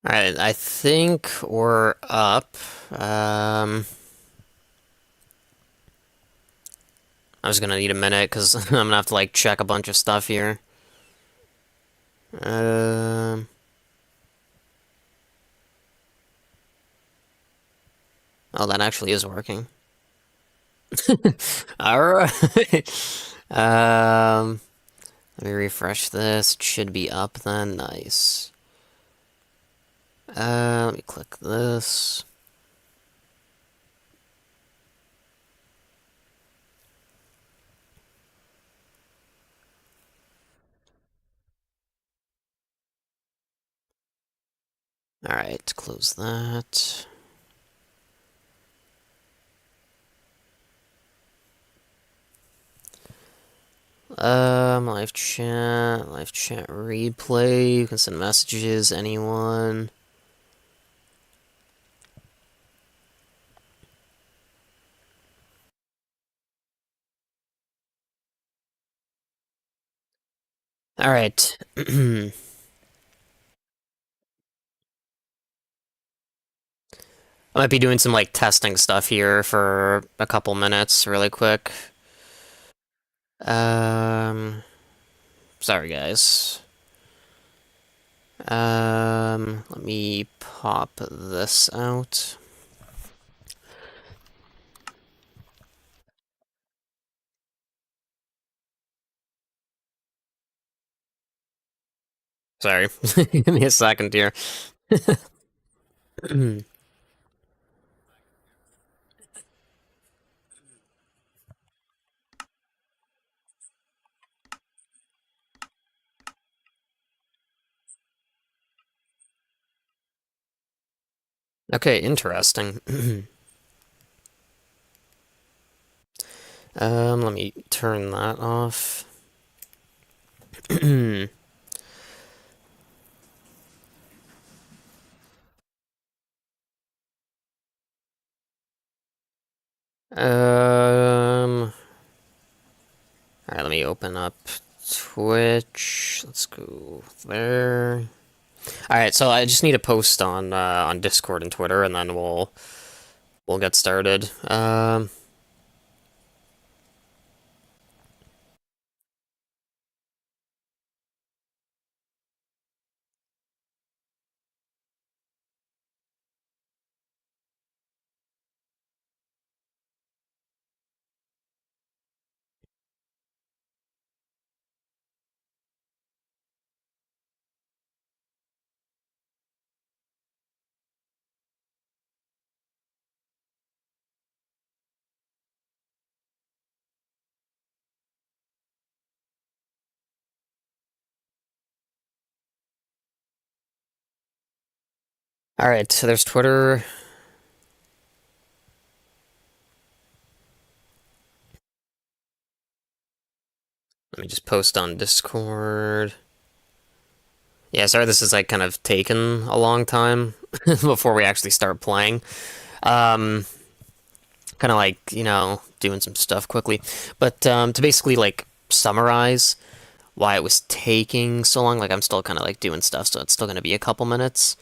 Alright, I think we're up. Um, I was gonna need a minute because I'm gonna have to like check a bunch of stuff here. Um, oh, that actually is working. Alright. Um, Let me refresh this. It should be up then. Nice. Let me click this. Alright, close that. Live chat replay. You can send messages, anyone. Alright. I might be doing some like testing stuff here for a couple minutes really quick. Um, Sorry guys. Let me pop this out. Sorry. Give me a second here. Okay, interesting. Let me turn that off. Alright, let me open up Twitch. Let's go there. Alright, so I just need a post on Discord and Twitter, and then we'll get started. Alright, so there's Twitter. Let me just post on Discord. Yeah, sorry this is like kind of taken a long time before we actually start playing. Um, Kind of like, doing some stuff quickly. But to basically like summarize why it was taking so long, like I'm still kind of like doing stuff, so it's still gonna be a couple minutes.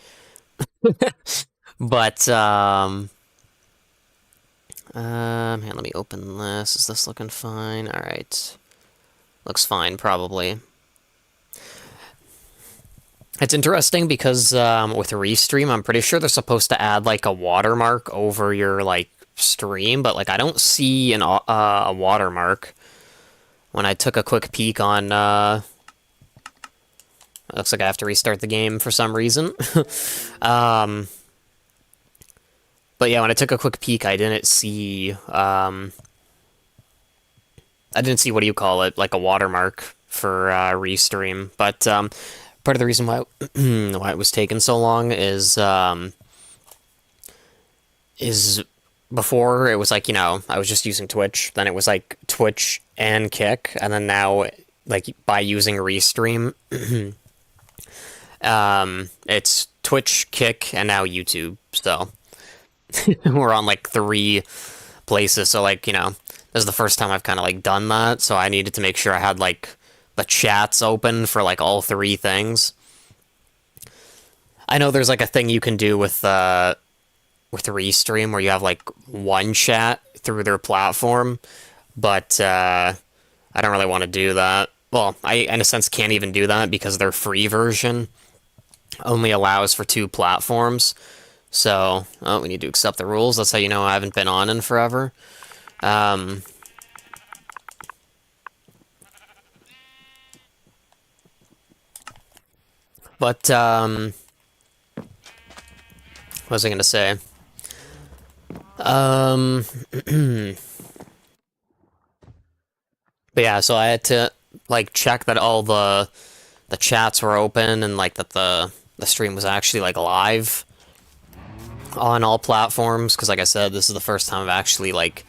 But here, let me open this. Is this looking fine? All right. Looks fine, probably. It's interesting because with Restream, I'm pretty sure they're supposed to add like a watermark over your like stream, but like I don't see a watermark when I took a quick peek on. It looks like I have to restart the game for some reason. um, but yeah, when I took a quick peek, I didn't see. I didn't see, what do you call it, like a watermark for Restream. But part of the reason why why it was taking so long is before it was like, I was just using Twitch, then it was like Twitch and Kick, and then now like by using Restream, it's Twitch, Kick, and now YouTube. So we're on like 3 places. So like, this is the first time I've kind of like done that. So I needed to make sure I had like the chats open for like all 3 things. I know there's like a thing you can do with Restream where you have like one chat through their platform, but I don't really want to do that. Well, I in a sense can't even do that because their free version only allows for 2 platforms. So, oh, we need to accept the rules. That's how you know I haven't been on in forever. But, what was I going to say? But yeah, so I had to, like, check that all the chats were open and, like, that the stream was actually, like, live on all platforms. Because, like I said, this is the first time I've actually, like,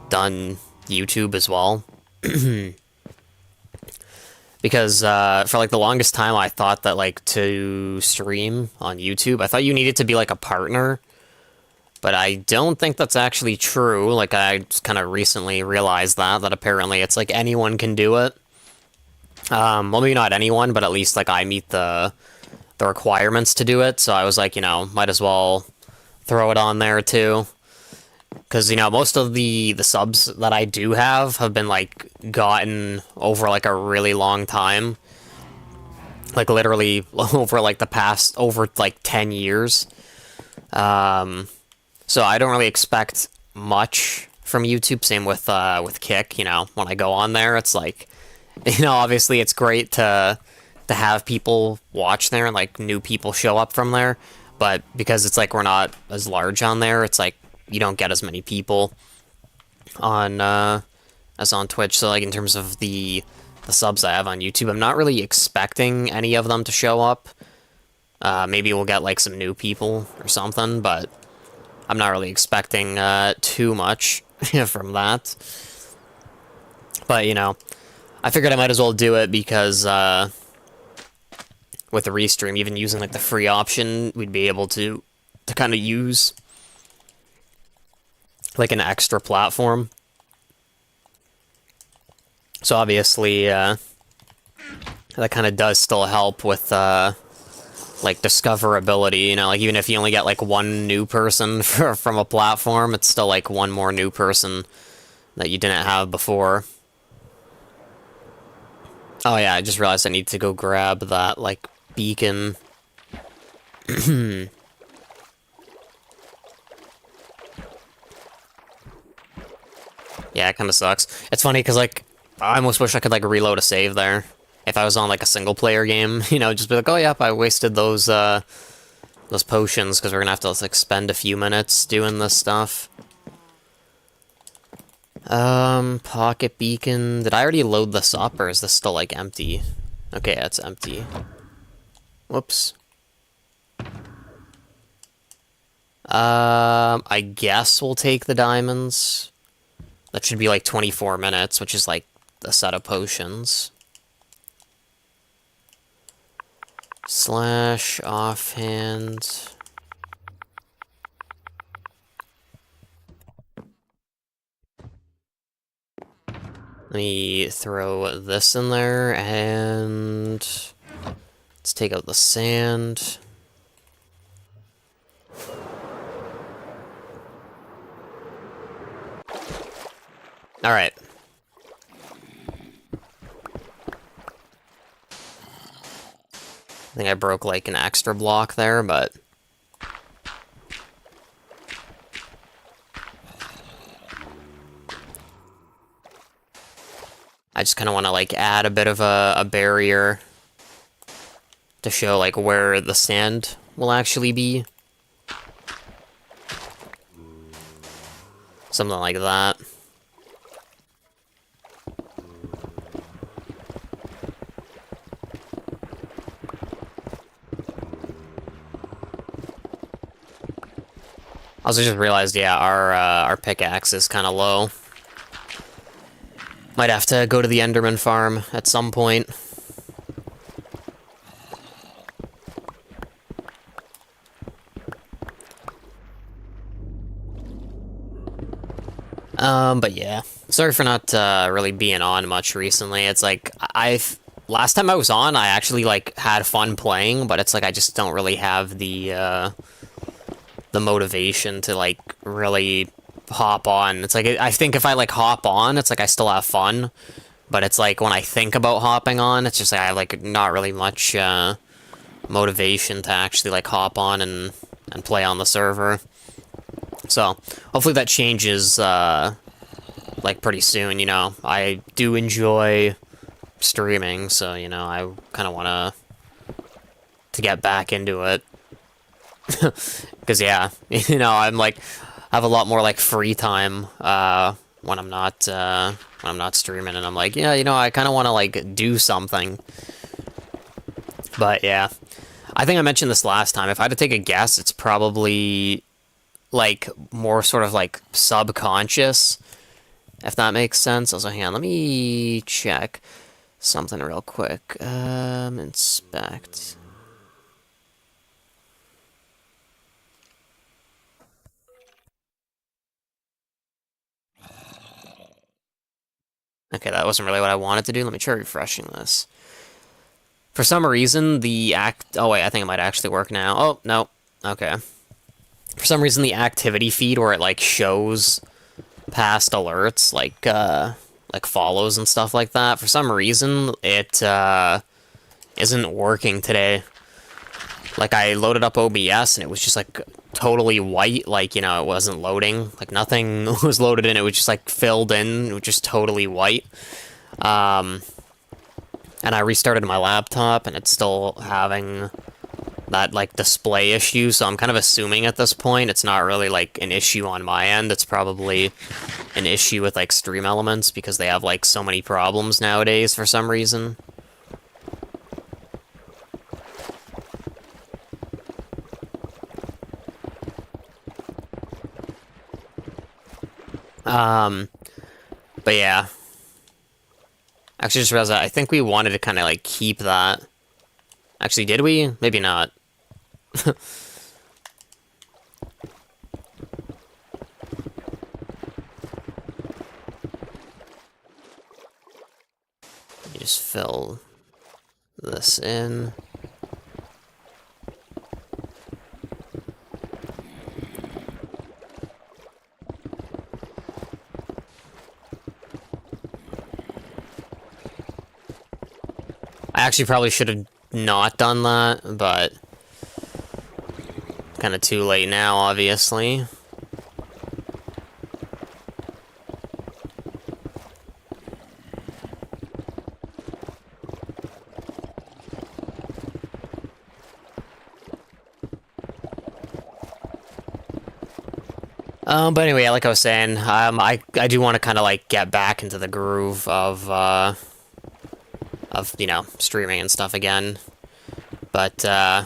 done YouTube as well. Because for like the longest time I thought that like to stream on YouTube, I thought you needed to be like a partner, but I don't think that's actually true. Like I just kind of recently realized that apparently it's like anyone can do it. Well, maybe not anyone, but at least like I meet the requirements to do it. So I was like, might as well throw it on there too. Because, most of the subs that I do have been, like, gotten over, like, a really long time. Like, literally over, like, the past, over, like, 10 years. So I don't really expect much from YouTube. Same with Kick, when I go on there, it's like, obviously it's great to have people watch there and, like, new people show up from there. But because it's, like, we're not as large on there, it's, like, you don't get as many people on as on Twitch. So like in terms of the subs I have on YouTube, I'm not really expecting any of them to show up. Maybe we'll get like some new people or something, but I'm not really expecting too much from that. But I figured I might as well do it because with the Restream, even using like the free option, we'd be able to kind of use like an extra platform. So obviously, that kind of does still help with, like, discoverability, like, even if you only get, like, 1 new person from a platform, it's still, like, 1 more new person that you didn't have before. Oh yeah, I just realized I need to go grab that, like, beacon. Yeah, it kind of sucks. It's funny because, like, I almost wish I could, like, reload a save there. If I was on, like, a single-player game, just be like, oh, yep, I wasted those potions because we're gonna have to, like, spend a few minutes doing this stuff. Pocket beacon. Did I already load this up, or is this still, like, empty? Okay, it's empty. Whoops. I guess we'll take the diamonds. That should be like 24 minutes, which is like a set of potions. Slash offhand. Let me throw this in there, and let's take out the sand. Alright. I think I broke, like, an extra block there, but I just kind of want to, like, add a bit of a barrier to show, like, where the sand will actually be. Something like that. I also just realized, yeah, our pickaxe is kind of low. Might have to go to the Enderman farm at some point. But yeah, sorry for not really being on much recently. It's like I've last time I was on, I actually like had fun playing, but it's like I just don't really have the motivation to like really hop on. It's like I think if I like hop on, it's like I still have fun, but it's like when I think about hopping on, it's just like I have like not really much motivation to actually like hop on and play on the server. So hopefully that changes like pretty soon. You know, I do enjoy streaming, so you know I kind of want to get back into it. Because yeah, you know, I'm like I have a lot more like free time when I'm not streaming, and I'm like, yeah, you know, I kind of want to like do something. But yeah, I think I mentioned this last time. If I had to take a guess, it's probably like more sort of like subconscious, if that makes sense. Also, hang on, let me check something real quick. Inspect. Okay, that wasn't really what I wanted to do. Let me try refreshing this. For some reason, the act... Oh, wait, I think it might actually work now. Oh, no. Okay. For some reason, the activity feed where it, like, shows past alerts, like follows and stuff like that, for some reason, it, isn't working today. Like, I loaded up OBS, and it was just, like, totally white, like, you know, it wasn't loading. Like, nothing was loaded in, it was just, like, filled in, it was just totally white. And I restarted my laptop, and it's still having that, like, display issue, so I'm kind of assuming at this point it's not really, like, an issue on my end. It's probably an issue with, like, Stream Elements, because they have, like, so many problems nowadays for some reason. But yeah. Actually, just realized that I think we wanted to kind of, like, keep that. Actually, did we? Maybe not. You just fill this in. I actually probably should have not done that, but kind of too late now, obviously. But anyway, like I was saying, I do want to kind of like get back into the groove of you know, streaming and stuff again. But I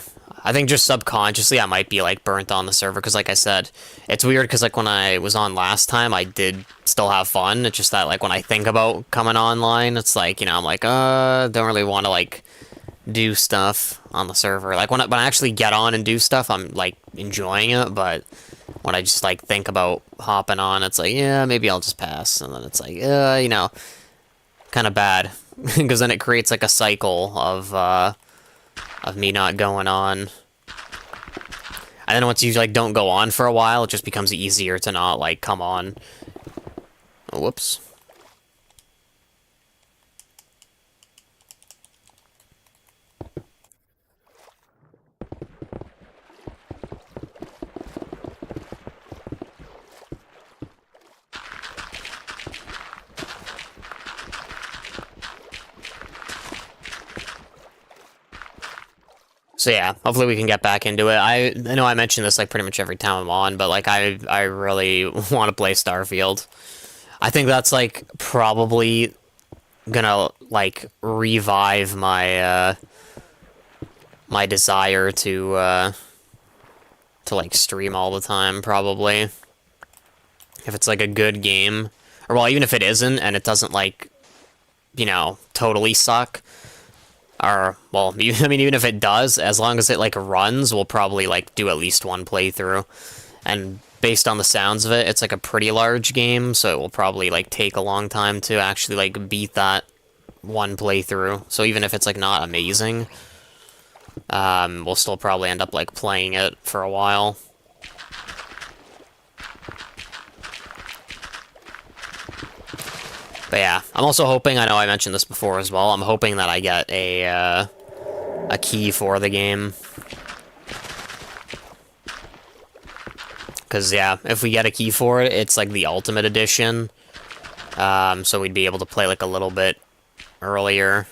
think just subconsciously I might be like burnt on the server, because like I said, it's weird because like when I was on last time I did still have fun. It's just that like when I think about coming online, it's like, you know, I'm like don't really want to like do stuff on the server. Like when I actually get on and do stuff, I'm like enjoying it, but when I just like think about hopping on, it's like, yeah, maybe I'll just pass. And then it's like, you know, kind of bad, because then it creates like a cycle of me not going on. And then once you like don't go on for a while, it just becomes easier to not like come on. Oh, whoops. So yeah, hopefully we can get back into it. I know I mention this like pretty much every time I'm on, but like I really want to play Starfield. I think that's like probably gonna like revive my my desire to like stream all the time, probably. If it's like a good game, or well, even if it isn't and it doesn't like, you know, totally suck. Or, well, I mean, even if it does, as long as it, like, runs, we'll probably, like, do at least one playthrough. And based on the sounds of it, it's like a pretty large game, so it will probably like take a long time to actually like beat that one playthrough. So even if it's like not amazing, we'll still probably end up like playing it for a while. But yeah, I'm also hoping, I know I mentioned this before as well, I'm hoping that I get a key for the game. Because, yeah, if we get a key for it, it's like the Ultimate Edition. So we'd be able to play like a little bit earlier.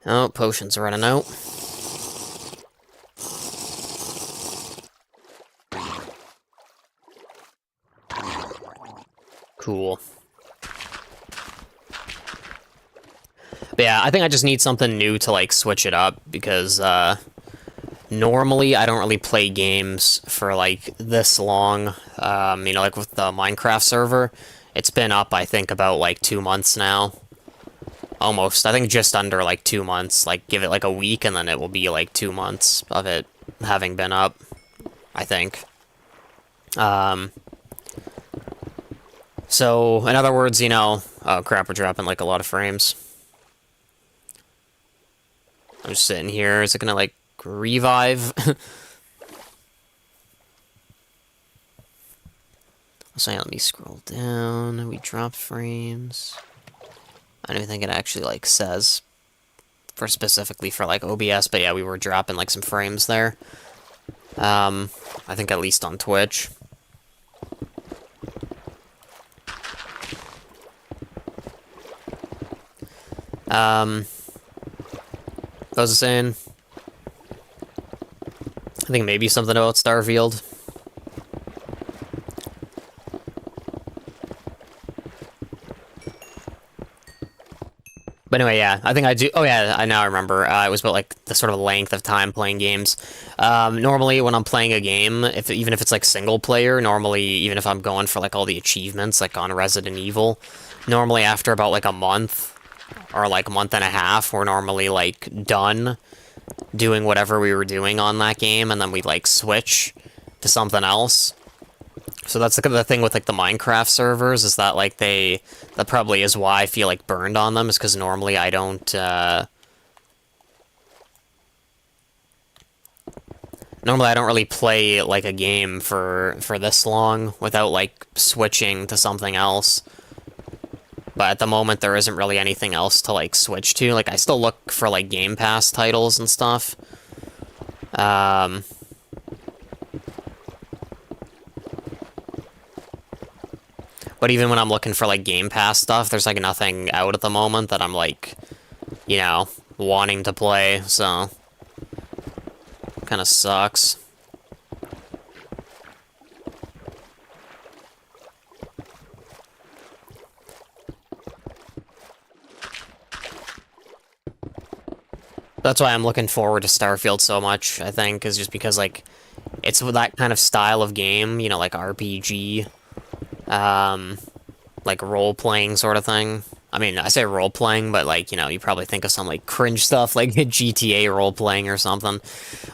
Oh, potions are running out. Cool. But yeah, I think I just need something new to, like, switch it up, because, normally I don't really play games for, like, this long. You know, like with the Minecraft server, it's been up, I think, about, like, 2 months now. Almost. I think just under, like, 2 months. Like, give it, like, a week, and then it will be, like, 2 months of it having been up, I think. So, in other words, you know... Oh, crap, we're dropping, like, a lot of frames. I'm just sitting here. Is it gonna, like, revive? So, let me scroll down. We dropped frames. I don't even think it actually, like, says... for specifically for, like, OBS, but yeah, we were dropping, like, some frames there. I think at least on Twitch. What was I saying? I think maybe something about Starfield. But anyway, yeah, I think I do... Oh yeah, I now remember. It was about, like, the sort of length of time playing games. Normally, when I'm playing a game, even if it's, like, single player, normally, even if I'm going for, like, all the achievements, like, on Resident Evil, normally after about, like, a month, or, like, a month and a half, we're normally, like, done doing whatever we were doing on that game, and then we, like, switch to something else. So that's the thing with, like, the Minecraft servers, is that, like, that probably is why I feel, like, burned on them, is because normally I don't, normally I don't really play, like, a game for this long without, like, switching to something else. But at the moment, there isn't really anything else to, like, switch to. Like, I still look for, like, Game Pass titles and stuff. But even when I'm looking for, like, Game Pass stuff, there's, like, nothing out at the moment that I'm, like, you know, wanting to play, so... kind of sucks. That's why I'm looking forward to Starfield so much, I think, is just because, like, it's that kind of style of game, you know, like RPG, like role-playing sort of thing. I mean, I say role-playing, but, like, you know, you probably think of some, like, cringe stuff, like GTA role-playing or something.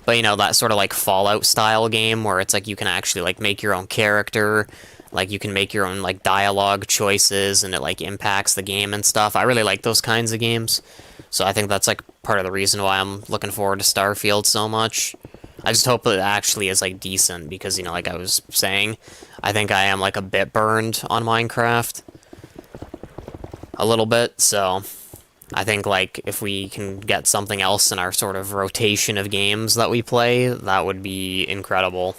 But, you know, that sort of, like, Fallout-style game where it's, like, you can actually, like, make your own character, like, you can make your own, like, dialogue choices, and it, like, impacts the game and stuff. I really like those kinds of games. So I think that's, like, part of the reason why I'm looking forward to Starfield so much. I just hope it actually is, like, decent, because, you know, like I was saying, I think I am, like, a bit burned on Minecraft. A little bit, so... I think, like, if we can get something else in our sort of rotation of games that we play, that would be incredible.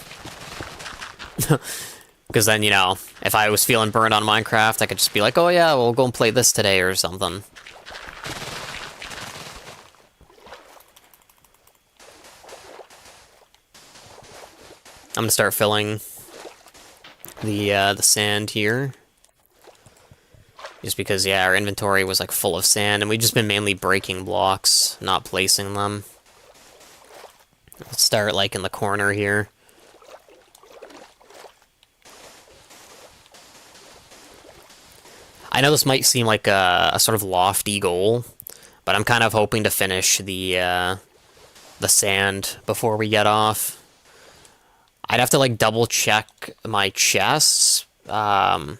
Because then, you know, if I was feeling burned on Minecraft, I could just be like, oh yeah, we'll go and play this today or something. I'm gonna start filling the sand here. Just because, yeah, our inventory was, like, full of sand, and we've just been mainly breaking blocks, not placing them. Let's start, like, in the corner here. I know this might seem like a sort of lofty goal, but I'm kind of hoping to finish the the sand before we get off. I'd have to like double check my chests. I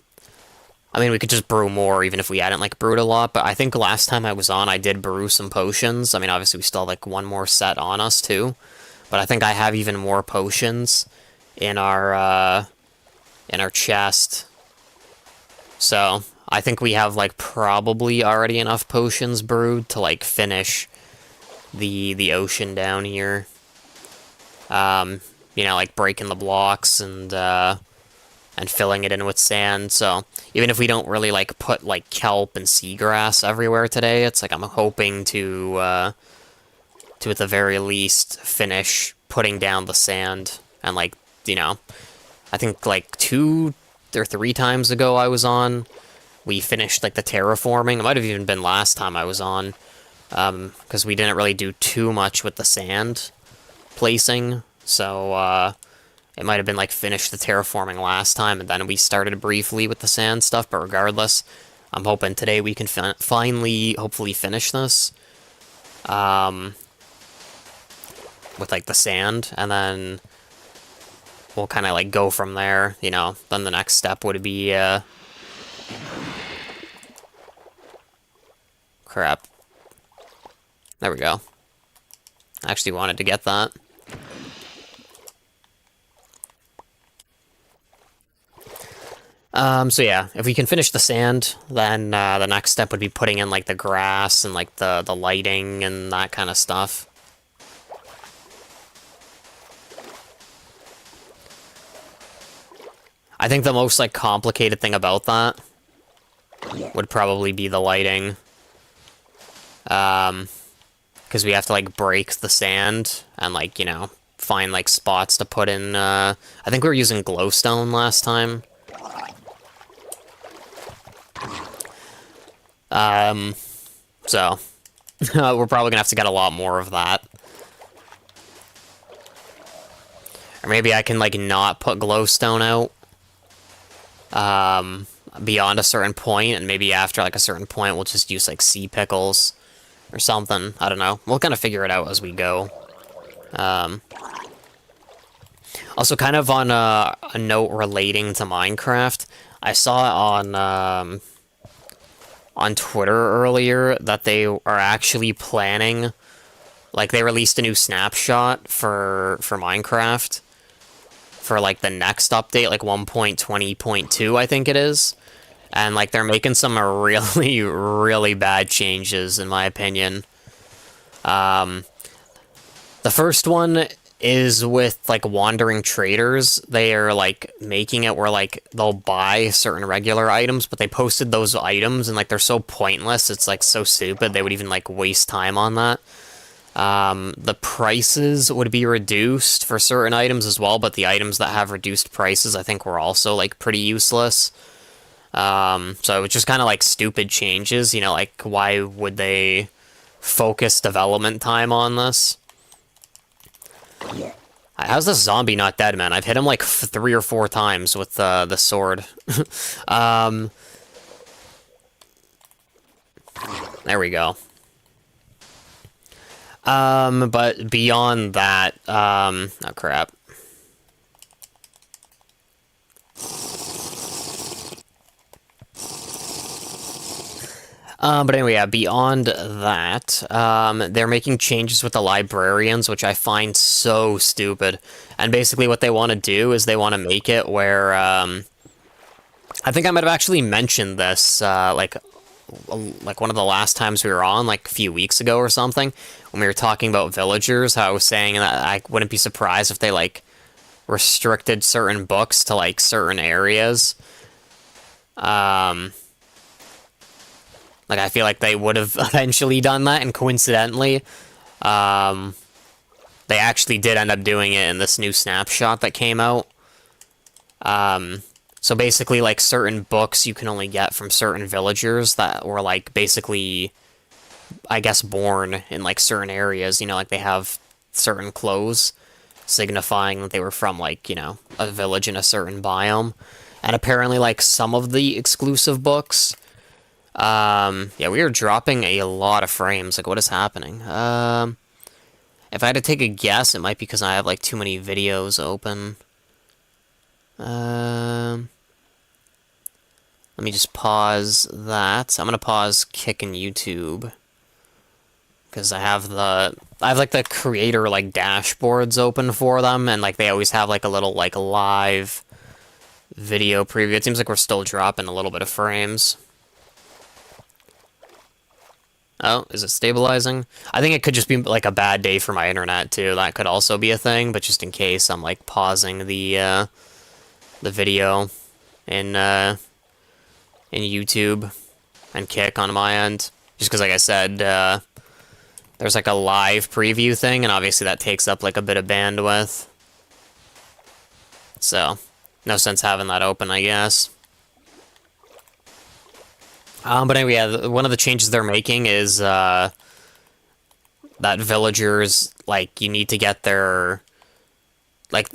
mean, we could just brew more even if we hadn't like brewed a lot, but I think last time I was on, I did brew some potions. I mean, obviously we still have like one more set on us too, but I think I have even more potions in our chest. So I think we have like probably already enough potions brewed to like finish the ocean down here. You know, like breaking the blocks and filling it in with sand. So even if we don't really like put like kelp and seagrass everywhere today, it's like I'm hoping to at the very least finish putting down the sand and like, you know, I think like 2 or 3 times ago I was on, we finished like the terraforming. It might have even been last time I was on, because we didn't really do too much with the sand placing. So it might have been like finished the terraforming last time, and then we started briefly with the sand stuff. But regardless, I'm hoping today we can finally, hopefully, finish this with like the sand, and then we'll kind of like go from there. You know, then the next step would be crap. There we go. I actually wanted to get that. So yeah, if we can finish the sand, then the next step would be putting in like the grass and like the lighting and that kind of stuff. I think the most like complicated thing about that would probably be the lighting. Because we have to like break the sand and like, you know, find like spots to put in. I think we were using glowstone last time. So we're probably gonna have to get a lot more of that. Or maybe I can like not put glowstone out beyond a certain point, and maybe after like a certain point we'll just use like sea pickles or something. I don't know. We'll kind of figure it out as we go. Also, kind of on a note relating to Minecraft, I saw on Twitter earlier that they are actually planning, like they released a new snapshot for Minecraft for like the next update, like 1.20.2, I think it is. And like they're making some really, really bad changes in my opinion. The first one is with like wandering traders. They are like making it where like they'll buy certain regular items, but they posted those items and like they're so pointless. It's like so stupid. They would even like waste time on that. The prices would be reduced for certain items as well, but the items that have reduced prices I think were also like pretty useless. So it was just kind of like stupid changes, you know, like why would they focus development time on this? How's this zombie not dead, man? I've hit him like 3 or 4 times with the sword. There we go. But beyond that, oh crap. But anyway, yeah, beyond that, they're making changes with the librarians, which I find so stupid. And basically what they want to do is they want to make it where, I think I might have actually mentioned this, like one of the last times we were on, like a few weeks ago or something, when we were talking about villagers, how I was saying that I wouldn't be surprised if they, like, restricted certain books to, like, certain areas. Like, I feel like they would have eventually done that, and coincidentally, they actually did end up doing it in this new snapshot that came out. So basically, like, certain books you can only get from certain villagers that were, like, basically, I guess, born in, like, certain areas. You know, like, they have certain clothes signifying that they were from, like, you know, a village in a certain biome. And apparently, like, some of the exclusive books... yeah, we are dropping a lot of frames. Like, what is happening? If I had to take a guess, it might be because I have like too many videos open. Let me just pause that. I'm gonna pause Kick and YouTube because I have like the creator like dashboards open for them, and like they always have like a little like live video preview. It seems like we're still dropping a little bit of frames. Oh, is it stabilizing? I think it could just be like a bad day for my internet too. That could also be a thing, but just in case, I'm like pausing the video in YouTube and Kick on my end. Just because, like I said, there's like a live preview thing, and obviously that takes up like a bit of bandwidth. So, no sense having that open, I guess. But anyway, yeah, one of the changes they're making is that villagers, like, you need to get their, like,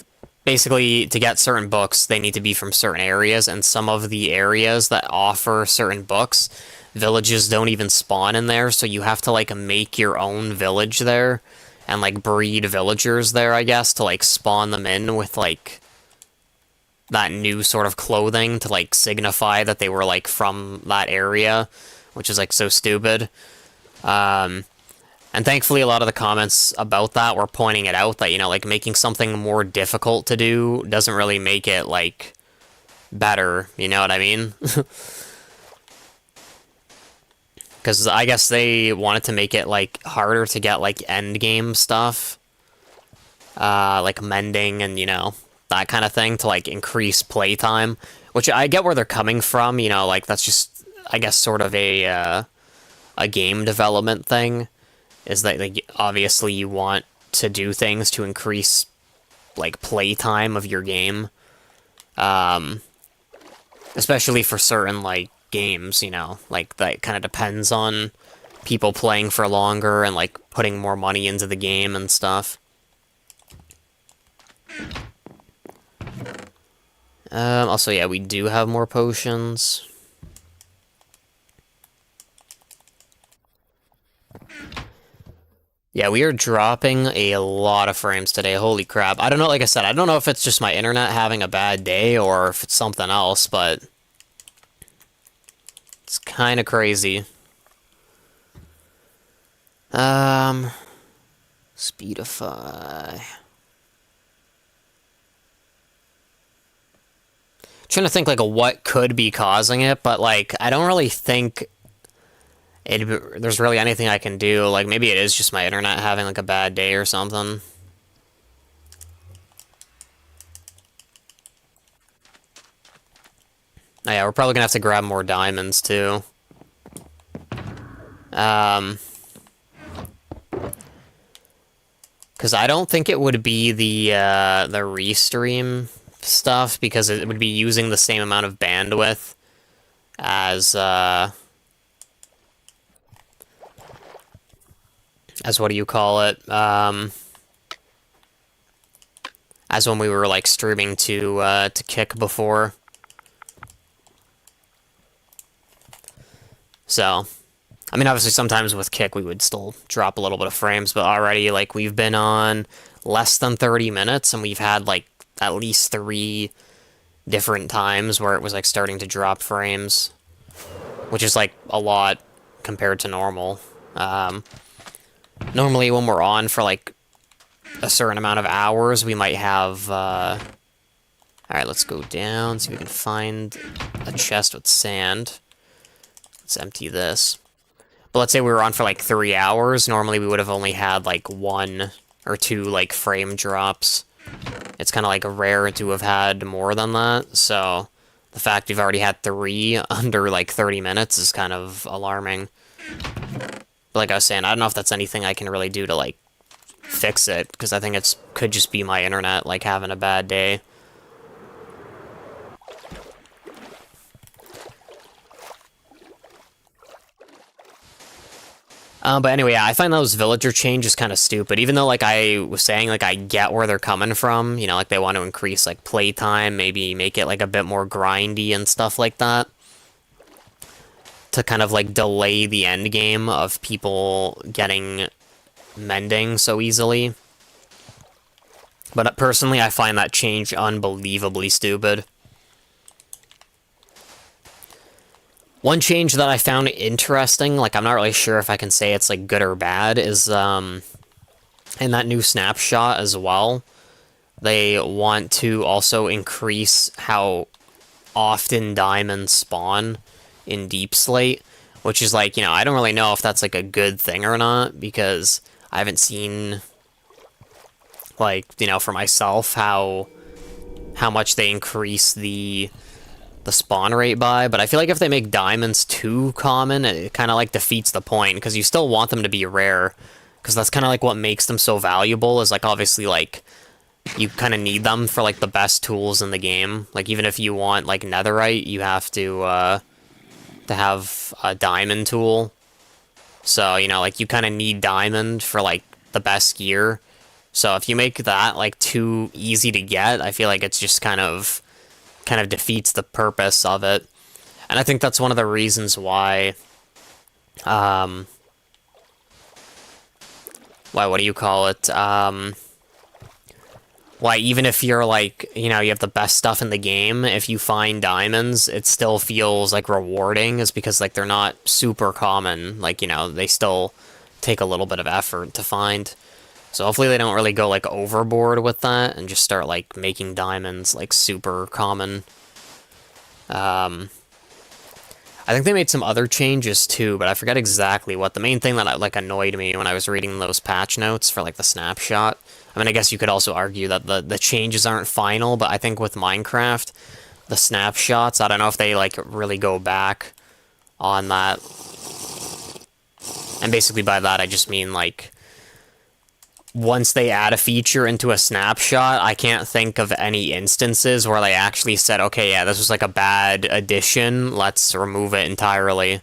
basically, to get certain books, they need to be from certain areas, and some of the areas that offer certain books, villages don't even spawn in there, so you have to, like, make your own village there, and, like, breed villagers there, I guess, to, like, spawn them in with, like, that new sort of clothing to, like, signify that they were, like, from that area, which is, like, so stupid. And thankfully, a lot of the comments about that were pointing it out that, you know, like, making something more difficult to do doesn't really make it, like, better, you know what I mean? Because I guess they wanted to make it, like, harder to get, like, endgame stuff. Like, mending and, you know, that kind of thing to, like, increase playtime. Which I get where they're coming from, you know, like, that's just, I guess, sort of a game development thing. Is that, like, obviously you want to do things to increase, like, playtime of your game. Especially for certain, like, games, you know? Like, that kind of depends on people playing for longer and, like, putting more money into the game and stuff. Also, yeah, we do have more potions. Yeah, we are dropping a lot of frames today. Holy crap. I don't know, like I said, I don't know if it's just my internet having a bad day or if it's something else, but it's kind of crazy. Speedify. Trying to think, like, what could be causing it, but, like, I don't really think there's really anything I can do. Like, maybe it is just my internet having, like, a bad day or something. Oh, yeah, we're probably gonna have to grab more diamonds, too. Because I don't think it would be the restream stuff, because it would be using the same amount of bandwidth as what do you call it? As when we were, like, streaming to Kick before. So, I mean, obviously sometimes with Kick we would still drop a little bit of frames, but already, like, we've been on less than 30 minutes, and we've had, like, at least 3 different times where it was, like, starting to drop frames, which is, like, a lot compared to normal. Normally when we're on for, like, a certain amount of hours, we might have, Alright, let's go down, see if we can find a chest with sand. Let's empty this. But let's say we were on for, like, 3 hours, normally we would have only had, like, 1 or 2, like, frame drops. It's kind of, like, rare to have had more than that, so the fact we've already had 3 under, like, 30 minutes is kind of alarming. But like I was saying, I don't know if that's anything I can really do to, like, fix it, because I think it could just be my internet, like, having a bad day. But anyway, yeah, I find those villager changes kind of stupid, even though, like I was saying, like, I get where they're coming from, you know, like, they want to increase, like, playtime, maybe make it, like, a bit more grindy and stuff like that, to kind of, like, delay the end game of people getting, mending so easily. But personally, I find that change unbelievably stupid. One change that I found interesting, like I'm not really sure if I can say it's like good or bad, is in that new snapshot as well. They want to also increase how often diamonds spawn in Deep Slate, which is like, I don't really know if that's like a good thing or not, because I haven't seen, like, for myself how much they increase the spawn rate by, but I feel like if they make diamonds too common, it kind of like defeats the point, because you still want them to be rare, because that's kind of like what makes them so valuable, is like obviously like you kind of need them for like the best tools in the game. Like even if you want like netherite, you have to have a diamond tool. So, like you kind of need diamond for like the best gear. So if you make that like too easy to get, I feel like it's just kind of defeats the purpose of it. And I think that's one of the reasons why what do you call it? Why even if you're like, you have the best stuff in the game, if you find diamonds, it still feels like rewarding, is because like they're not super common. Like, they still take a little bit of effort to find. So hopefully they don't really go like overboard with that and just start like making diamonds like super common. I think they made some other changes too, but I forget exactly what. The main thing that like annoyed me when I was reading those patch notes for like the snapshot. I mean, I guess you could also argue that the changes aren't final, but I think with Minecraft, the snapshots, I don't know if they like really go back on that. And basically by that I just mean like once they add a feature into a snapshot, I can't think of any instances where they actually said, okay, yeah, this was like a bad addition, let's remove it entirely.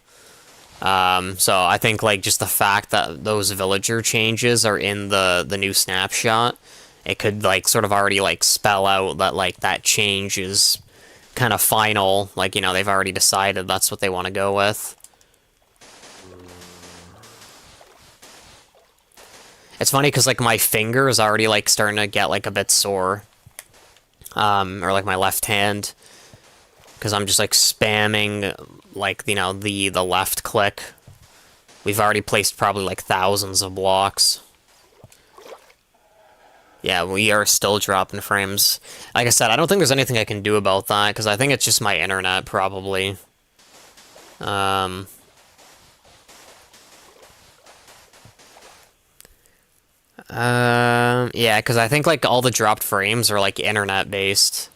So I think like just the fact that those villager changes are in the new snapshot, it could like sort of already like spell out that like that change is kind of final, like, they've already decided that's what they want to go with. It's funny because, like, my finger is already, like, starting to get, like, a bit sore. Or, like, my left hand. Because I'm just, like, spamming, like, the left click. We've already placed probably, like, thousands of blocks. Yeah, we are still dropping frames. Like I said, I don't think there's anything I can do about that, because I think it's just my internet, probably. Yeah, because I think, like, all the dropped frames are, like, internet-based.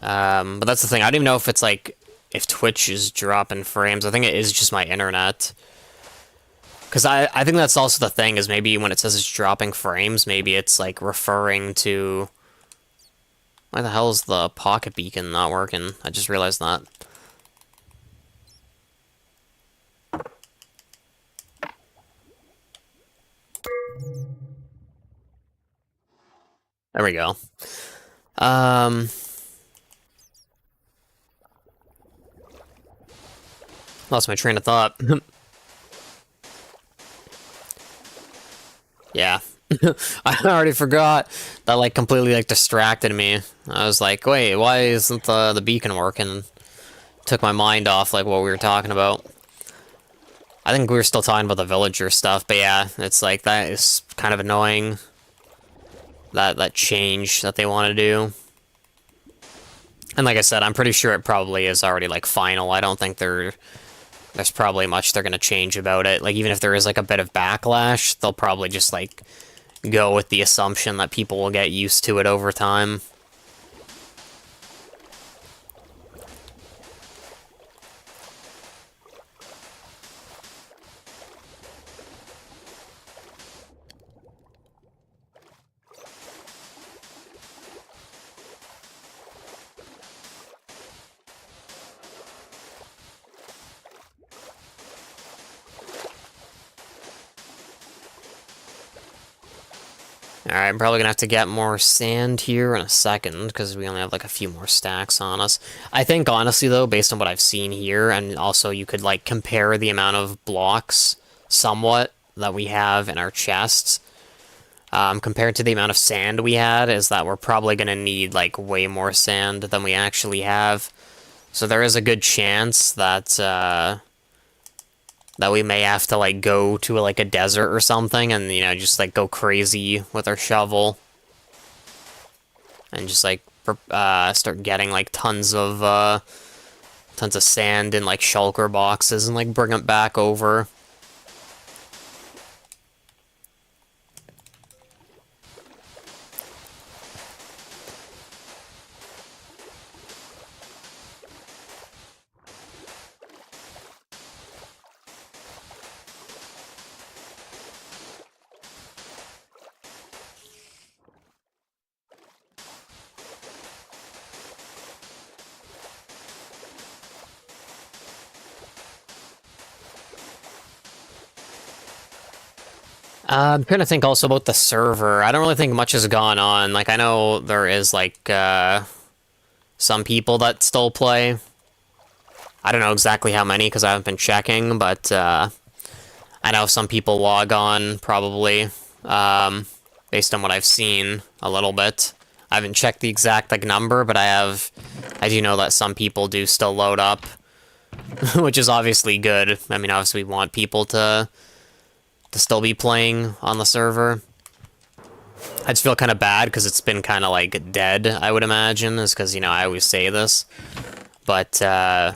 But that's the thing, I don't even know if it's, like, if Twitch is dropping frames. I think it is just my internet. Because I think that's also the thing, is maybe when it says it's dropping frames, maybe it's, like, referring to... Why the hell is the pocket beacon not working? I just realized that. There we go. Lost my train of thought. Yeah. I already forgot. That, like, completely, like, distracted me. I was like, wait, why isn't the beacon working? Took my mind off, like, what we were talking about. I think we were still talking about the villager stuff, but yeah, it's like, that is kind of annoying. That change that they want to do. And like I said, I'm pretty sure it probably is already, like, final. I don't think there's probably much they're going to change about it. Like, even if there is, like, a bit of backlash, they'll probably just, like, go with the assumption that people will get used to it over time. Alright, I'm probably gonna have to get more sand here in a second, because we only have, like, a few more stacks on us. I think, honestly, though, based on what I've seen here, and also you could, like, compare the amount of blocks somewhat that we have in our chests, compared to the amount of sand we had, is that we're probably going to need, like, way more sand than we actually have. So there is a good chance that, that we may have to, like, go to, like, a desert or something and, you know, just, like, go crazy with our shovel. And just, like, start getting, like, tons of sand in, like, shulker boxes and, like, bring it back over. I'm trying to think also about the server. I don't really think much has gone on. Like, I know there is, like, some people that still play. I don't know exactly how many because I haven't been checking, but I know some people log on, probably, based on what I've seen a little bit. I haven't checked the exact, like, number, but I do know that some people do still load up, which is obviously good. I mean, obviously we want people to still be playing on the server. I just feel kind of bad because it's been kind of, like, dead, I would imagine, is because, you know, I always say this. But, to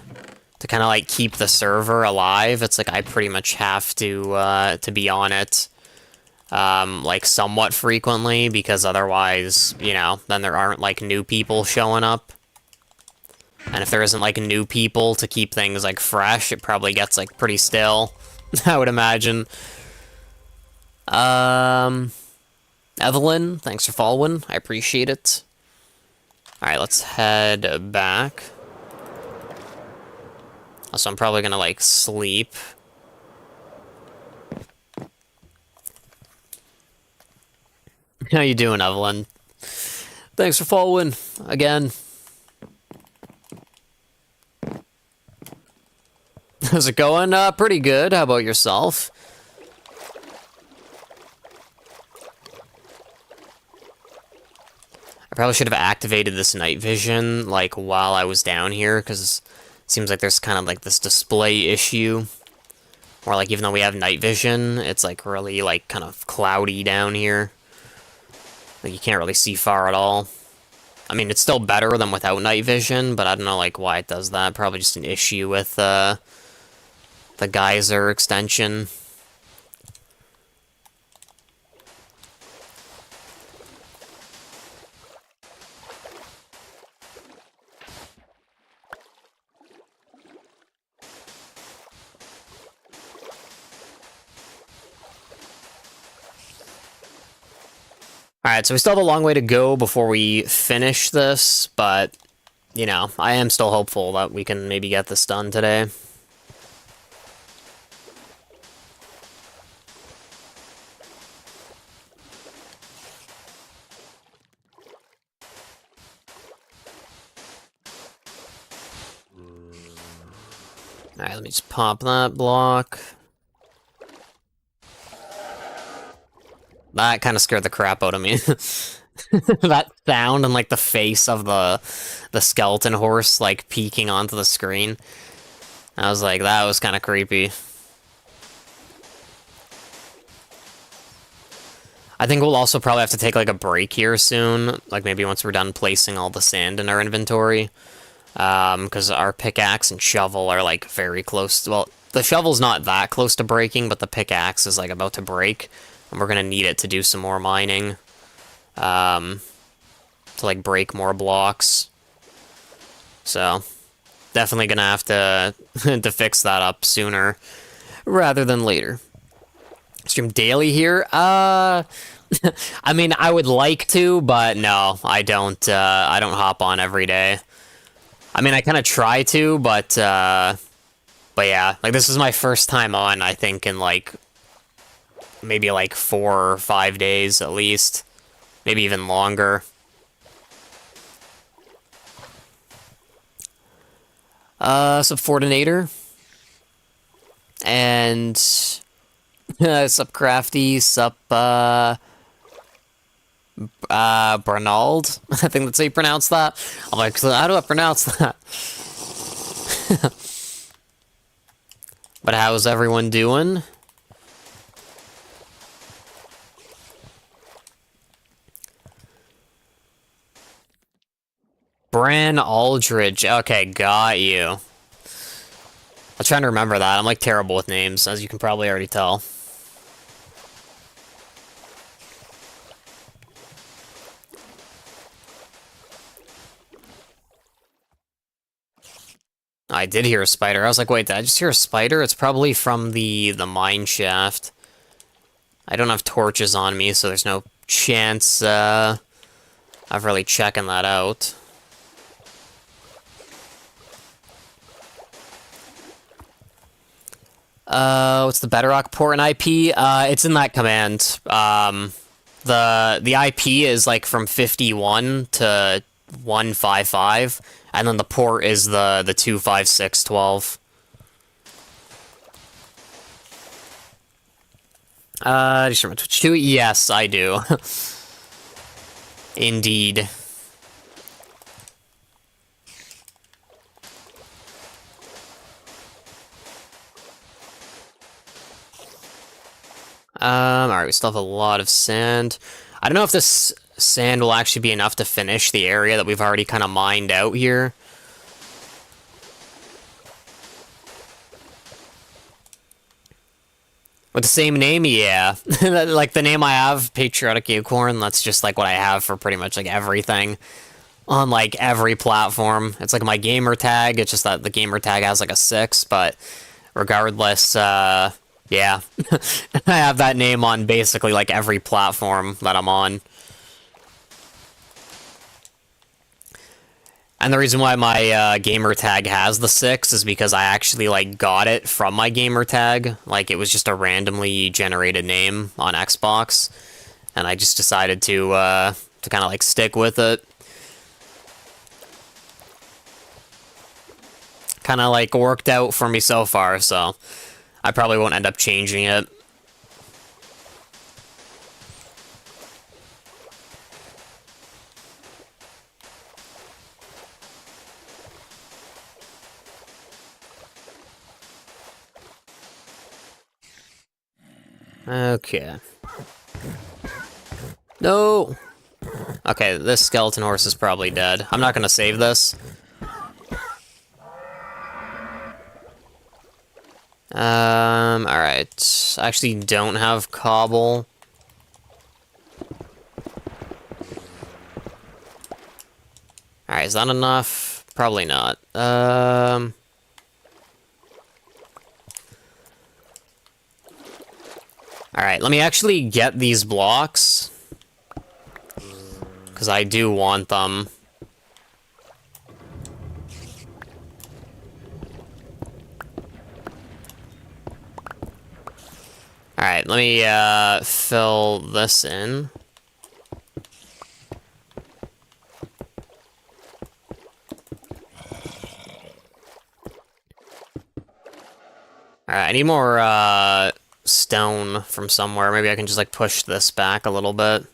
kind of, like, keep the server alive, it's like I pretty much have to be on it, like, somewhat frequently, because otherwise, you know, then there aren't, like, new people showing up. And if there isn't, like, new people to keep things, like, fresh, it probably gets, like, pretty stale, I would imagine. Evelyn, thanks for following. I appreciate it. Alright, let's head back. So I'm probably gonna, like, sleep. How you doing, Evelyn? Thanks for following again. How's it going? Pretty good. How about yourself? I probably should have activated this night vision, like, while I was down here, because it seems like there's kind of, like, this display issue. Or, like, even though we have night vision, it's, like, really, like, kind of cloudy down here. Like, you can't really see far at all. I mean, it's still better than without night vision, but I don't know, like, why it does that. Probably just an issue with, the geyser extension. Alright, so we still have a long way to go before we finish this, but, you know, I am still hopeful that we can maybe get this done today. Alright, let me just pop that block. That kind of scared the crap out of me. That sound and, like, the face of the skeleton horse, like, peeking onto the screen. I was like, that was kind of creepy. I think we'll also probably have to take, like, a break here soon. Like, maybe once we're done placing all the sand in our inventory. Because our pickaxe and shovel are, like, very close. Well, the shovel's not that close to breaking, but the pickaxe is, like, about to break. And we're gonna need it to do some more mining. To, like, break more blocks. So, definitely gonna have to, to fix that up sooner rather than later. Stream daily here? I mean, I would like to, but no, I don't hop on every day. I mean, I kind of try to, but yeah, like, this is my first time on, I think, in, like, maybe, like, 4 or 5 days, at least. Maybe even longer. Subordinator. And Sup, Crafty. Sup, Bernald. I think that's how you pronounce that. I'm like, so how do I pronounce that? But how's everyone doing? Bran Aldridge. Okay, got you. I'm trying to remember that. I'm like terrible with names, as you can probably already tell. I did hear a spider. I was like, wait, did I just hear a spider? It's probably from the mine shaft. I don't have torches on me, so there's no chance of really checking that out. What's the Bedrock port and IP? It's in that command. The IP is like from 51 to 155, and then the port is the 25612. Do you remember Twitch 2? Yes, I do. Indeed. Alright, we still have a lot of sand. I don't know if this sand will actually be enough to finish the area that we've already kind of mined out here. With the same name, yeah. Like, the name I have, Patriotic Acorn, that's just, like, what I have for pretty much, like, everything. On, like, every platform. It's, like, my gamer tag. It's just that the gamer tag has, like, a 6, but regardless, yeah. I have that name on basically, like, every platform that I'm on. And the reason why my gamer tag has the 6 is because I actually, like, got it from my gamer tag. Like, it was just a randomly generated name on Xbox. And I just decided to kind of, like, stick with it. Kind of, like, worked out for me so far, so I probably won't end up changing it. Okay. No! Okay, this skeleton horse is probably dead. I'm not gonna save this. Alright. I actually don't have cobble. Alright, is that enough? Probably not. Alright, let me actually get these blocks. Because I do want them. Alright, let me fill this in. Alright, I need more stone from somewhere. Maybe I can just like push this back a little bit.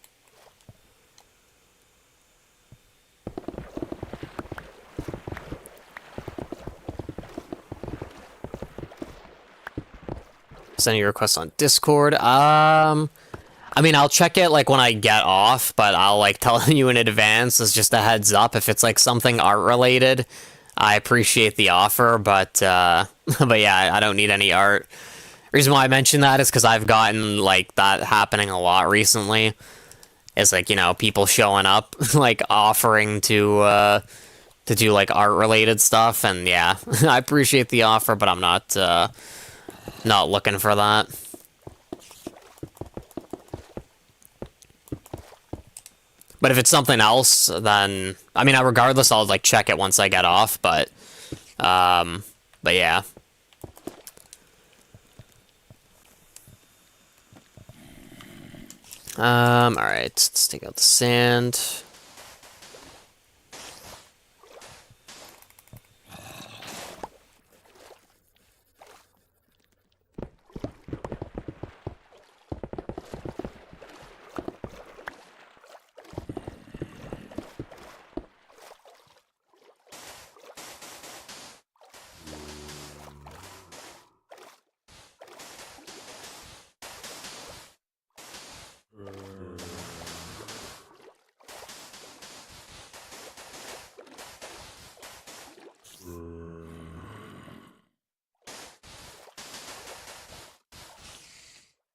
Send your request on Discord. I mean, I'll check it, like, when I get off, but I'll, like, tell you in advance as just a heads up. If it's, like, something art-related, I appreciate the offer, but but yeah, I don't need any art. Reason why I mention that is because I've gotten, like, that happening a lot recently. It's, like, you know, people showing up, like, offering to do, like, art-related stuff, and yeah, I appreciate the offer, but I'm not looking for that. But if it's something else, then I mean, regardless, I'll like check it once I get off. But yeah. All right, let's take out the sand.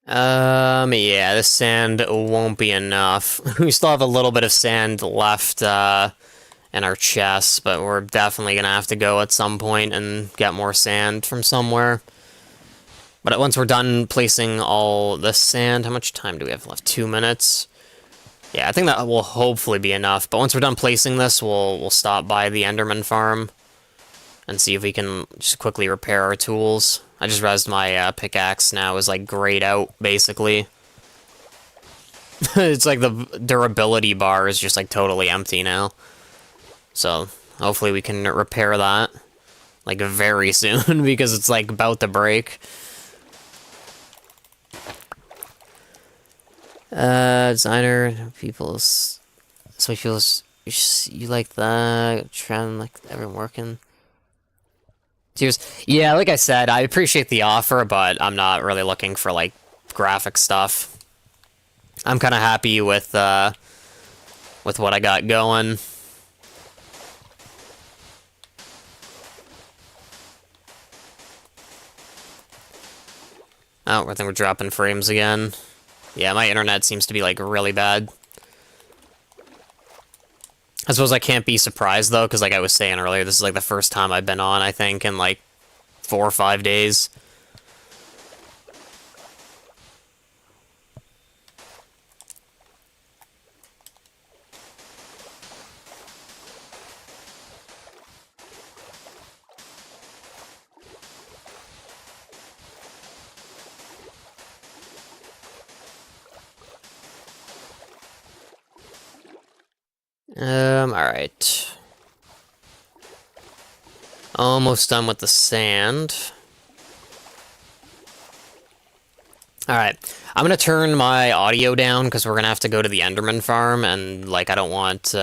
Yeah, the sand won't be enough. We still have a little bit of sand left, in our chests, but we're definitely gonna have to go at some point and get more sand from somewhere. But once we're done placing all the sand, how much time do we have left? 2 minutes? Yeah, I think that will hopefully be enough. But once we're done placing this, we'll stop by the Enderman farm and see if we can just quickly repair our tools. I just realized my pickaxe now is like grayed out, basically. It's like the durability bar is just like totally empty now. So hopefully we can repair that like very soon because it's like about to break. Designer, people's... So he feels... You like that? Trend, like, everyone working? Cheers. Yeah, like I said, I appreciate the offer, but I'm not really looking for, like, graphic stuff. I'm kind of happy with what I got going. Oh, I think we're dropping frames again. Yeah, my internet seems to be, like, really bad. I suppose I can't be surprised, though, because like I was saying earlier, this is, like, the first time I've been on, I think, in, like, 4 or 5 days. Alright. Almost done with the sand. Alright. I'm gonna turn my audio down, because we're gonna have to go to the Enderman farm, and, like, I don't want,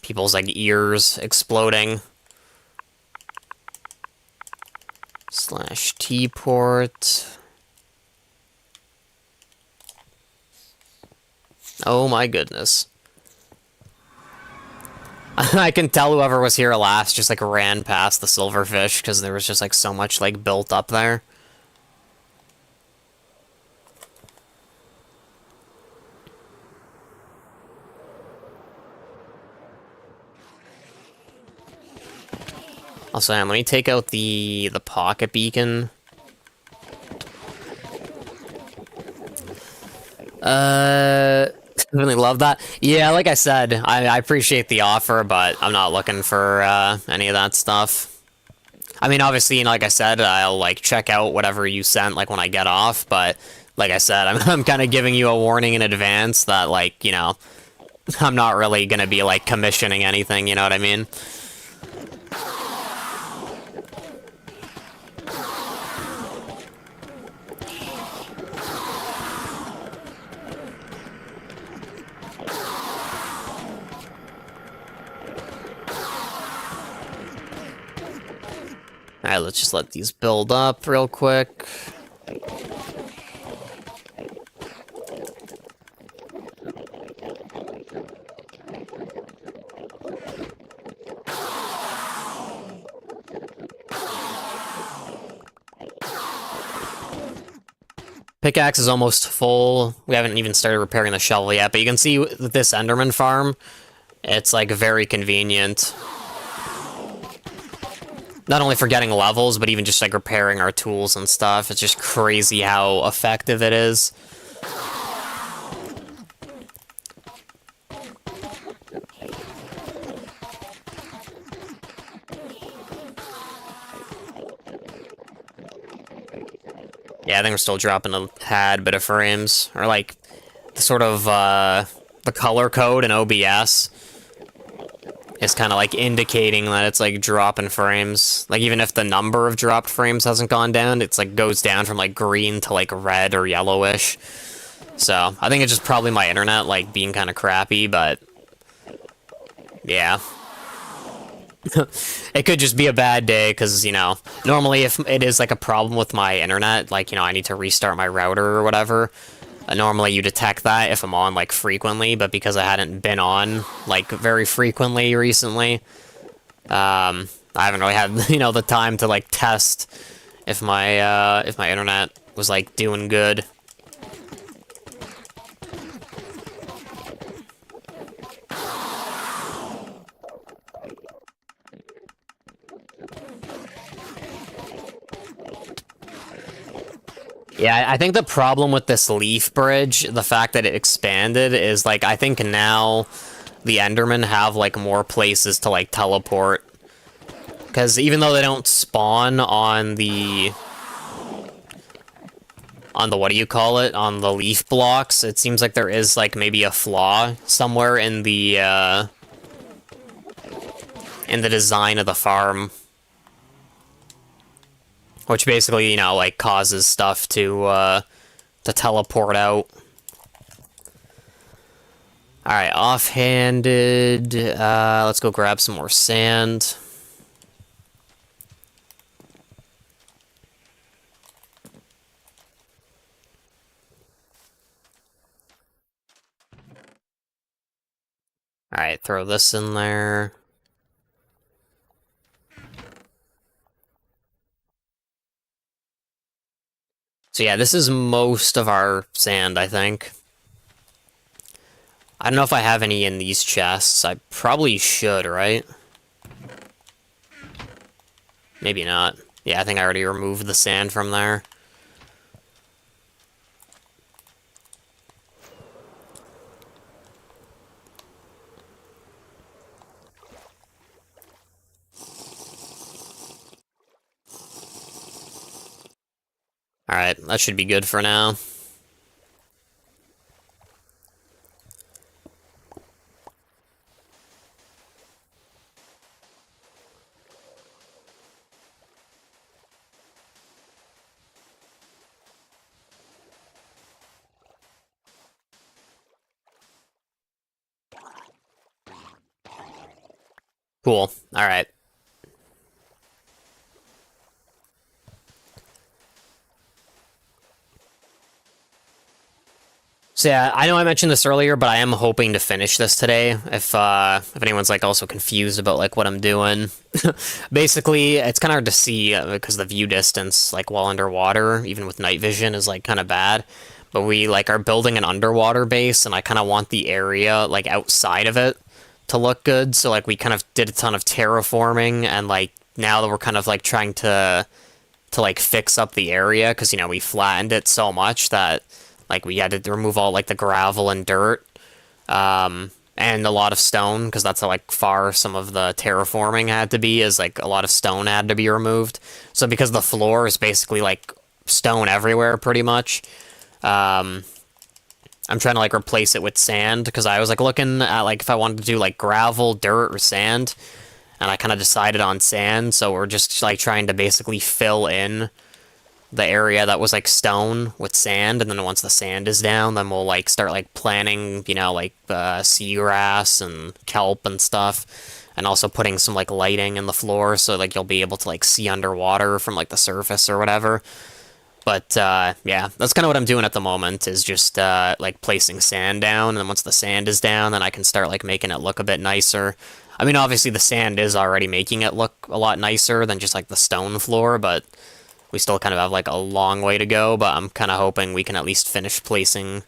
people's, like, ears exploding. / T-port. Oh my goodness. I can tell whoever was here last just, like, ran past the silverfish, because there was just, like, so much, like, built up there. Also, let me take out the pocket beacon. Really love that. Yeah, like I said, I appreciate the offer, but I'm not looking for any of that stuff. I mean, obviously, like I said, I'll like check out whatever you sent like when I get off, but like I said, I'm kind of giving you a warning in advance that like, you know, I'm not really gonna be like commissioning anything, you know what I mean? Alright, let's just let these build up real quick. Pickaxe is almost full. We haven't even started repairing the shovel yet, but you can see with this Enderman farm, it's like very convenient. Not only for getting levels, but even just like repairing our tools and stuff. It's just crazy how effective it is. Yeah, I think we're still dropping a tad bit of frames. Or like, the sort of, the color code in OBS is kind of like indicating that it's like dropping frames. Like even if the number of dropped frames hasn't gone down, it's like goes down from like green to like red or yellowish. So I think it's just probably my internet like being kind of crappy, but yeah. It could just be a bad day because, you know, normally if it is like a problem with my internet, like, you know, I need to restart my router or whatever, normally you detect that if I'm on, like, frequently, but because I hadn't been on, like, very frequently recently, I haven't really had, you know, the time to, like, test if my internet was, like, doing good. Yeah, I think the problem with this leaf bridge, the fact that it expanded, is like I think now the Endermen have like more places to like teleport. Because even though they don't spawn on the what do you call it, on the leaf blocks, it seems like there is like maybe a flaw somewhere in the design of the farm, which basically, you know, like causes stuff to teleport out. All right, offhanded. Let's go grab some more sand. All right, throw this in there. So yeah, this is most of our sand, I think. I don't know if I have any in these chests. I probably should, right? Maybe not. Yeah, I think I already removed the sand from there. Alright, that should be good for now. Cool. Alright. So yeah, I know I mentioned this earlier, but I am hoping to finish this today. If anyone's like also confused about like what I'm doing, basically it's kind of hard to see because the view distance like while underwater, even with night vision, is like kind of bad. But we like are building an underwater base, and I kind of want the area like outside of it to look good. So like we kind of did a ton of terraforming, and like now that we're kind of like trying to like fix up the area because you know we flattened it so much that like we had to remove all like the gravel and dirt, and a lot of stone because that's how like far some of the terraforming had to be. Is like a lot of stone had to be removed. So because the floor is basically like stone everywhere, pretty much. I'm trying to like replace it with sand because I was like looking at like if I wanted to do like gravel, dirt, or sand, and I kind of decided on sand. So we're just like trying to basically fill in the area that was like stone with sand, and then once the sand is down, then we'll like start like planting, you know, like seagrass and kelp and stuff, and also putting some like lighting in the floor so like you'll be able to like see underwater from like the surface or whatever. But yeah, that's kind of what I'm doing at the moment is just like placing sand down, and then once the sand is down, then I can start like making it look a bit nicer. I mean, obviously the sand is already making it look a lot nicer than just like the stone floor, but we still kind of have like a long way to go, but I'm kind of hoping we can at least finish placing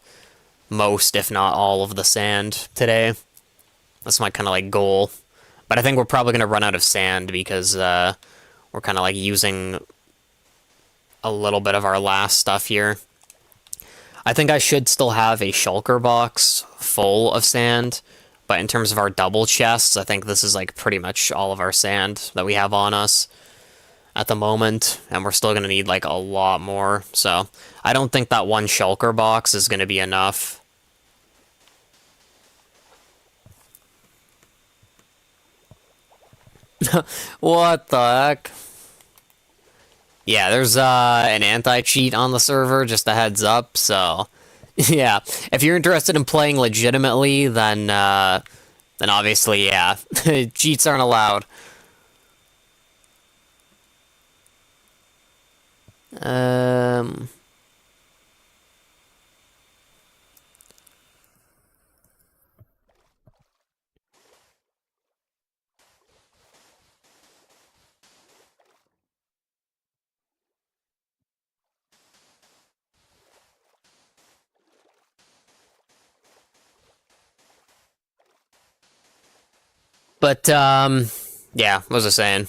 most, if not all, of the sand today. That's my kind of like goal. But I think we're probably going to run out of sand because we're kind of like using a little bit of our last stuff here. I think I should still have a shulker box full of sand, but in terms of our double chests, I think this is like pretty much all of our sand that we have on us at the moment, and we're still going to need like a lot more. So I don't think that one shulker box is going to be enough. What the heck? Yeah, there's an anti-cheat on the server, just a heads up, so yeah. If you're interested in playing legitimately, then obviously, yeah. Cheats aren't allowed. Um but yeah, what was I saying?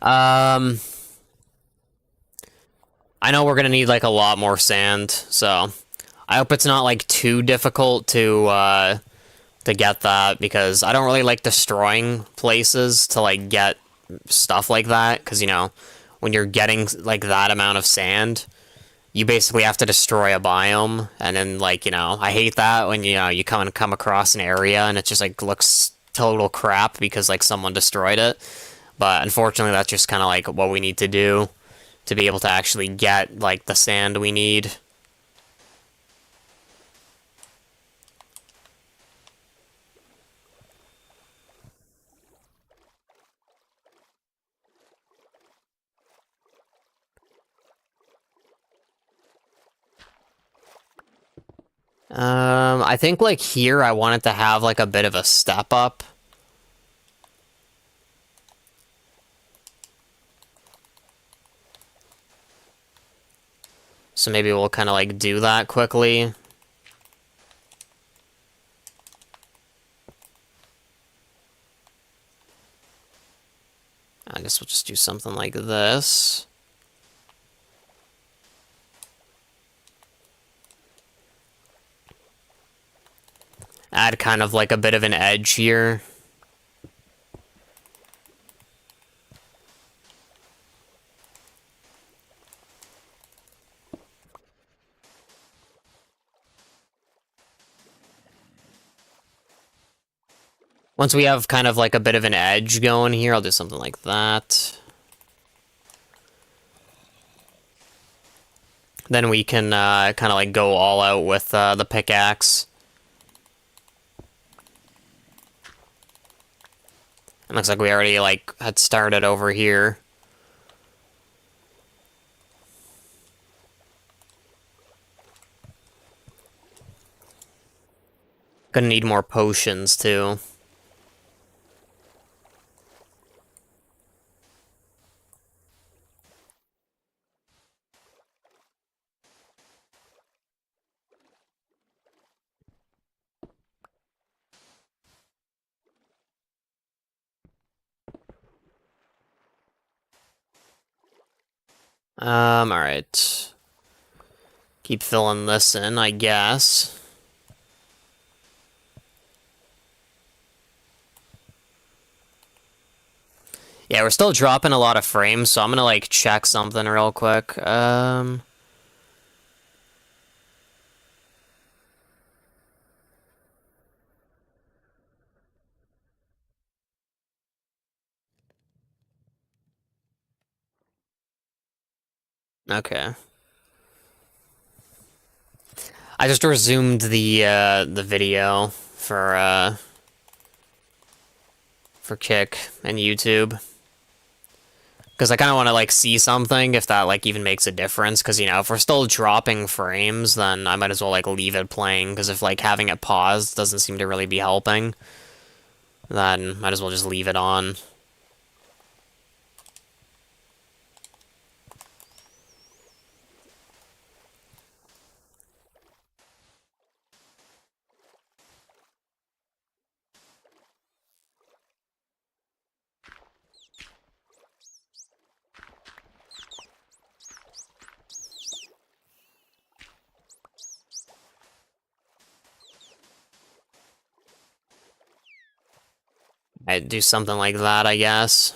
Um I know we're gonna need like a lot more sand, so I hope it's not like too difficult to get that because I don't really like destroying places to like get stuff like that because when you're getting like that amount of sand, you basically have to destroy a biome, and then like I hate that when you come across an area and it just like looks total crap because like someone destroyed it. But unfortunately, that's just kind of like what we need to do to be able to actually get like the sand we need. I think like here I wanted to have like a bit of a step up. So maybe we'll kind of like do that quickly. I guess we'll just do something like this. Add kind of like a bit of an edge here. Once we have kind of like a bit of an edge going here, I'll do something like that. Then we can kind of like go all out with the pickaxe. It looks like we already like had started over here. Gonna need more potions too. Alright. Keep filling this in, I guess. Yeah, we're still dropping a lot of frames, so I'm gonna like check something real quick. Okay. I just resumed the video for Kick and YouTube. Because I kind of want to like see something if that like even makes a difference. Because if we're still dropping frames, then I might as well like leave it playing. Because if like having it paused doesn't seem to really be helping, then might as well just leave it on. I'd do something like that, I guess.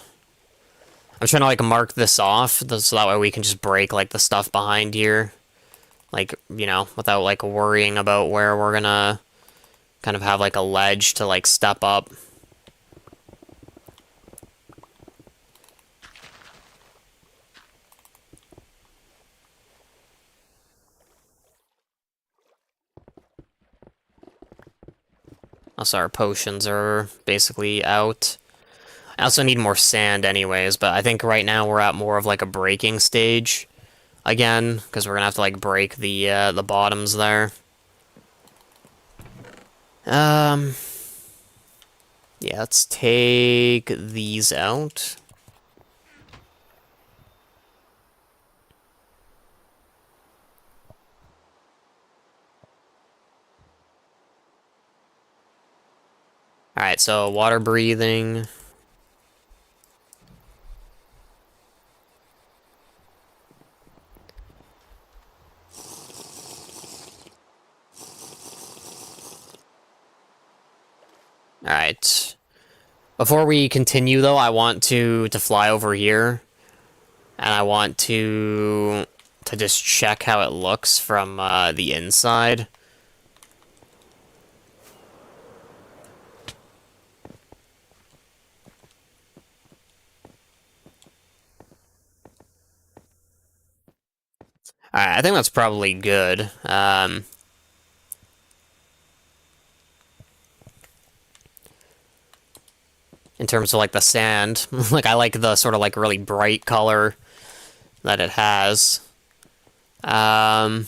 I'm trying to like mark this off so that way we can just break like the stuff behind here. Like, without like worrying about where we're gonna kind of have like a ledge to like step up. Also, our potions are basically out. I also need more sand anyways, but I think right now we're at more of like a breaking stage again, because we're gonna have to like break the bottoms there. Um, yeah, let's take these out. Alright, so water breathing. Alright. Before we continue, though, I want to fly over here, and I want to just check how it looks from the inside. Alright, I think that's probably good. In terms of like the sand, like I like the sort of like really bright color that it has. As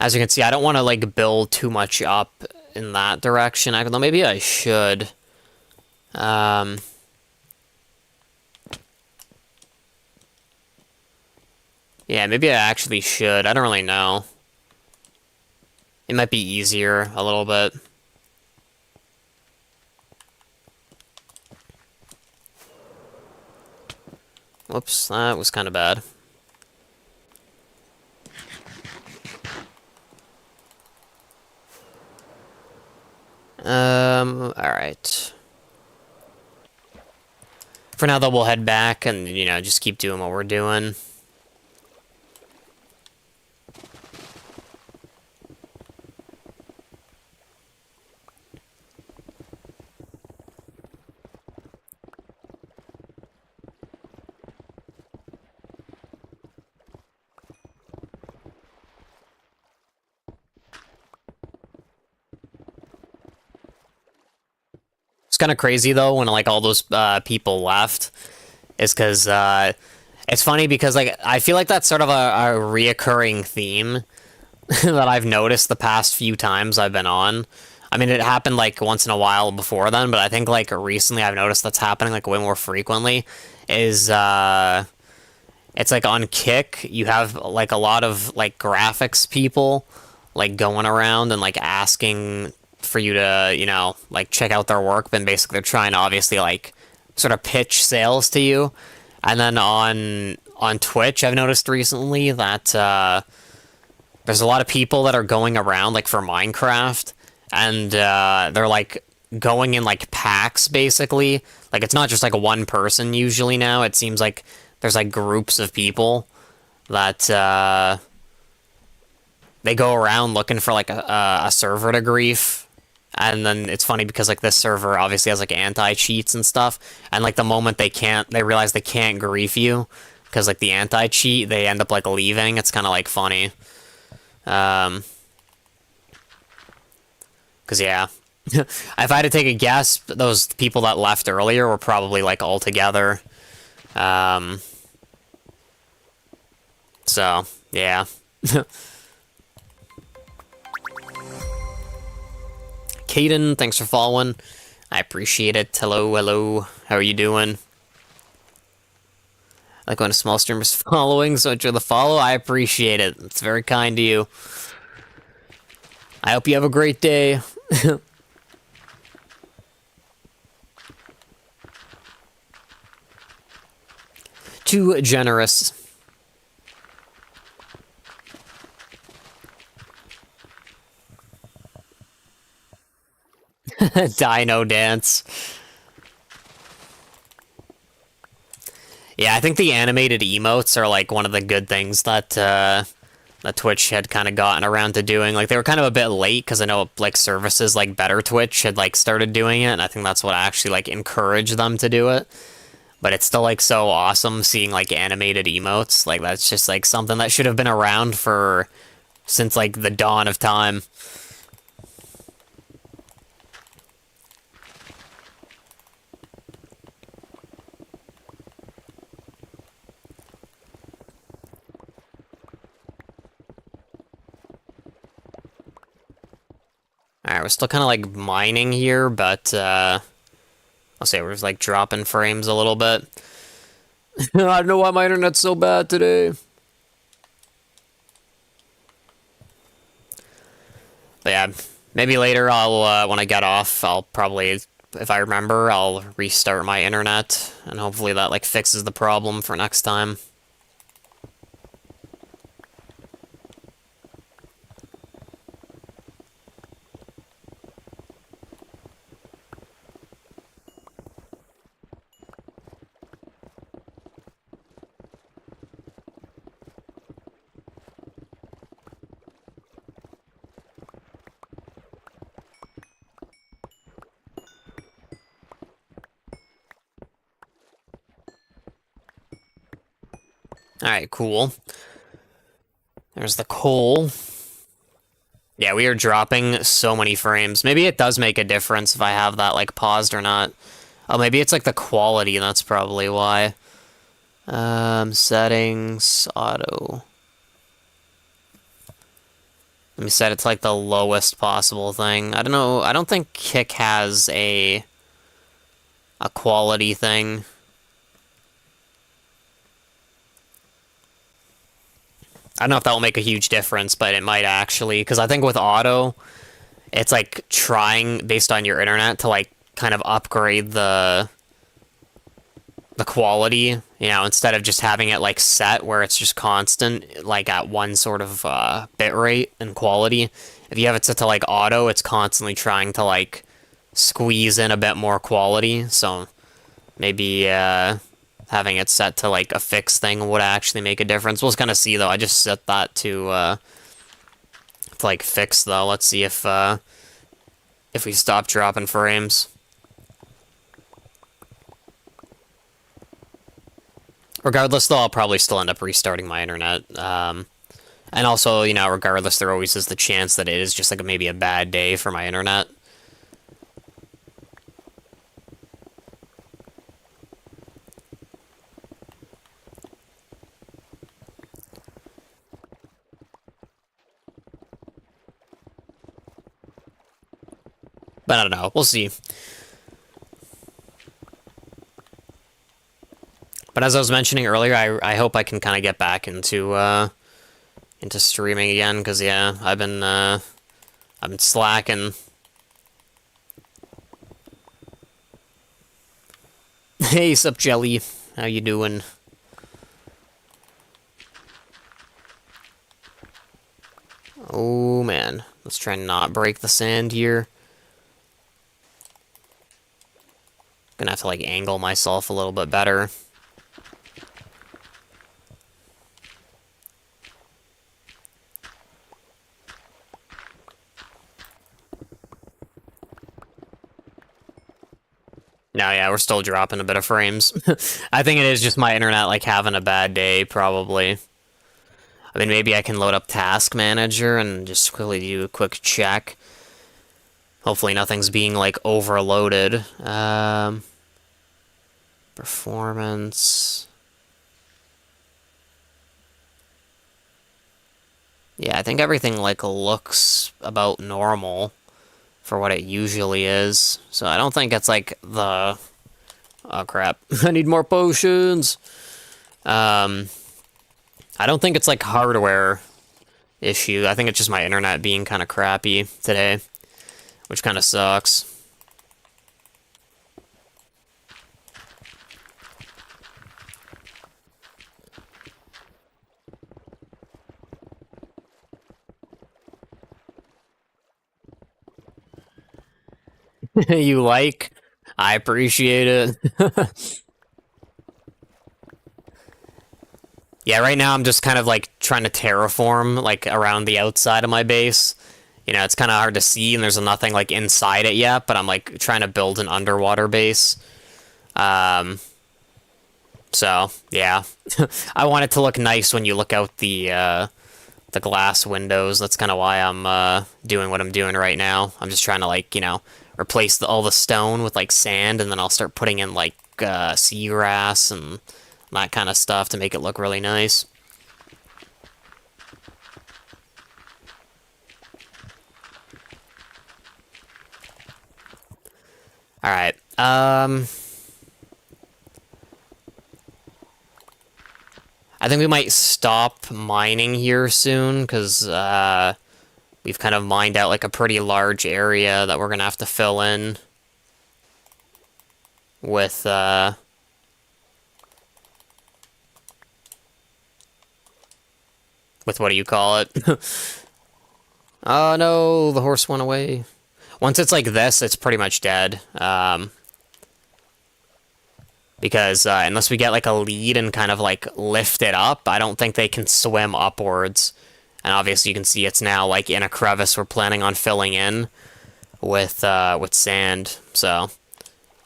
you can see, I don't want to like build too much up in that direction. Though maybe I should. Yeah, maybe I actually should. I don't really know. It might be easier a little bit. Whoops, that was kind of bad. Alright. For now, though, we'll head back and, you know, just keep doing what we're doing. It's kind of crazy, though, when, like, all those people left. Is because, it's funny because, like, I feel like that's sort of a reoccurring theme that I've noticed the past few times I've been on. I mean, it happened, like, once in a while before then, but I think, like, recently I've noticed that's happening, like, way more frequently. Is, it's, like, on Kick, you have, like, a lot of, like, graphics people, like, going around and, like, asking for you to, you know, like, check out their work, but basically they're trying to obviously, like, sort of pitch sales to you. And then on Twitch, I've noticed recently that there's a lot of people that are going around like for Minecraft, and they're like going in like packs basically. Like it's not just like one person usually now. It seems like there's like groups of people that they go around looking for like a server to grief. And then it's funny because like this server obviously has like anti-cheats and stuff, and like the moment they realize they can't grief you because like the anti-cheat, they end up like leaving. It's kind of like funny. Because yeah, if I had to take a guess, those people that left earlier were probably like all together. So yeah. Caden, thanks for following. I appreciate it. Hello, hello. How are you doing? I like when a small streamer's following, so enjoy the follow. I appreciate it. It's very kind to you. I hope you have a great day. Too generous. Dino dance. Yeah, I think the animated emotes are like one of the good things that that Twitch had kind of gotten around to doing. Like they were kind of a bit late because I know like services like Better Twitch had like started doing it, and I think that's what actually like encouraged them to do it. But it's still like so awesome seeing like animated emotes. Like that's just like something that should have been around for since like the dawn of time. Alright, we're still kind of like mining here, but I'll say we're just like dropping frames a little bit. I don't know why my internet's so bad today. But yeah, maybe later I'll, when I get off, I'll probably, if I remember, I'll restart my internet, and hopefully that like fixes the problem for next time. Alright, cool. There's the coal. Yeah, we are dropping so many frames. Maybe it does make a difference if I have that, like, paused or not. Oh, maybe it's, like, the quality, that's probably why. Settings, auto. Let me set it to, like, the lowest possible thing. I don't know, I don't think Kick has a quality thing. I don't know if that will make a huge difference, but it might actually, because I think with auto, it's like trying based on your internet to like kind of upgrade the quality, you know, instead of just having it like set where it's just constant, like at one sort of bit rate and quality. If you have it set to like auto, it's constantly trying to like squeeze in a bit more quality. So maybe having it set to like a fixed thing would actually make a difference. We'll kind of see though. I just set that to like fix though. Let's see if we stop dropping frames. Regardless, though, I'll probably still end up restarting my internet. And also, you know, regardless, there always is the chance that it is just like maybe a bad day for my internet. But I don't know. We'll see. But as I was mentioning earlier, I hope I can kind of get back into streaming again, because yeah, I've been slacking. Hey, sup, Jelly? How you doing? Oh man, let's try and not break the sand here. Gonna have to like angle myself a little bit better. No, yeah, we're still dropping a bit of frames. I think it is just my internet, like, having a bad day, probably. I mean, maybe I can load up Task Manager and just quickly do a quick check. Hopefully nothing's being, like, overloaded. Performance. Yeah, I think everything, like, looks about normal for what it usually is. So I don't think it's like the... Oh crap. I need more potions! I don't think it's like hardware issue. I think it's just my internet being kind of crappy today, which kind of sucks. You like? I appreciate it. Yeah, right now I'm just kind of like trying to terraform like around the outside of my base. You know, it's kind of hard to see and there's nothing like inside it yet, but I'm like trying to build an underwater base. So, yeah. I want it to look nice when you look out the glass windows. That's kind of why I'm doing what I'm doing right now. I'm just trying to like, you know, replace all the stone with like sand, and then I'll start putting in like seagrass and that kind of stuff to make it look really nice. All right. I think we might stop mining here soon, because we've kind of mined out like a pretty large area that we're gonna have to fill in with what do you call it? Oh no, the horse went away. Once it's like this, it's pretty much dead. Because unless we get like a lead and kind of like lift it up, I don't think they can swim upwards. And obviously you can see it's now like in a crevice we're planning on filling in with sand. So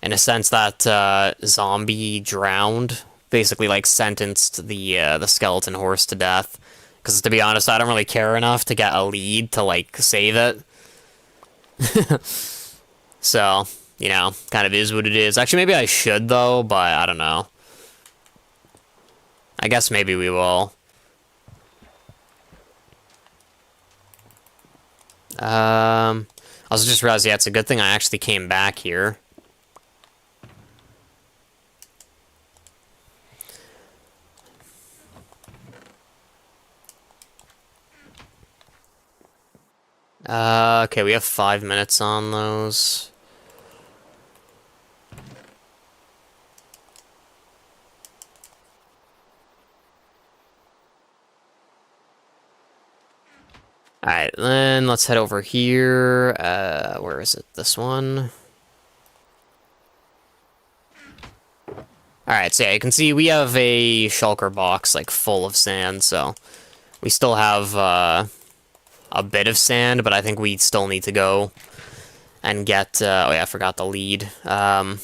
in a sense that zombie drowned basically like sentenced the skeleton horse to death. Because to be honest, I don't really care enough to get a lead to like save it. So, you know, kind of is what it is. Actually, maybe I should though, but I don't know. I guess maybe we will. I also just realized, yeah, it's a good thing I actually came back here. Okay, we have 5 minutes on those. Alright, then let's head over here. Where is it? This one? Alright, so yeah, you can see we have a shulker box, like, full of sand, so we still have, a bit of sand, but I think we still need to go and get, oh yeah, I forgot the lead. I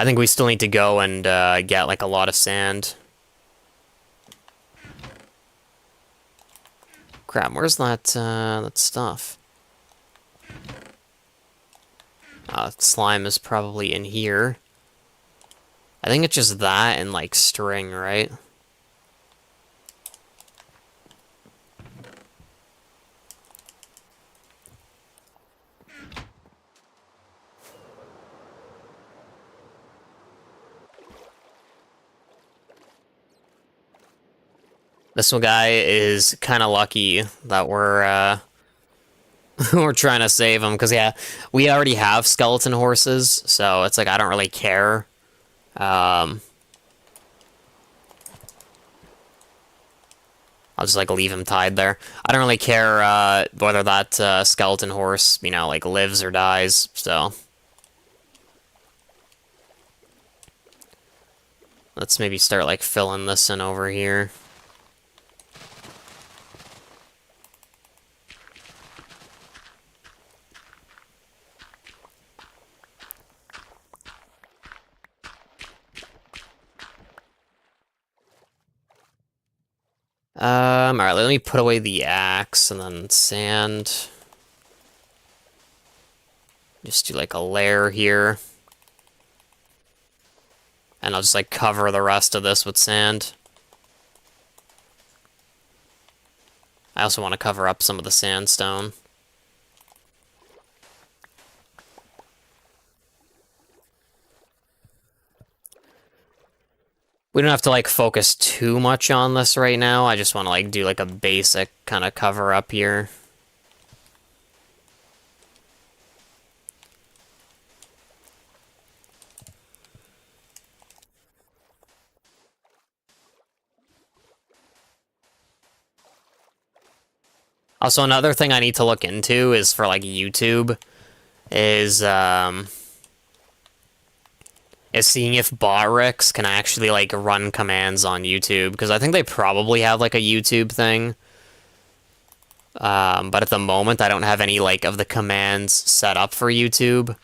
think we still need to go and, get, like, a lot of sand. Crap, where's that stuff? Slime is probably in here. I think it's just that and, like, string, right? This one guy is kind of lucky that we're we're trying to save him, because yeah, we already have skeleton horses, so it's like I don't really care. I'll just like leave him tied there. I don't really care whether that skeleton horse, you know, like lives or dies, so. Let's maybe start like filling this in over here. Alright, let me put away the axe and then sand. Just do like a layer here. And I'll just like cover the rest of this with sand. I also want to cover up some of the sandstone. We don't have to like focus too much on this right now. I just want to like do like a basic kind of cover up here. Also, another thing I need to look into is for like YouTube is seeing if Botrix can actually like run commands on YouTube, because I think they probably have like a YouTube thing. But at the moment I don't have any like of the commands set up for YouTube.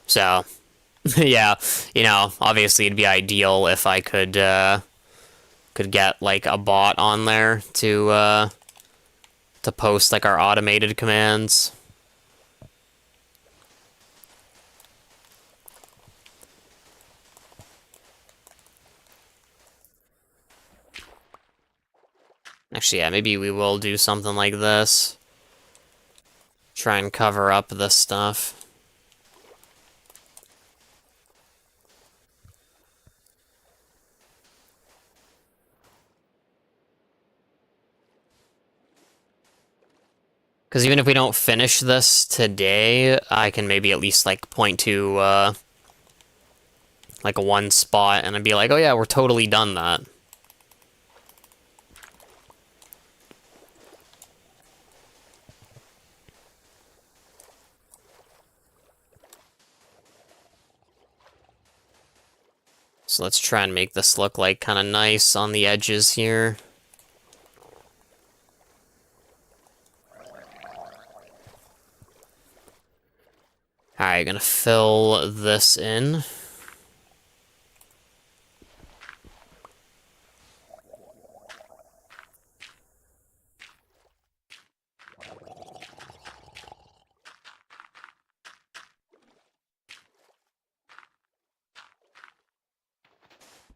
So yeah, you know, obviously it'd be ideal if I could get like a bot on there to post like our automated commands. Actually, yeah, maybe we will do something like this. Try and cover up this stuff. Because even if we don't finish this today, I can maybe at least, like, point to, like, one spot, and I'd be like, oh yeah, we're totally done that. So let's try and make this look, like, kind of nice on the edges here. Alright, gonna fill this in.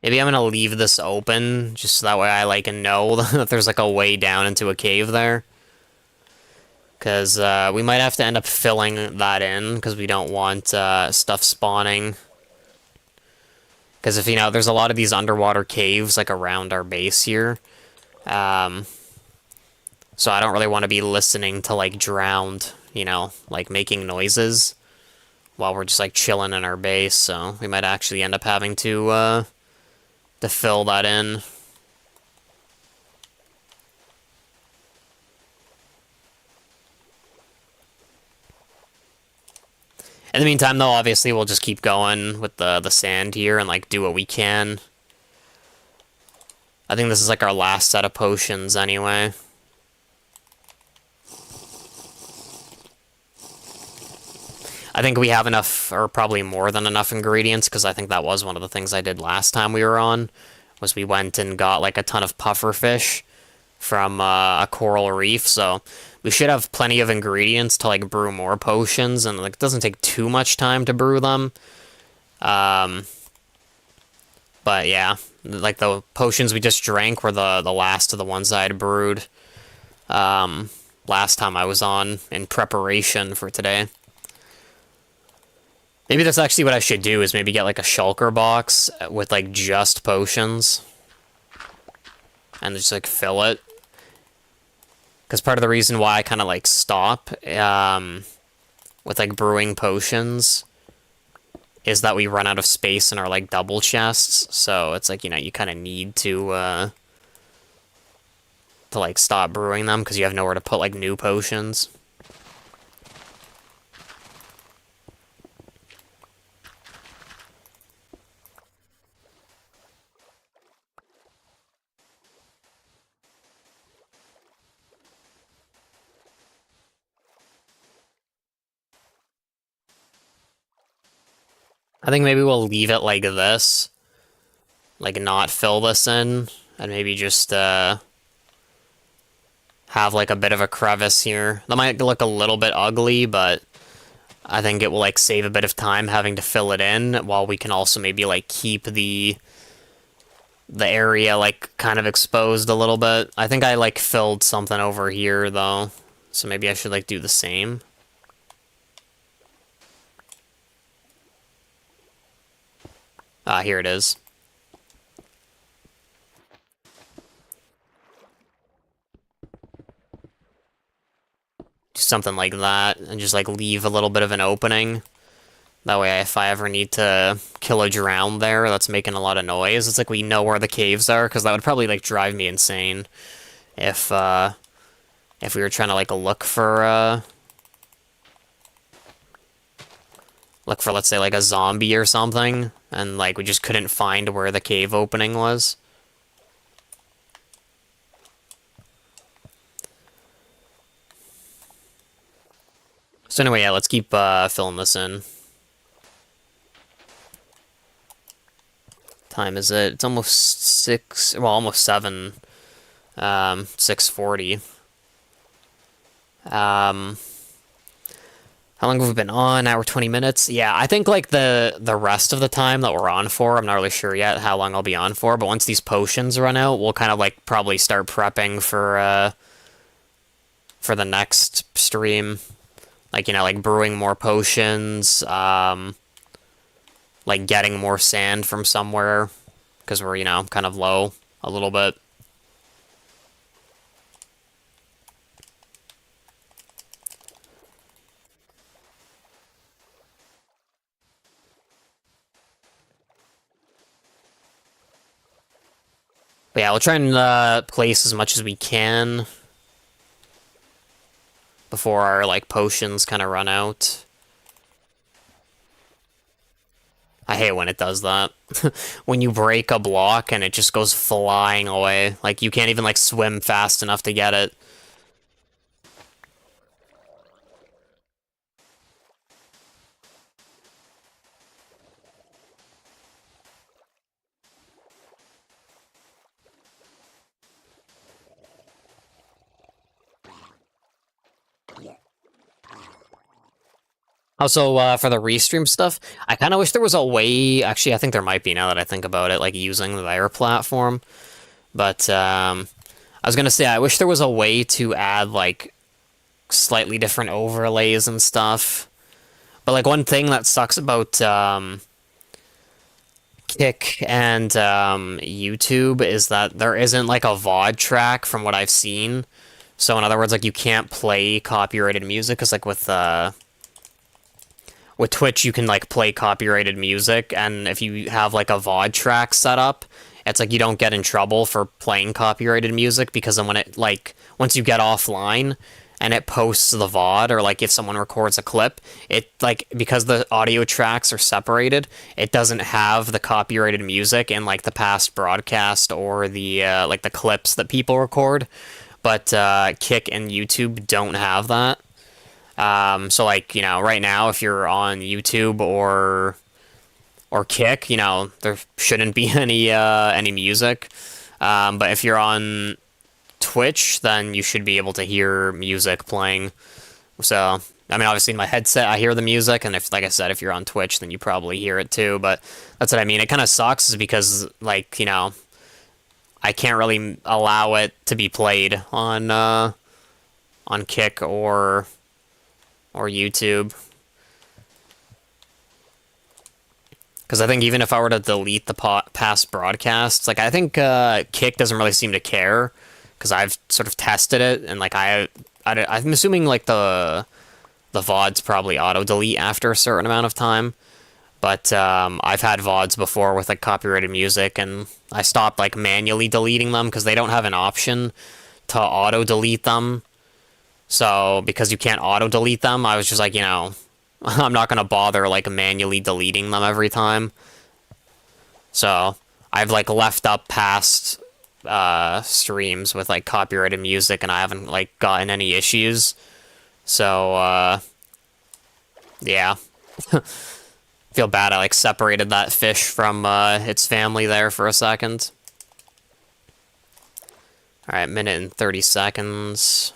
Maybe I'm gonna leave this open, just so that way I, like, know that there's, like, a way down into a cave there. Because, we might have to end up filling that in, because we don't want, stuff spawning. Because if, you know, there's a lot of these underwater caves, like, around our base here. So I don't really want to be listening to, like, drowned, you know, like, making noises while we're just, like, chilling in our base, so we might actually end up having to fill that in. In the meantime, though, obviously we'll just keep going with the sand here and, like, do what we can. I think this is, like, our last set of potions anyway. I think we have enough, or probably more than enough ingredients, because I think that was one of the things I did last time we were on, was we went and got, like, a ton of pufferfish from a coral reef, so we should have plenty of ingredients to, like, brew more potions, and, like, it doesn't take too much time to brew them. But yeah, like, the potions we just drank were the last of the ones I had brewed last time I was on in preparation for today. Maybe that's actually what I should do, is maybe get, like, a shulker box with, like, just potions. And just, like, fill it. Because part of the reason why I kind of, like, stop with, like, brewing potions is that we run out of space in our, like, double chests. So it's like, you know, you kind of need to like, stop brewing them because you have nowhere to put, like, new potions. I think maybe we'll leave it like this. Like, not fill this in. And maybe just, have, like, a bit of a crevice here. That might look a little bit ugly, but I think it will, like, save a bit of time having to fill it in, while we can also maybe, like, keep the area, like, kind of exposed a little bit. I think I, like, filled something over here, though. So maybe I should, like, do the same. Ah, here it is. Do something like that, and just, like, leave a little bit of an opening. That way, if I ever need to kill a drown there that's making a lot of noise, it's like we know where the caves are, because that would probably, like, drive me insane if we were trying to, like, look for, let's say, like, a zombie or something, and, like, we just couldn't find where the cave opening was. So anyway, yeah, let's keep, filling this in. Time is it? It's almost 6, well, almost 7, 6:40. How long have we been on? Hour 20 minutes? Yeah, I think, like, the rest of the time that we're on for, I'm not really sure yet how long I'll be on for, but once these potions run out, we'll kind of, like, probably start prepping for the next stream. Like, you know, like, brewing more potions, like, getting more sand from somewhere, because we're, you know, kind of low a little bit. But yeah, we'll try and place as much as we can before our, like, potions kind of run out. I hate when it does that. When you break a block and it just goes flying away. Like, you can't even, like, swim fast enough to get it. Also, for the restream stuff, I kind of wish there was a way. Actually, I think there might be now that I think about it, like using their platform. But I was gonna say I wish there was a way to add like slightly different overlays and stuff. But like one thing that sucks about Kick and YouTube is that there isn't like a VOD track from what I've seen. So in other words, like you can't play copyrighted music because like with Twitch you can like play copyrighted music, and if you have like a VOD track set up, it's like you don't get in trouble for playing copyrighted music because then when it like once you get offline and it posts the VOD, or like if someone records a clip, it like because the audio tracks are separated, it doesn't have the copyrighted music in like the past broadcast or the like the clips that people record. But Kick and YouTube don't have that. So like, you know, right now if you're on YouTube or Kick, you know, there shouldn't be any music. But if you're on Twitch, then you should be able to hear music playing. So, I mean, obviously in my headset I hear the music, and if, like I said, if you're on Twitch, then you probably hear it too. But that's what I mean. It kind of sucks is because, like, you know, I can't really allow it to be played on Kick or YouTube. Because I think even if I were to delete the past broadcasts, like I think Kick doesn't really seem to care, because I've sort of tested it, and like I'm assuming like the VODs probably auto delete after a certain amount of time. But I've had VODs before with like copyrighted music, and I stopped like manually deleting them because they don't have an option to auto delete them. So because you can't auto delete them, I was just like, you know, I'm not gonna bother like manually deleting them every time. So I've like left up past streams with like copyrighted music, and I haven't like gotten any issues. So yeah. Feel bad I like separated that fish from its family there for a second. Alright, minute and 30 seconds.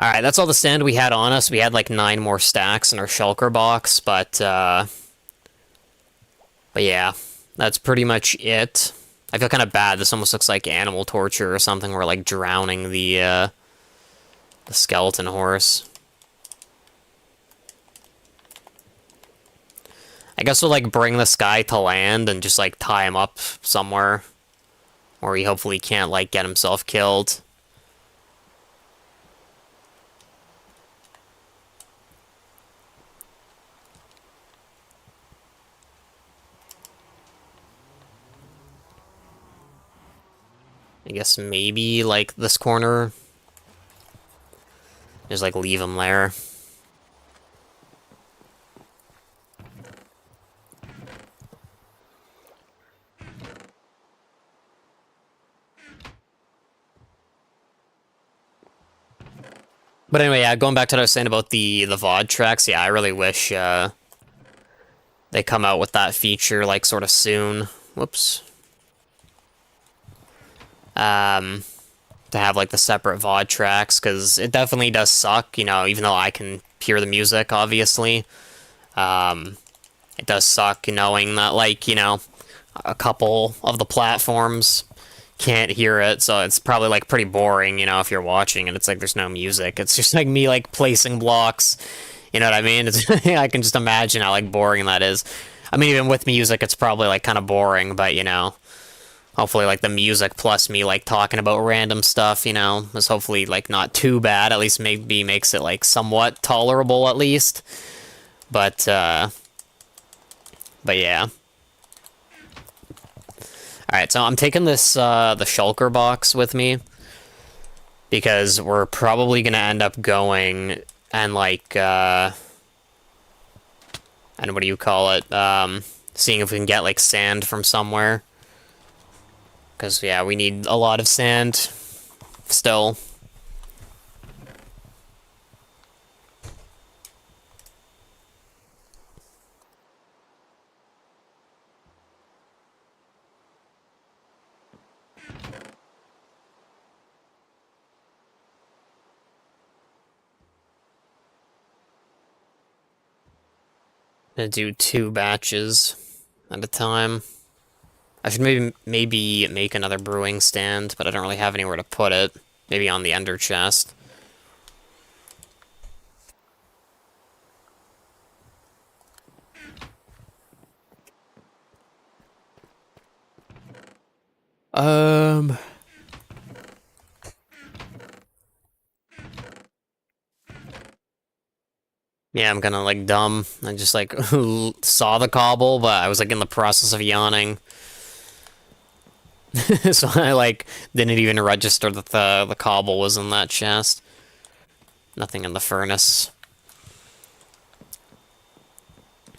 Alright, that's all the sand we had on us. We had like 9 more stacks in our shulker box, but yeah, that's pretty much it. I feel kind of bad. This almost looks like animal torture or something. We're like drowning the skeleton horse. I guess we'll like bring this guy to land and just like tie him up somewhere where he hopefully can't like get himself killed. I guess maybe, like, this corner. Just, like, leave him there. But anyway, yeah, going back to what I was saying about the VOD tracks, yeah, I really wish they come out with that feature, like, sort of soon. Whoops. To have like the separate VOD tracks, because it definitely does suck, you know, even though I can hear the music, obviously. It does suck knowing that, like, you know, a couple of the platforms can't hear it, so it's probably like pretty boring, you know, if you're watching and it's like there's no music. It's just like me like placing blocks, you know what I mean? It's, I can just imagine how like boring that is. I mean, even with music, it's probably like kind of boring, but you know, hopefully like the music plus me like talking about random stuff, you know, is hopefully like not too bad. At least maybe makes it like somewhat tolerable at least. But yeah. Alright, so I'm taking this, the shulker box with me, because we're probably gonna end up going and, like, and what do you call it, seeing if we can get, like, sand from somewhere. Because, yeah, we need a lot of sand, still. Gonna do 2 batches at a time. I should maybe make another brewing stand, but I don't really have anywhere to put it. Maybe on the ender chest. Um, yeah, I'm kinda like dumb. I just like saw the cobble, but I was like in the process of yawning. So I like didn't even register that the cobble was in that chest. Nothing in the furnace.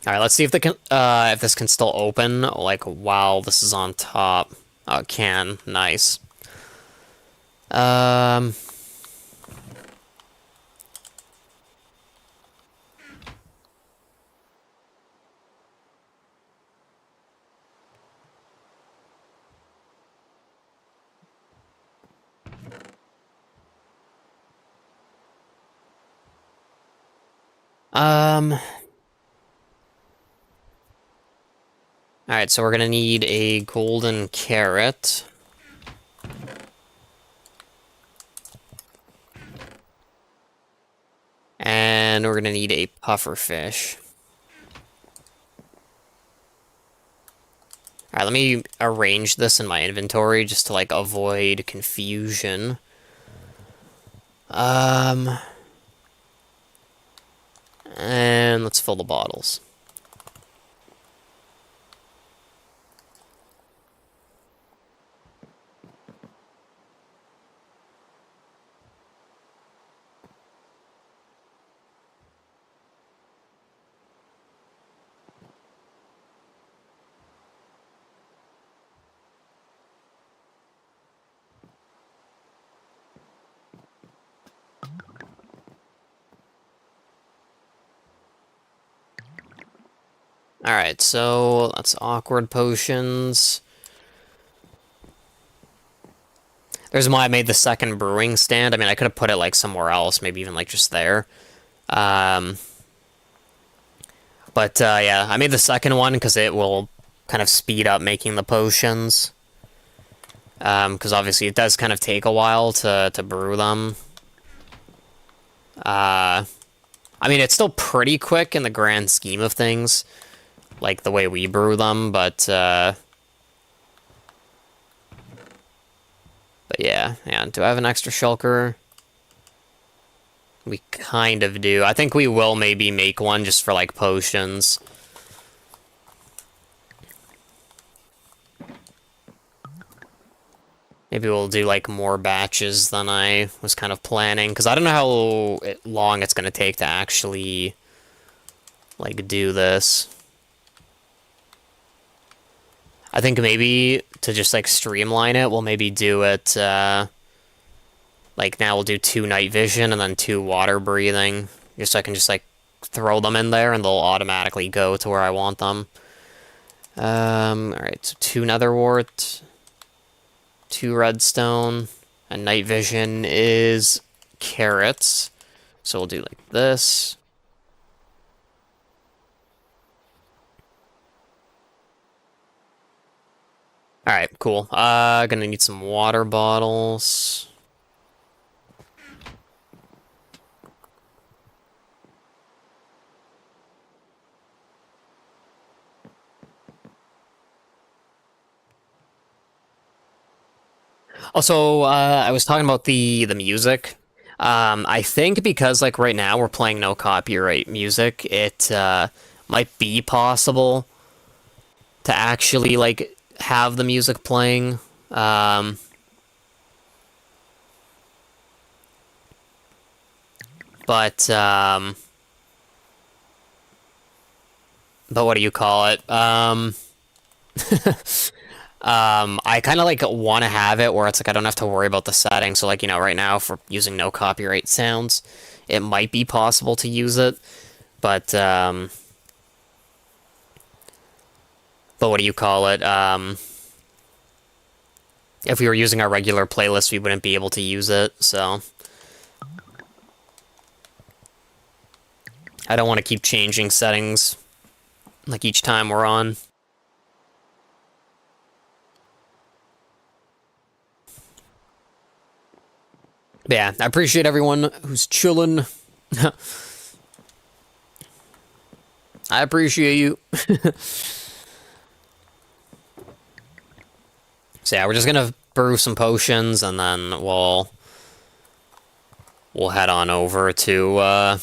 All right, let's see if this can still open like while this is on top. Oh, it can. Nice. Um. Um. All right, so we're gonna need a golden carrot. And we're gonna need a puffer fish. All right, let me arrange this in my inventory just to like avoid confusion. And let's fill the bottles. Alright, so that's awkward potions. There's why I made the second brewing stand. I mean, I could have put it like somewhere else, maybe even like just there. Um, but yeah, I made the second one because it will kind of speed up making the potions. Because obviously it does kind of take a while to brew them. I mean, it's still pretty quick in the grand scheme of things, like the way we brew them, but yeah. Do I have an extra shulker? We kind of do. I think we will maybe make one just for, like, potions. Maybe we'll do, like, more batches than I was kind of planning, because I don't know how long it's going to take to actually, like, do this. I think maybe to just, like, streamline it, we'll maybe do it, like, now we'll do 2 night vision and then 2 water breathing, just so I can just, like, throw them in there and they'll automatically go to where I want them. Alright, so 2 nether wart, 2 redstone, and night vision is carrots. So we'll do like this. Alright, cool. Gonna need some water bottles. Also, I was talking about the music. I think because like right now we're playing no copyright music, it might be possible to actually like have the music playing. But what do you call it? I kind of like want to have it where it's like I don't have to worry about the settings. So like, you know, right now for using no copyright sounds, it might be possible to use it, but what do you call it? If we were using our regular playlist, we wouldn't be able to use it, so I don't want to keep changing settings like each time we're on. But yeah, I appreciate everyone who's chilling. I appreciate you. So yeah, we're just gonna brew some potions and then we'll head on over to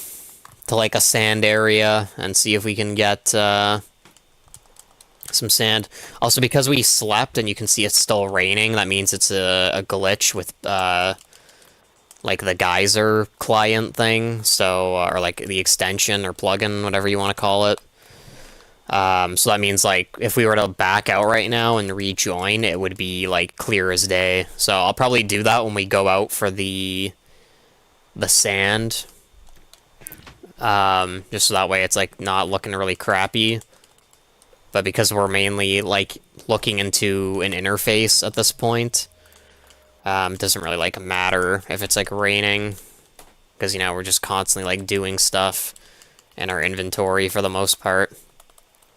like a sand area and see if we can get some sand. Also, because we slept and you can see it's still raining, that means it's a glitch with like the geyser client thing, so or like the extension or plugin, whatever you want to call it. So that means like if we were to back out right now and rejoin, it would be like clear as day. So I'll probably do that when we go out for the sand. Just so that way it's like not looking really crappy. But because we're mainly like looking into an interface at this point, it doesn't really like matter if it's like raining, because you know we're just constantly like doing stuff in our inventory for the most part.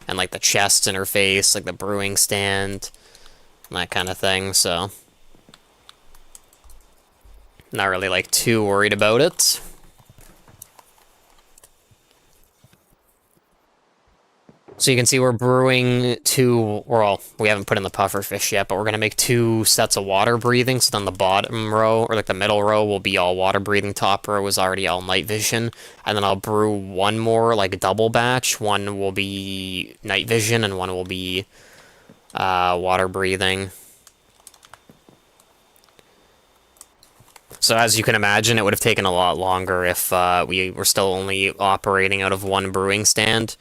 And like the chest interface, like the brewing stand, and that kind of thing, so not really like too worried about it. So you can see we're brewing well, we haven't put in the puffer fish yet, but we're gonna make 2 sets of water breathing, so then the bottom row, or like the middle row, will be all water breathing, top row is already all night vision, and then I'll brew one more, like, double batch. One will be night vision, and one will be water breathing. So as you can imagine, it would have taken a lot longer if we were still only operating out of one brewing stand.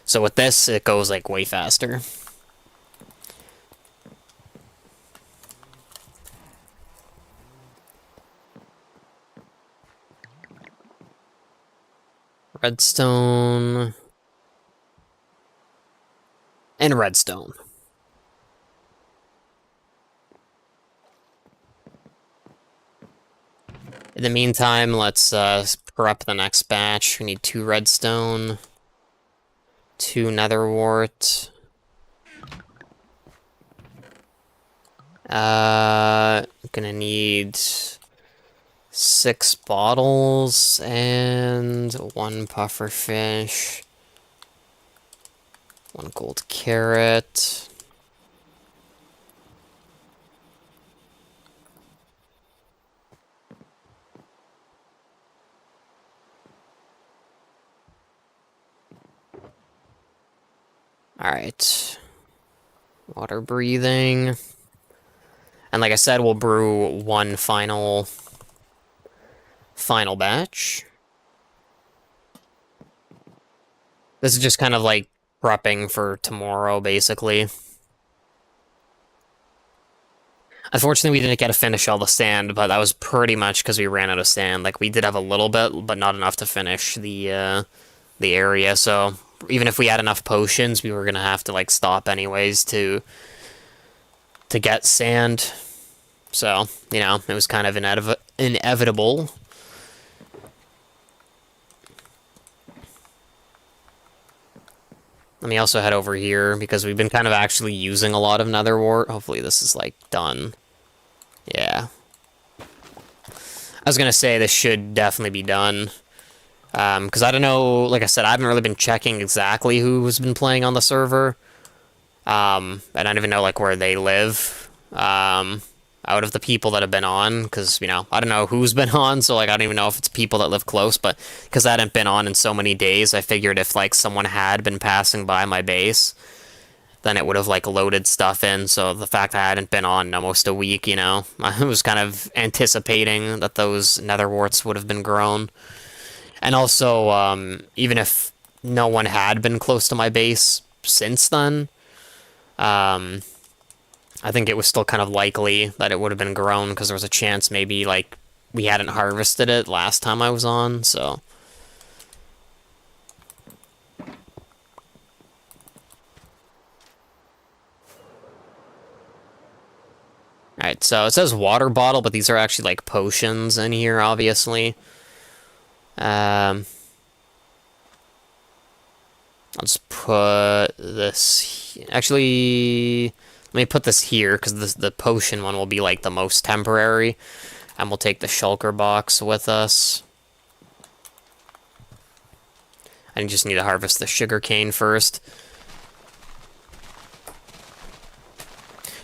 So with this, it goes like way faster. Redstone. And redstone. In the meantime, let's prep the next batch. We need 2 redstone, 2 netherwort. Gonna need 6 bottles and 1 puffer fish, 1 gold carrot. Alright. Water breathing. And like I said, we'll brew 1 final batch. This is just kind of like prepping for tomorrow, basically. Unfortunately, we didn't get to finish all the sand, but that was pretty much because we ran out of sand. Like, we did have a little bit, but not enough to finish the area, so even if we had enough potions, we were gonna have to, like, stop anyways to get sand. So, you know, it was kind of inevitable. Let me also head over here, because we've been kind of actually using a lot of netherwort. Hopefully this is, like, done. Yeah. I was gonna say this should definitely be done. Because I don't know, like I said, I haven't really been checking exactly who's been playing on the server. I don't even know, like, where they live. Out of the people that have been on, because, you know, I don't know who's been on, so, like, I don't even know if it's people that live close, but because I hadn't been on in so many days, I figured if, like, someone had been passing by my base, then it would have, like, loaded stuff in, so the fact I hadn't been on in almost a week, you know, I was kind of anticipating that those netherworts would have been grown. And also, even if no one had been close to my base since then, I think it was still kind of likely that it would have been grown, because there was a chance maybe, like, we hadn't harvested it last time I was on, so. Alright, so it says water bottle, but these are actually, like, potions in here, obviously. I'll just put this... Actually, let me put this here, because the potion one will be, like, the most temporary. And we'll take the shulker box with us. I just need to harvest the sugarcane first.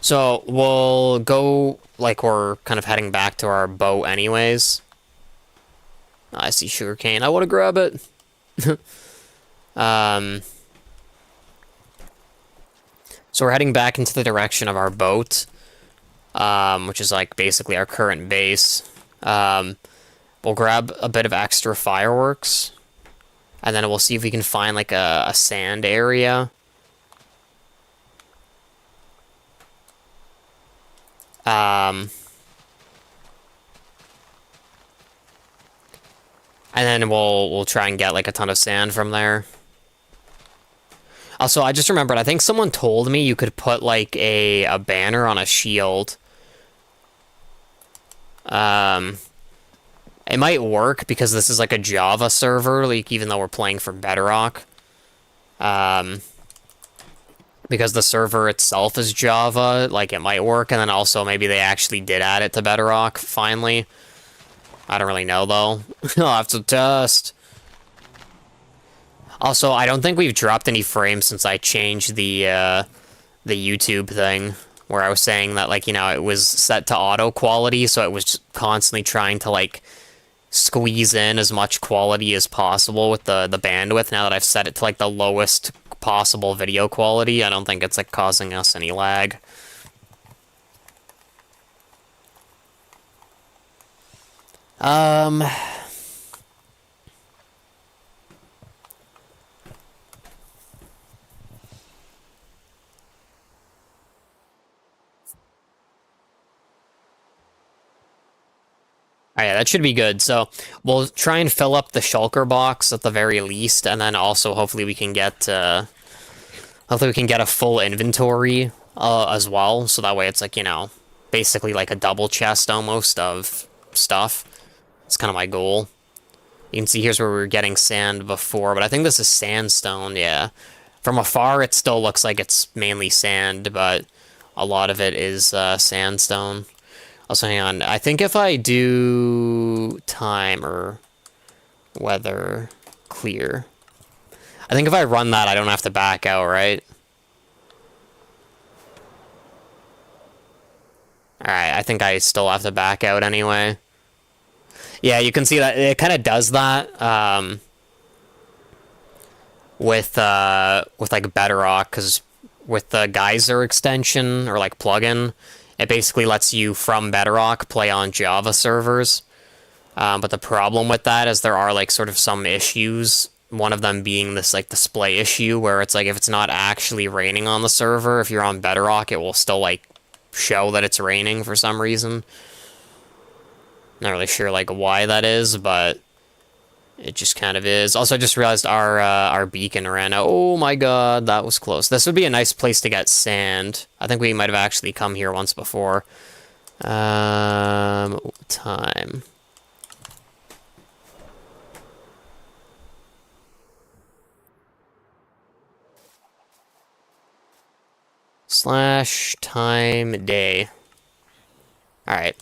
So, we'll go, like, we're kind of heading back to our boat anyways. I see sugarcane. I want to grab it. So we're heading back into the direction of our boat, which is, like, basically our current base. We'll grab a bit of extra fireworks, and then we'll see if we can find, like, a sand area. And then we'll try and get, like, a ton of sand from there. Also, I just remembered, I think someone told me you could put, like, a banner on a shield. It might work because this is, like, a Java server, like, even though we're playing for Bedrock. Because the server itself is Java, like, it might work, and then also maybe they actually did add it to Bedrock, finally. I don't really know, though. I'll have to test. Also, I don't think we've dropped any frames since I changed the YouTube thing, where I was saying that, like, you know, it was set to auto quality, so it was just constantly trying to, like, squeeze in as much quality as possible with the bandwidth. Now that I've set it to, like, the lowest possible video quality, I don't think it's, like, causing us any lag. Oh, yeah, that should be good. So we'll try and fill up the shulker box at the very least, and then also hopefully we can get a full inventory as well. So that way it's, like, you know, basically like a double chest almost of stuff. It's kind of my goal. You can see here's where we were getting sand before, but I think this is sandstone. Yeah, from afar it still looks like it's mainly sand, but a lot of it is sandstone. Also, hang on. I think if I do time or weather clear, I think if I run that, I don't have to back out, right? Alright, I think I still have to back out anyway. Yeah, you can see that it kind of does that with like Bedrock, because with the Geyser extension or, like, plugin, it basically lets you, from Bedrock, play on Java servers. But the problem with that is there are, like, sort of some issues. One of them being this, like, display issue where it's, like, if it's not actually raining on the server, if you're on Bedrock, it will still, like, show that it's raining for some reason. Not really sure, like, why that is, but it just kind of is. Also, I just realized our beacon ran out. Oh my god, that was close. This would be a nice place to get sand. I think we might have actually come here once before. Time. / time day. Alright.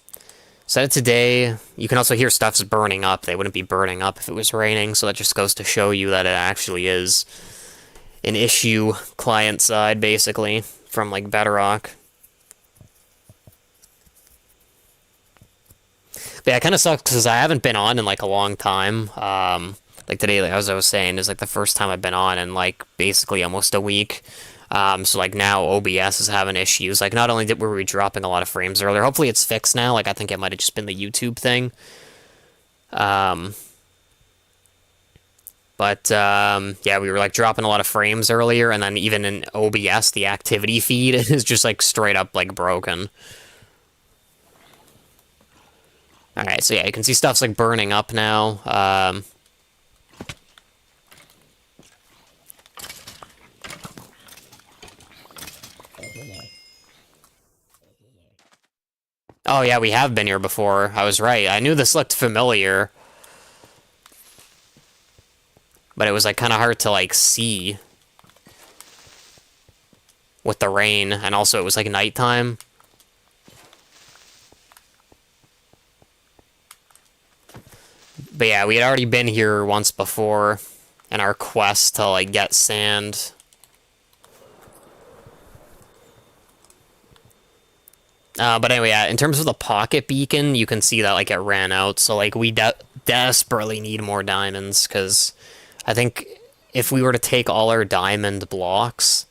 Set it to day. You can also hear stuff's burning up. They wouldn't be burning up if it was raining, so that just goes to show you that it actually is an issue client side, basically, from, like, Bedrock. But yeah, it kind of sucks because I haven't been on in, like, a long time. Like, today, like, as I was saying, is, like, the first time I've been on in, like, basically almost a week. So, like, now OBS is having issues. Like, not only were we dropping a lot of frames earlier, hopefully it's fixed now. Like, I think it might have just been the YouTube thing. Yeah, we were, like, dropping a lot of frames earlier, and then even in OBS, the activity feed is just, like, straight up, like, broken. Alright, so yeah, you can see stuff's, like, burning up now. Oh yeah, we have been here before. I was right. I knew this looked familiar. But it was, like, kind of hard to, like, see. with the rain, and also it was like nighttime. But yeah, we had already been here once before in our quest to like get sand. But anyway, yeah, in terms of the pocket beacon, you can see that like it ran out. So like we desperately need more diamonds because I think if we were to take all our diamond blocks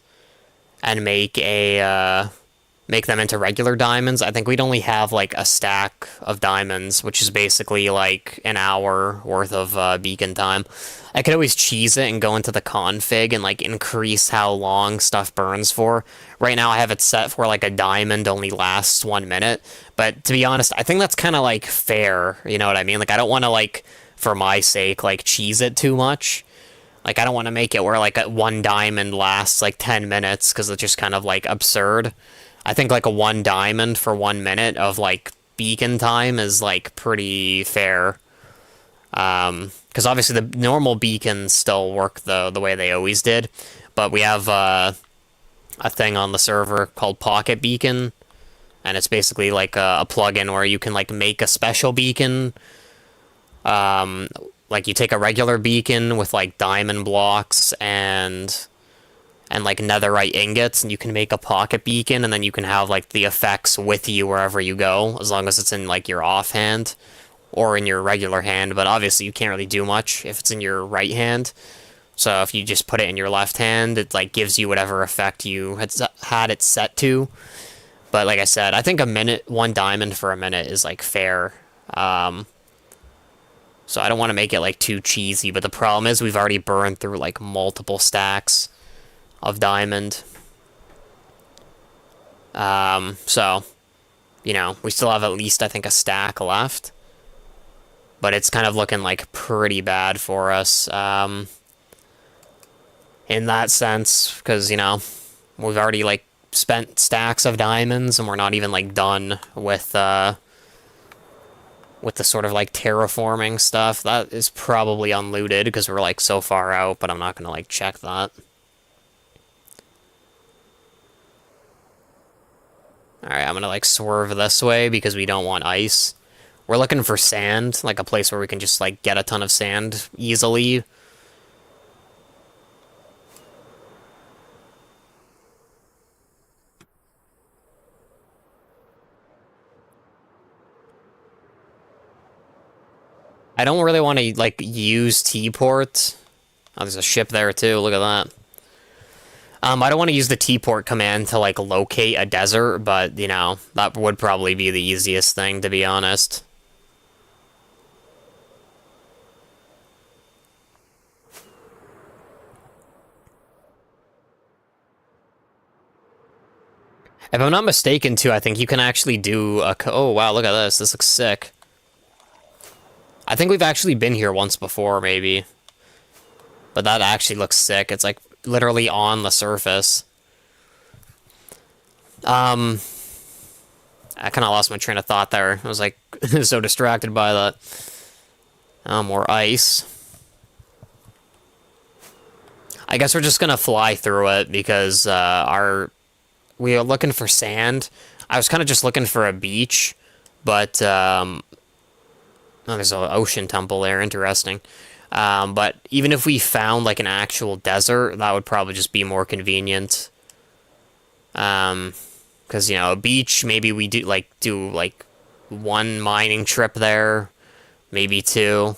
and make them into regular diamonds, I think we'd only have like a stack of diamonds, which is basically like an hour worth of beacon time. I could always cheese it and go into the config and like increase how long stuff burns for. Right now I have it set for like a diamond only lasts 1 minute, but to be honest, I think that's kind of like fair, you know what I mean? Like I don't want to like, for my sake, like cheese it too much. Like I don't want to make it where like one diamond lasts like 10 minutes because it's just kind of like absurd. I think like a one diamond for 1 minute of like beacon time is like pretty fair. Because obviously the normal beacons still work the way they always did, but we have a thing on the server called Pocket Beacon, and it's basically like a plugin where you can like make a special beacon. Like you take a regular beacon with like diamond blocks and like netherite ingots, and you can make a pocket beacon, and then you can have like the effects with you wherever you go, as long as it's in like your offhand or in your regular hand. But obviously you can't really do much if it's in your right hand. So if you just put it in your left hand, it like gives you whatever effect you had it set to. But like I said, I think a minute, one diamond for a minute is like fair. So I don't want to make it like too cheesy, but the problem is we've already burned through like multiple stacks of diamond. So, you know, we still have at least, I think, a stack left. But it's kind of looking like pretty bad for us, in that sense, because, you know, we've already like spent stacks of diamonds and we're not even like done with the sort of like terraforming stuff. That is probably unlooted because we're like so far out, but I'm not gonna like check that. Alright, I'm gonna like swerve this way because we don't want ice. We're looking for sand, like a place where we can just like get a ton of sand easily. I don't really want to like use T-port. Oh, there's a ship there too. Look at that. I don't want to use the T-port command to like locate a desert, but you know, that would probably be the easiest thing, to be honest. If I'm not mistaken too, I think you can actually do a oh wow, look at this. This looks sick. I think we've actually been here once before, maybe. But that actually looks sick. It's like literally on the surface. I kind of lost my train of thought there. I was like so distracted by that. More ice. I guess we're just gonna fly through it because we are looking for sand. I was kind of just looking for a beach, but oh, there's an ocean temple there. Interesting. But even if we found like an actual desert, that would probably just be more convenient. Because you know, a beach, maybe we do like one mining trip there, maybe two.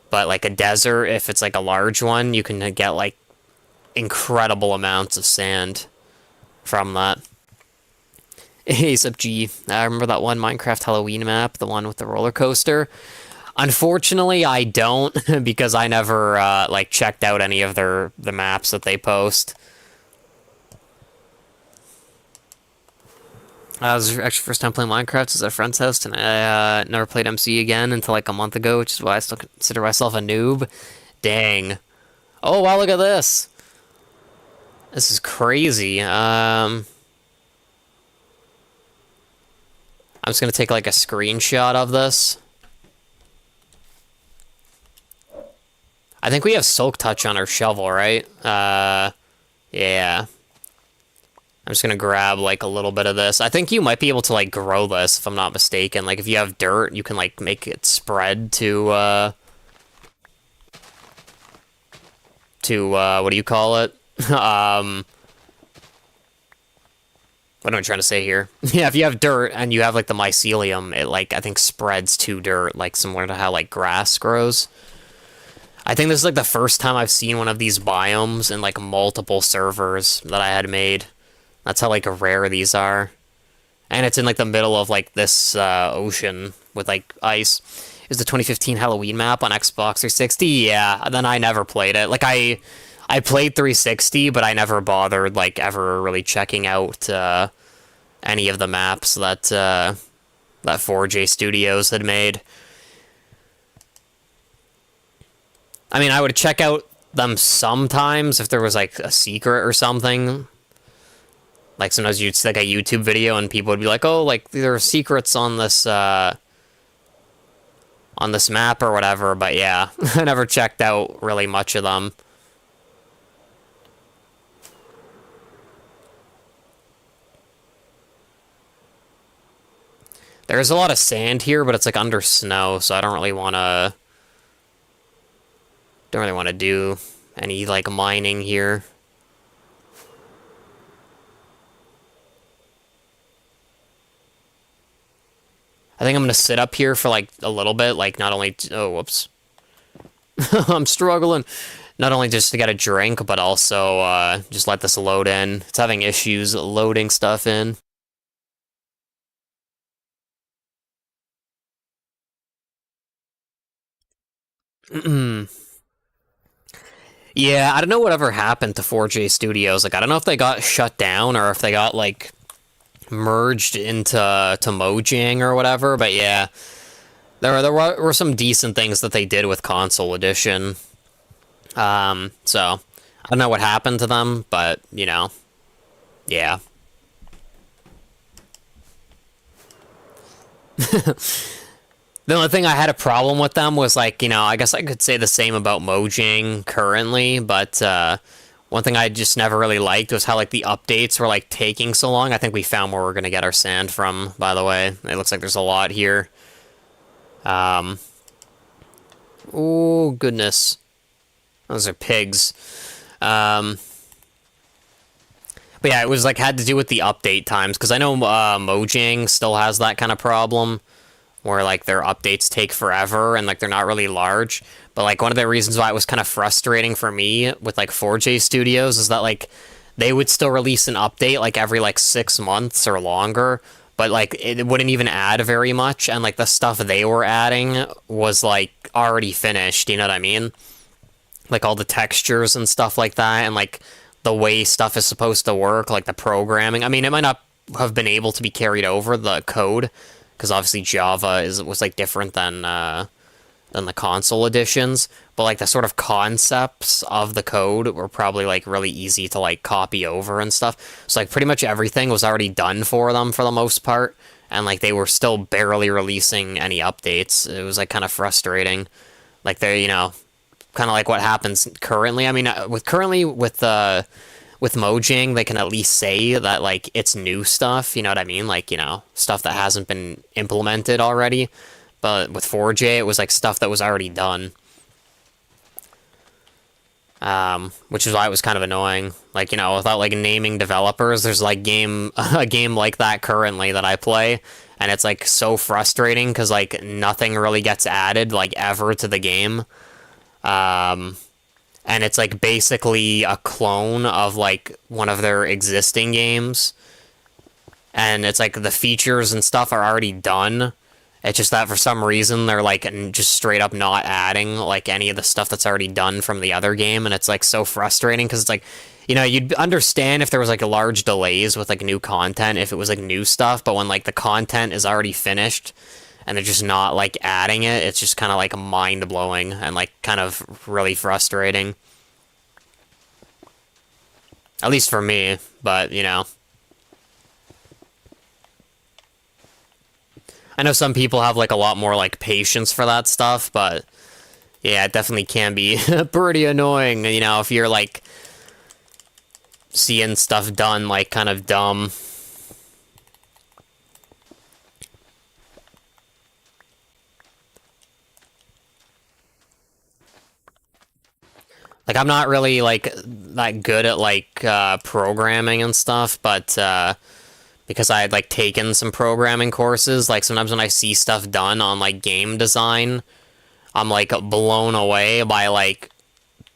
But like a desert, if it's like a large one, you can get like incredible amounts of sand from that. Hey, sup G. I remember that one Minecraft Halloween map, the one with the roller coaster. Unfortunately, I don't because I never like checked out any of the maps that they post. I was actually first time playing Minecraft. It was at a friend's house, and I never played MC again until like a month ago, which is why I still consider myself a noob. Dang. Oh wow, look at this. This is crazy. I'm just gonna take like a screenshot of this. I think we have Silk Touch on our shovel, right? Yeah. I'm just gonna grab like a little bit of this. I think you might be able to like grow this if I'm not mistaken. Like if you have dirt, you can like make it spread to what do you call it? What am I trying to say here? Yeah, if you have dirt and you have like the mycelium, it like I think spreads to dirt, like similar to how like grass grows. I think this is like the first time I've seen one of these biomes in like multiple servers that I had made. That's how like rare these are. And it's in like the middle of like this ocean with like ice. Is the 2015 Halloween map on Xbox 360? Yeah, then I never played it. Like I played 360, but I never bothered like ever really checking out any of the maps that that 4J Studios had made. I mean, I would check out them sometimes if there was like a secret or something. Like sometimes you'd see like a YouTube video and people would be like, "Oh, like there are secrets on this map or whatever." But yeah, I never checked out really much of them. There's a lot of sand here, but it's like under snow, so I don't really want to do any like mining here. I think I'm gonna sit up here for like a little bit, like not only oh whoops. I'm struggling. Not only just to get a drink, but also just let this load in. It's having issues loading stuff in. Yeah, I don't know whatever happened to 4J Studios. Like, I don't know if they got shut down or if they got like merged into Mojang or whatever. But yeah, there were some decent things that they did with Console Edition. So I don't know what happened to them, but you know, yeah. The only thing I had a problem with them was like, you know, I guess I could say the same about Mojang currently, but one thing I just never really liked was how like the updates were like taking so long. I think we found where we're gonna get our sand from, by the way. It looks like there's a lot here. Oh goodness. Those are pigs. But yeah, it was like had to do with the update times, because I know Mojang still has that kind of problem where like their updates take forever and like they're not really large. But like one of the reasons why it was kind of frustrating for me with like 4J Studios is that like they would still release an update like every like 6 months or longer, but like it wouldn't even add very much, and like the stuff they were adding was like already finished, you know what I mean? Like all the textures and stuff like that, and like the way stuff is supposed to work, like the programming. I mean, it might not have been able to be carried over the code, because obviously Java was like different than the console editions, but like the sort of concepts of the code were probably like really easy to like copy over and stuff. So like pretty much everything was already done for them for the most part, and like they were still barely releasing any updates. It was like kind of frustrating. Like they're, you know, kind of like what happens currently. I mean, with Mojang, they can at least say that like it's new stuff, you know what I mean? Like, you know, stuff that hasn't been implemented already. But with 4J, it was like stuff that was already done. Which is why it was kind of annoying. Like, you know, without like naming developers, there's like a game like that currently that I play, and it's like so frustrating because like nothing really gets added like ever to the game. And it's like basically a clone of like one of their existing games, and it's like the features and stuff are already done. It's just that for some reason they're like just straight up not adding like any of the stuff that's already done from the other game, and it's like so frustrating because it's like, you know, you'd understand if there was like a large delays with like new content if it was like new stuff, but when like the content is already finished and they're just not like adding it, it's just kind of like mind-blowing and like kind of really frustrating. At least for me, but you know. I know some people have like a lot more like patience for that stuff, but yeah, it definitely can be pretty annoying, you know, if you're like seeing stuff done, like, kind of dumb. Like, I'm not really, like, that good at, like, programming and stuff, but, because I had, like, taken some programming courses, like, sometimes when I see stuff done on, like, game design, I'm, like, blown away by, like,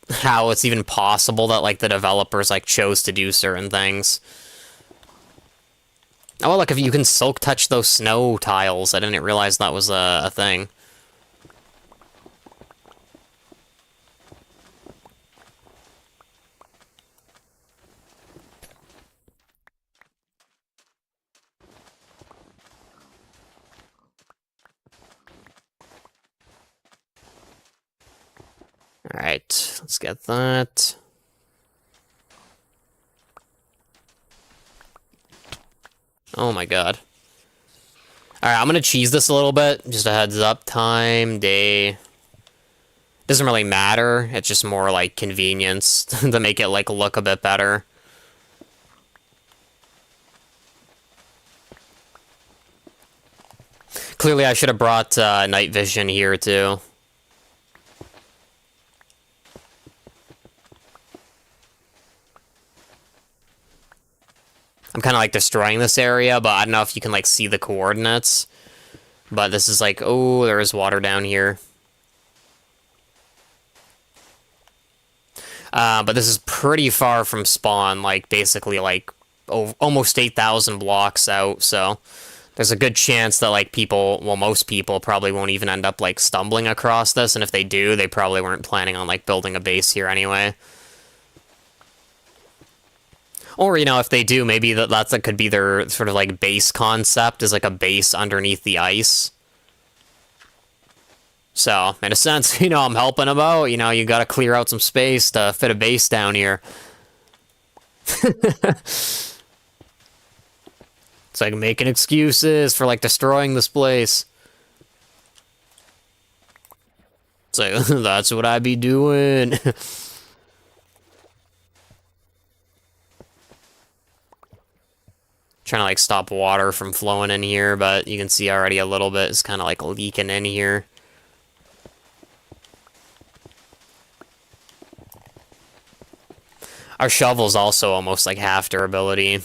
how it's even possible that, like, the developers, like, chose to do certain things. Oh, look, if you can silk touch those snow tiles, I didn't realize that was a thing. Alright, let's get that. Oh my god. Alright, I'm gonna cheese this a little bit. Just a heads up. Time, day. Doesn't really matter. It's just more like convenience to make it like look a bit better. Clearly, I should have brought night vision here too. I'm kind of like destroying this area, but I don't know if you can like see the coordinates. But this is like, oh, there is water down here. But this is pretty far from spawn, like basically like almost 8,000 blocks out, so there's a good chance that like people, well, most people probably won't even end up like stumbling across this, and if they do, they probably weren't planning on like building a base here anyway. Or, you know, if they do, maybe that could be their sort of like base concept, is like a base underneath the ice. So, in a sense, you know, I'm helping them out. You know, you gotta clear out some space to fit a base down here. It's like making excuses for like destroying this place. It's like, that's what I be doing. Trying to like stop water from flowing in here, but you can see already a little bit is kind of like leaking in here. Our shovel's also almost like half durability.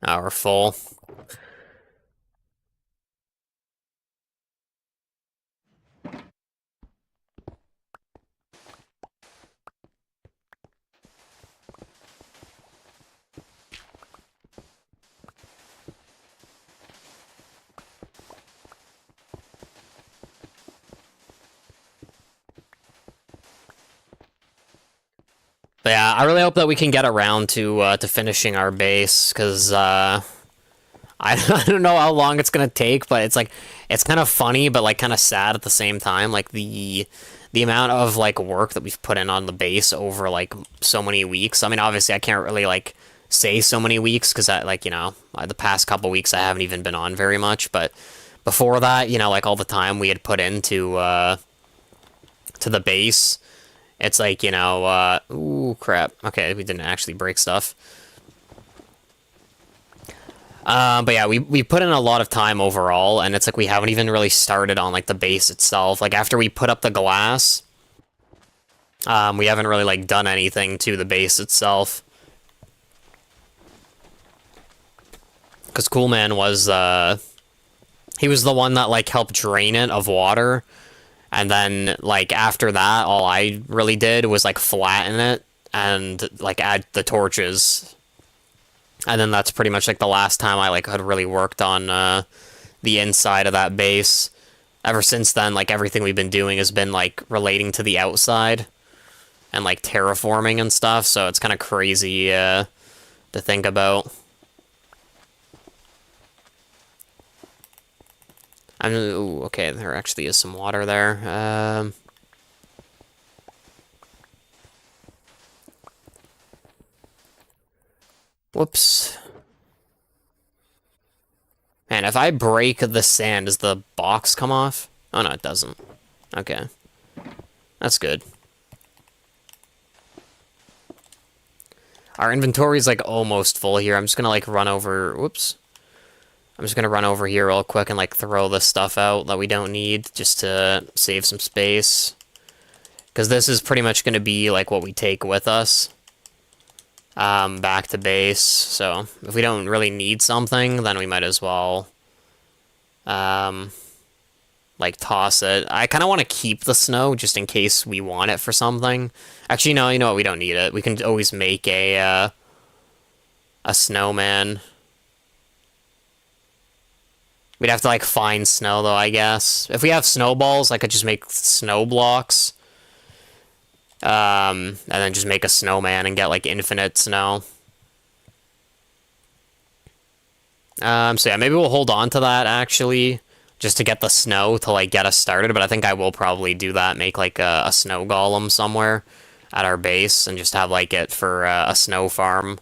We're full. But yeah, I really hope that we can get around to finishing our base, because I don't know how long it's gonna take, but it's like it's kind of funny, but like kind of sad at the same time. Like the amount of like work that we've put in on the base over like so many weeks. I mean, obviously, I can't really like say so many weeks because I like, you know, the past couple weeks I haven't even been on very much, but before that, you know, like all the time we had put into to the base. It's like, you know, ooh, crap. Okay, we didn't actually break stuff. But yeah, we put in a lot of time overall, and it's like we haven't even really started on like the base itself. Like after we put up the glass, we haven't really like done anything to the base itself. Because Coolman was he was the one that like helped drain it of water, and then like after that, all I really did was like flatten it and like add the torches. And then that's pretty much like the last time I like had really worked on the inside of that base. Ever since then, like everything we've been doing has been like relating to the outside and like terraforming and stuff. So it's kind of crazy to think about. Ooh, okay, there actually is some water there. Whoops. Man, if I break the sand, does the box come off? Oh, no, it doesn't. Okay. That's good. Our inventory is, like, almost full here. I'm just gonna, like, run over... Whoops. I'm just gonna run over here real quick and, like, throw this stuff out that we don't need just to save some space. Because this is pretty much gonna be, like, what we take with us. Back to base. So, if we don't really need something, then we might as well... like, toss it. I kind of want to keep the snow just in case we want it for something. Actually, no, you know what? We don't need it. We can always make a snowman. We'd have to, like, find snow, though, I guess. If we have snowballs, I could just make snow blocks. And then just make a snowman and get, like, infinite snow. So yeah, maybe we'll hold on to that, actually, just to get the snow to, like, get us started, but I think I will probably do that, make, like, a snow golem somewhere at our base, and just have, like, it for a snow farm.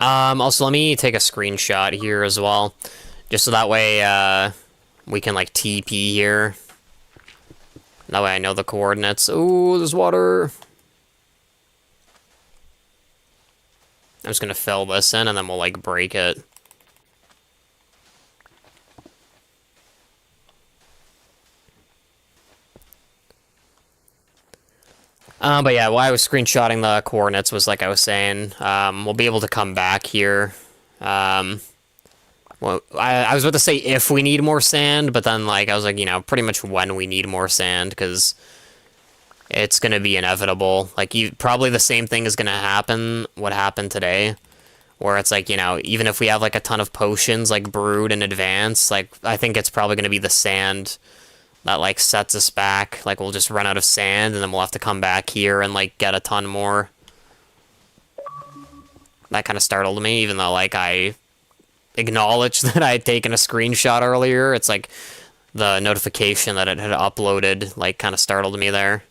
Also, let me take a screenshot here as well, just so that way, we can, like, TP here. That way I know the coordinates. Ooh, there's water. I'm just gonna fill this in, and then we'll, like, break it. But yeah, why I was screenshotting the coordinates was, like I was saying, we'll be able to come back here. Well, I was about to say if we need more sand, but then, like, I was like, you know, pretty much when we need more sand, because it's gonna be inevitable. Like, probably the same thing is gonna happen, what happened today, where it's like, you know, even if we have, like, a ton of potions, like, brewed in advance, like, I think it's probably gonna be the sand that, like, sets us back. Like, we'll just run out of sand, and then we'll have to come back here and, like, get a ton more. That kind of startled me, even though, like, I acknowledged that I had taken a screenshot earlier. It's like the notification that it had uploaded, like, kind of startled me there.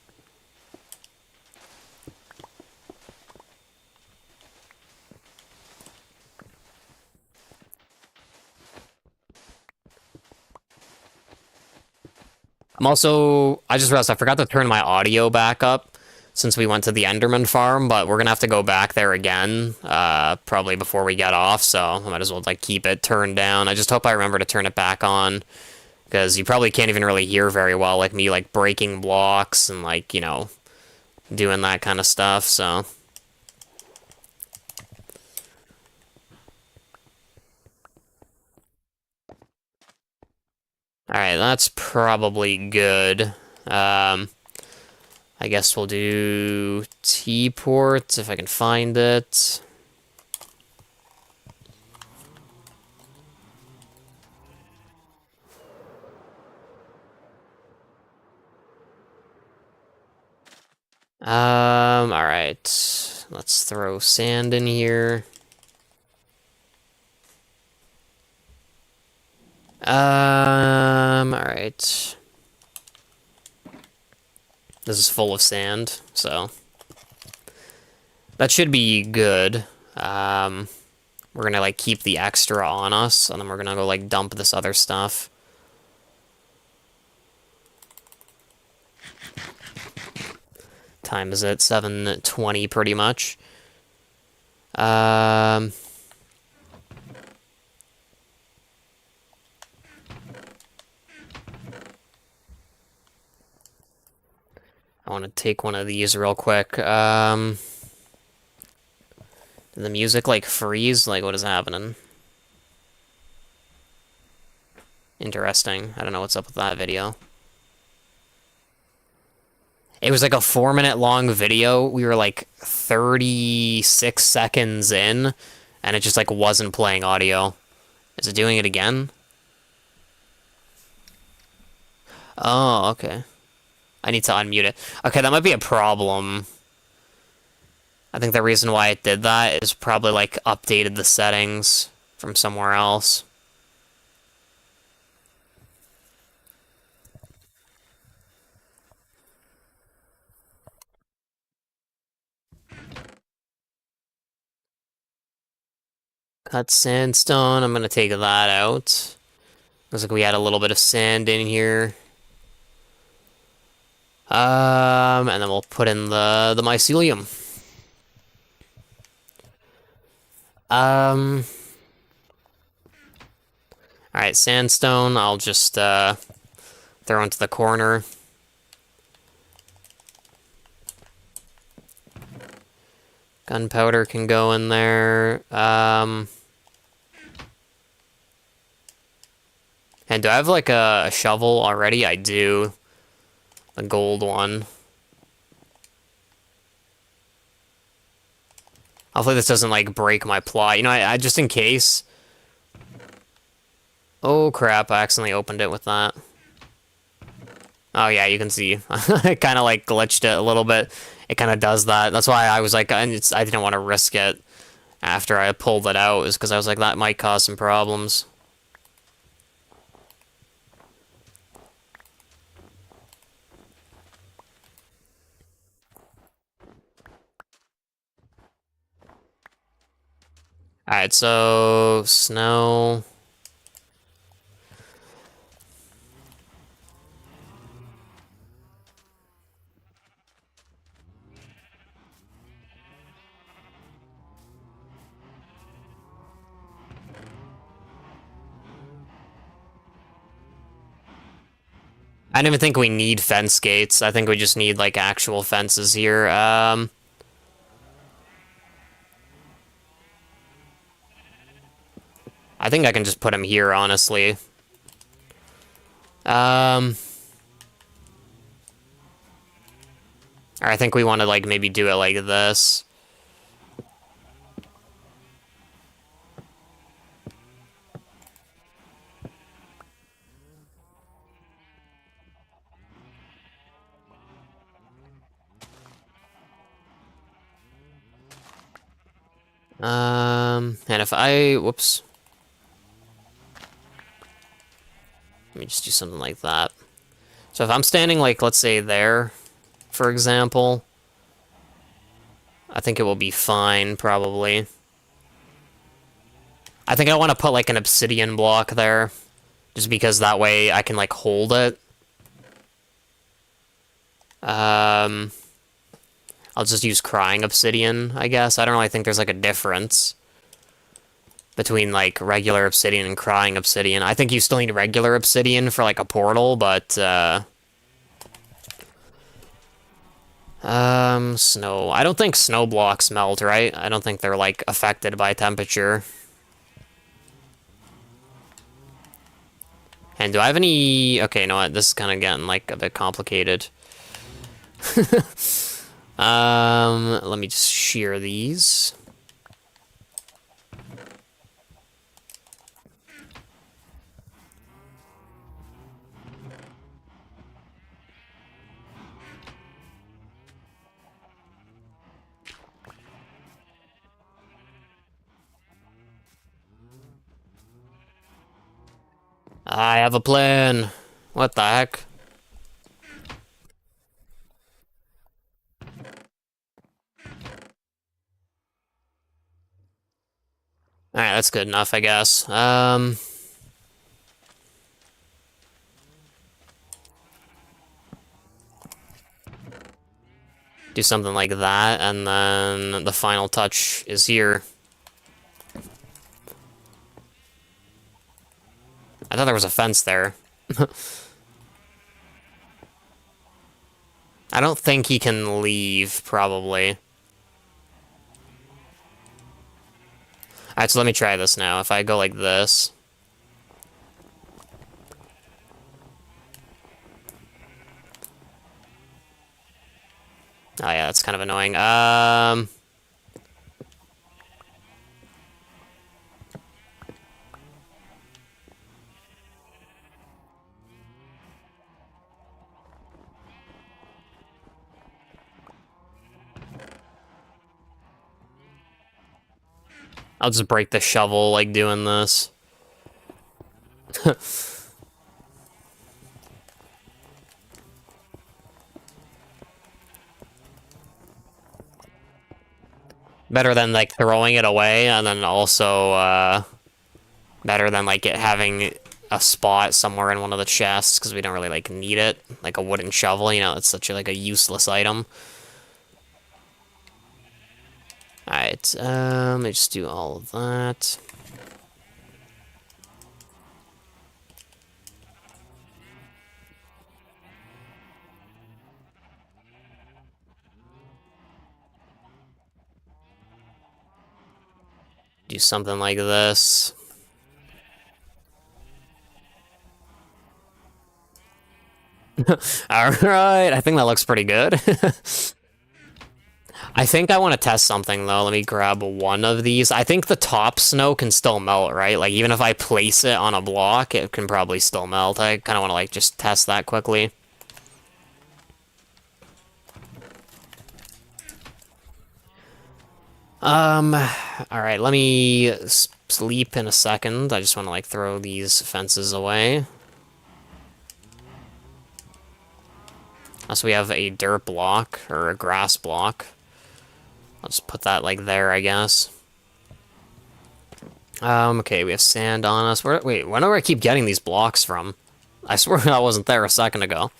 I just realized I forgot to turn my audio back up since we went to the Enderman farm, but we're gonna have to go back there again, probably before we get off, so I might as well, like, keep it turned down. I just hope I remember to turn it back on, because you probably can't even really hear very well, like, me, like, breaking blocks and, like, you know, doing that kind of stuff, so... Alright, that's probably good. I guess we'll do T-port if I can find it. Alright. Let's throw sand in here. Alright. This is full of sand, so that should be good. We're gonna, like, keep the extra on us, and then we're gonna go, like, dump this other stuff. Time is at 7:20 pretty much. I want to take one of these real quick. Did the music, like, freeze? Like, what is happening? Interesting. I don't know what's up with that video. It was like a 4-minute long video. We were like 36 seconds in, and it just, like, wasn't playing audio. Is it doing it again? Oh, okay. I need to unmute it. Okay, that might be a problem. I think the reason why it did that is probably like updated the settings from somewhere else. Cut sandstone, I'm gonna take that out. Looks like we had a little bit of sand in here. And then we'll put in the mycelium. All right, sandstone. I'll just throw into the corner. Gunpowder can go in there. And do I have like a shovel already? I do. The gold one. Hopefully this doesn't like break my plot. You know, I just in case. Oh crap, I accidentally opened it with that. Oh yeah, you can see. It kind of like glitched it a little bit. It kind of does that. That's why I was like, I didn't want to risk it after I pulled it out, is because I was like, that might cause some problems. Alright, so snow. I don't even think we need fence gates. I think we just need like actual fences here. I think I can just put them here, honestly. Or I think we want to like maybe do it like this. And if whoops. Let me just do something like that. So if I'm standing like, let's say there, for example, I think it will be fine, probably. I think I want to put like an obsidian block there, just because that way I can like hold it. I'll just use crying obsidian, I guess. I don't really think there's like a difference between like regular obsidian and crying obsidian. I think you still need regular obsidian for like a portal, but snow. I don't think snow blocks melt, right? I don't think they're like affected by temperature. And do I have any... Okay, you know what? This is kind of getting like a bit complicated. Let me just shear these. I have a plan. What the heck? Alright, that's good enough, I guess. Do something like that, and then the final touch is here. I thought there was a fence there. I don't think he can leave, probably. Alright, so let me try this now. If I go like this... Oh yeah, that's kind of annoying. I'll just break the shovel, like, doing this. Better than, like, throwing it away, and then also, better than, like, it having a spot somewhere in one of the chests, because we don't really, like, need it. Like a wooden shovel, you know, it's such a, like, a useless item. Alright, let me just do all of that. Do something like this. Alright, I think that looks pretty good. I think I want to test something, though. Let me grab one of these. I think the top snow can still melt, right? Like, even if I place it on a block, it can probably still melt. I kind of want to, like, just test that quickly. Alright, let me sleep in a second. I just want to, like, throw these fences away. So we have a dirt block, or a grass block. I'll just put that, like, there, I guess. Okay, we have sand on us. Wait, where do I keep getting these blocks from? I swear that wasn't there a second ago.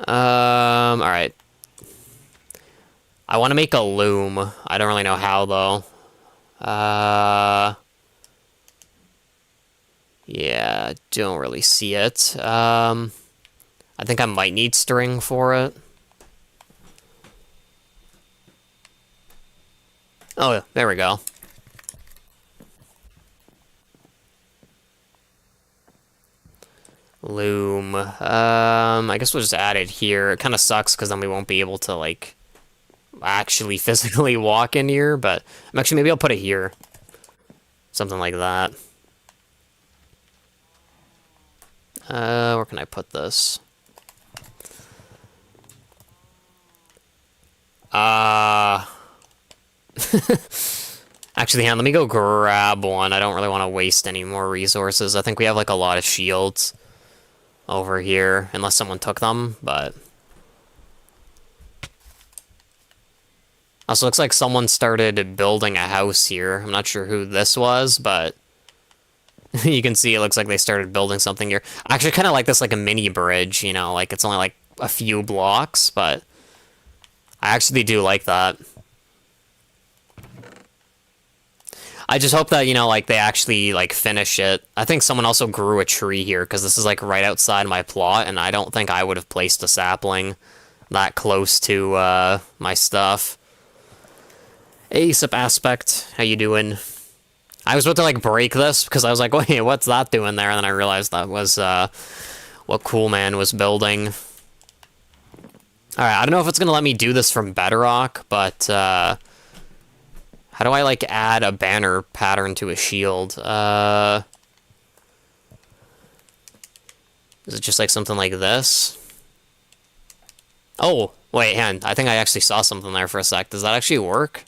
Alright. I want to make a loom. I don't really know how, though. Yeah, don't really see it. I think I might need string for it. Oh, yeah, there we go. Loom. I guess we'll just add it here. It kind of sucks because then we won't be able to, like, actually physically walk in here, but actually maybe I'll put it here. Something like that. Where can I put this? Actually, let me go grab one. I don't really want to waste any more resources. I think we have, like, a lot of shields over here, unless someone took them, but... Also, looks like someone started building a house here. I'm not sure who this was, but... you can see it looks like they started building something here. I actually kind of like this, like, a mini bridge, you know? Like, it's only, like, a few blocks, but... I actually do like that. I just hope that, you know, like, they actually, like, finish it. I think someone also grew a tree here, because this is, like, right outside my plot, and I don't think I would have placed a sapling that close to, my stuff. Aesop Aspect, how you doing? I was about to, like, break this, because I was like, wait, what's that doing there? And then I realized that was, what Cool Man was building. Alright, I don't know if it's gonna let me do this from Bedrock, but, how do I, like, add a banner pattern to a shield? Is it just, like, something like this? Oh, wait, hang on. I think I actually saw something there for a sec. Does that actually work?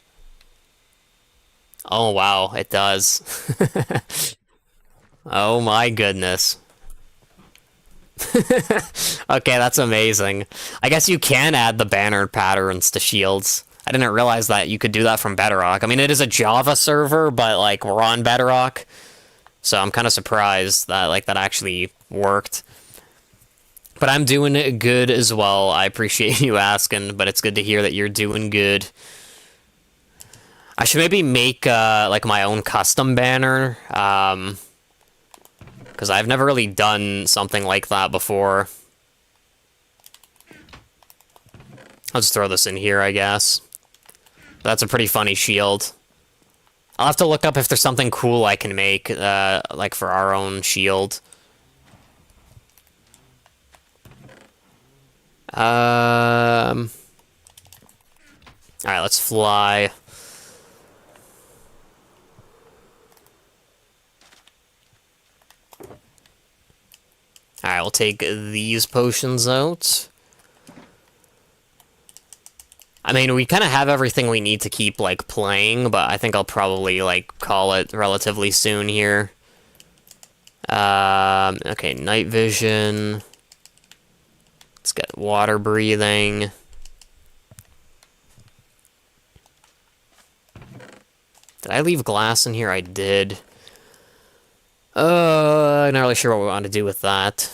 Oh, wow, it does. Oh my goodness. Okay, that's amazing. I guess you can add the banner patterns to shields. I didn't realize that you could do that from Bedrock. I mean, it is a Java server, but, like, we're on Bedrock. So I'm kind of surprised that, like, that actually worked. But I'm doing good as well. I appreciate you asking, but it's good to hear that you're doing good. I should maybe make, like, my own custom banner, because I've never really done something like that before. I'll just throw this in here, I guess. That's a pretty funny shield. I'll have to look up if there's something cool I can make, like, for our own shield. Alright, let's fly. Alright, we'll take these potions out. I mean, we kind of have everything we need to keep, like, playing, but I think I'll probably, like, call it relatively soon here. Okay, night vision. Let's get water breathing. Did I leave glass in here? I did. I'm not really sure what we want to do with that.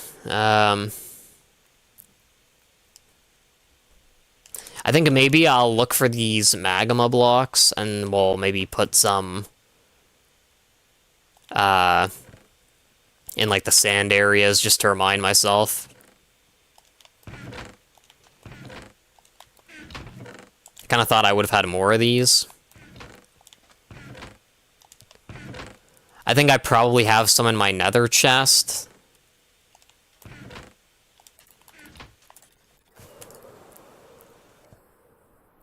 I think maybe I'll look for these magma blocks, and we'll maybe put some, in, like, the sand areas, just to remind myself. Kind of thought I would have had more of these. I think I probably have some in my nether chest.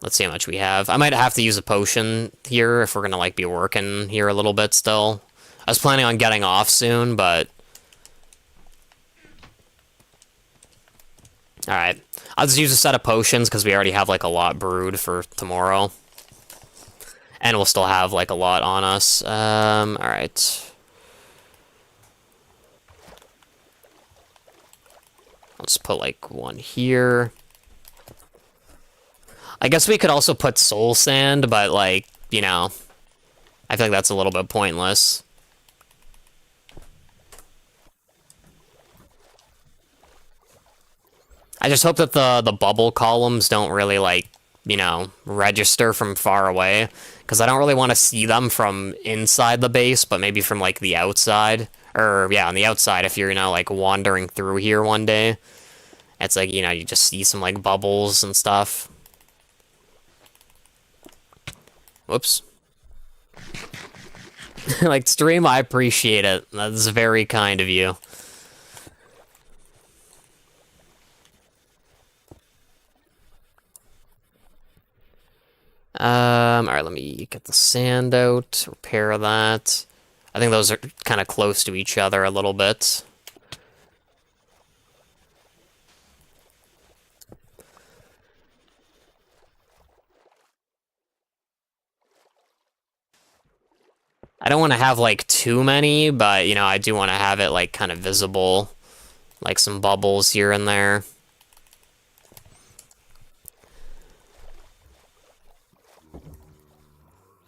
Let's see how much we have. I might have to use a potion here if we're gonna, like, be working here a little bit still. I was planning on getting off soon, but... Alright. I'll just use a set of potions, because we already have, like, a lot brewed for tomorrow. And we'll still have, like, a lot on us. Alright. Let's put, like, one here. I guess we could also put soul sand, but, like, you know, I feel like that's a little bit pointless. I just hope that the bubble columns don't really, like, you know, register from far away, because I don't really want to see them from inside the base, but maybe from, like, the outside. Or, yeah, on the outside, if you're, you know, like, wandering through here one day. It's like, you know, you just see some, like, bubbles and stuff. Whoops. Like, stream, I appreciate it. That's very kind of you. Alright, let me get the sand out, repair that. I think those are kind of close to each other a little bit. I don't want to have, like, too many, but, you know, I do want to have it, like, kind of visible. Like, some bubbles here and there.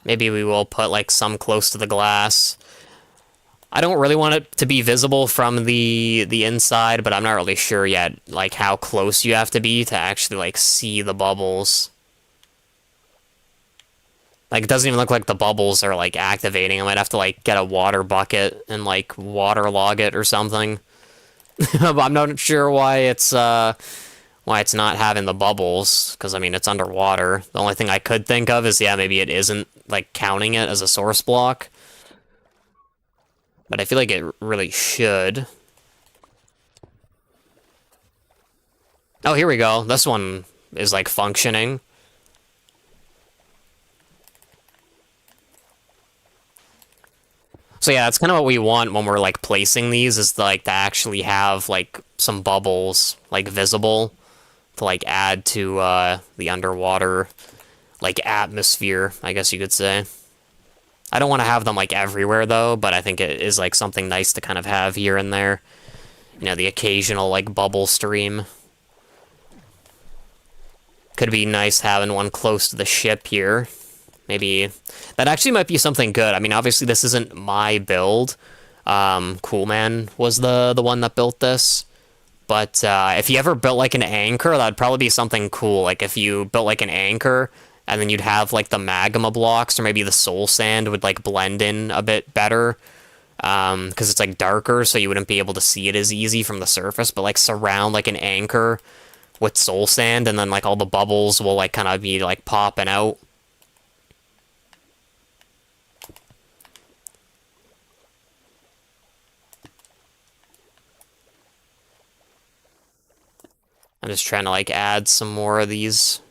Maybe we will put, like, some close to the glass. I don't really want it to be visible from the inside, but I'm not really sure yet, like, how close you have to be to actually, like, see the bubbles. Like, it doesn't even look like the bubbles are, like, activating. I might have to, like, get a water bucket and, like, waterlog it or something. But I'm not sure why it's not having the bubbles, because, I mean, it's underwater. The only thing I could think of is, yeah, maybe it isn't, like, counting it as a source block. But I feel like it really should. Oh, here we go. This one is, like, functioning. So yeah, that's kind of what we want when we're, like, placing these, is like to actually have, like, some bubbles, like, visible to, like, add to the underwater, like, atmosphere, I guess you could say. I don't want to have them, like, everywhere though, but I think it is, like, something nice to kind of have here and there. You know, the occasional, like, bubble stream. Could be nice having one close to the ship here. Maybe that actually might be something good. I mean, obviously this isn't my build. Coolman was the one that built this. But if you ever built, like, an anchor, that'd probably be something cool. Like, if you built, like, an anchor, and then you'd have, like, the magma blocks, or maybe the soul sand would, like, blend in a bit better. Because it's, like, darker, so you wouldn't be able to see it as easy from the surface. But, like, surround, like, an anchor with soul sand, and then, like, all the bubbles will, like, kind of be, like, popping out. I'm just trying to, like, add some more of these.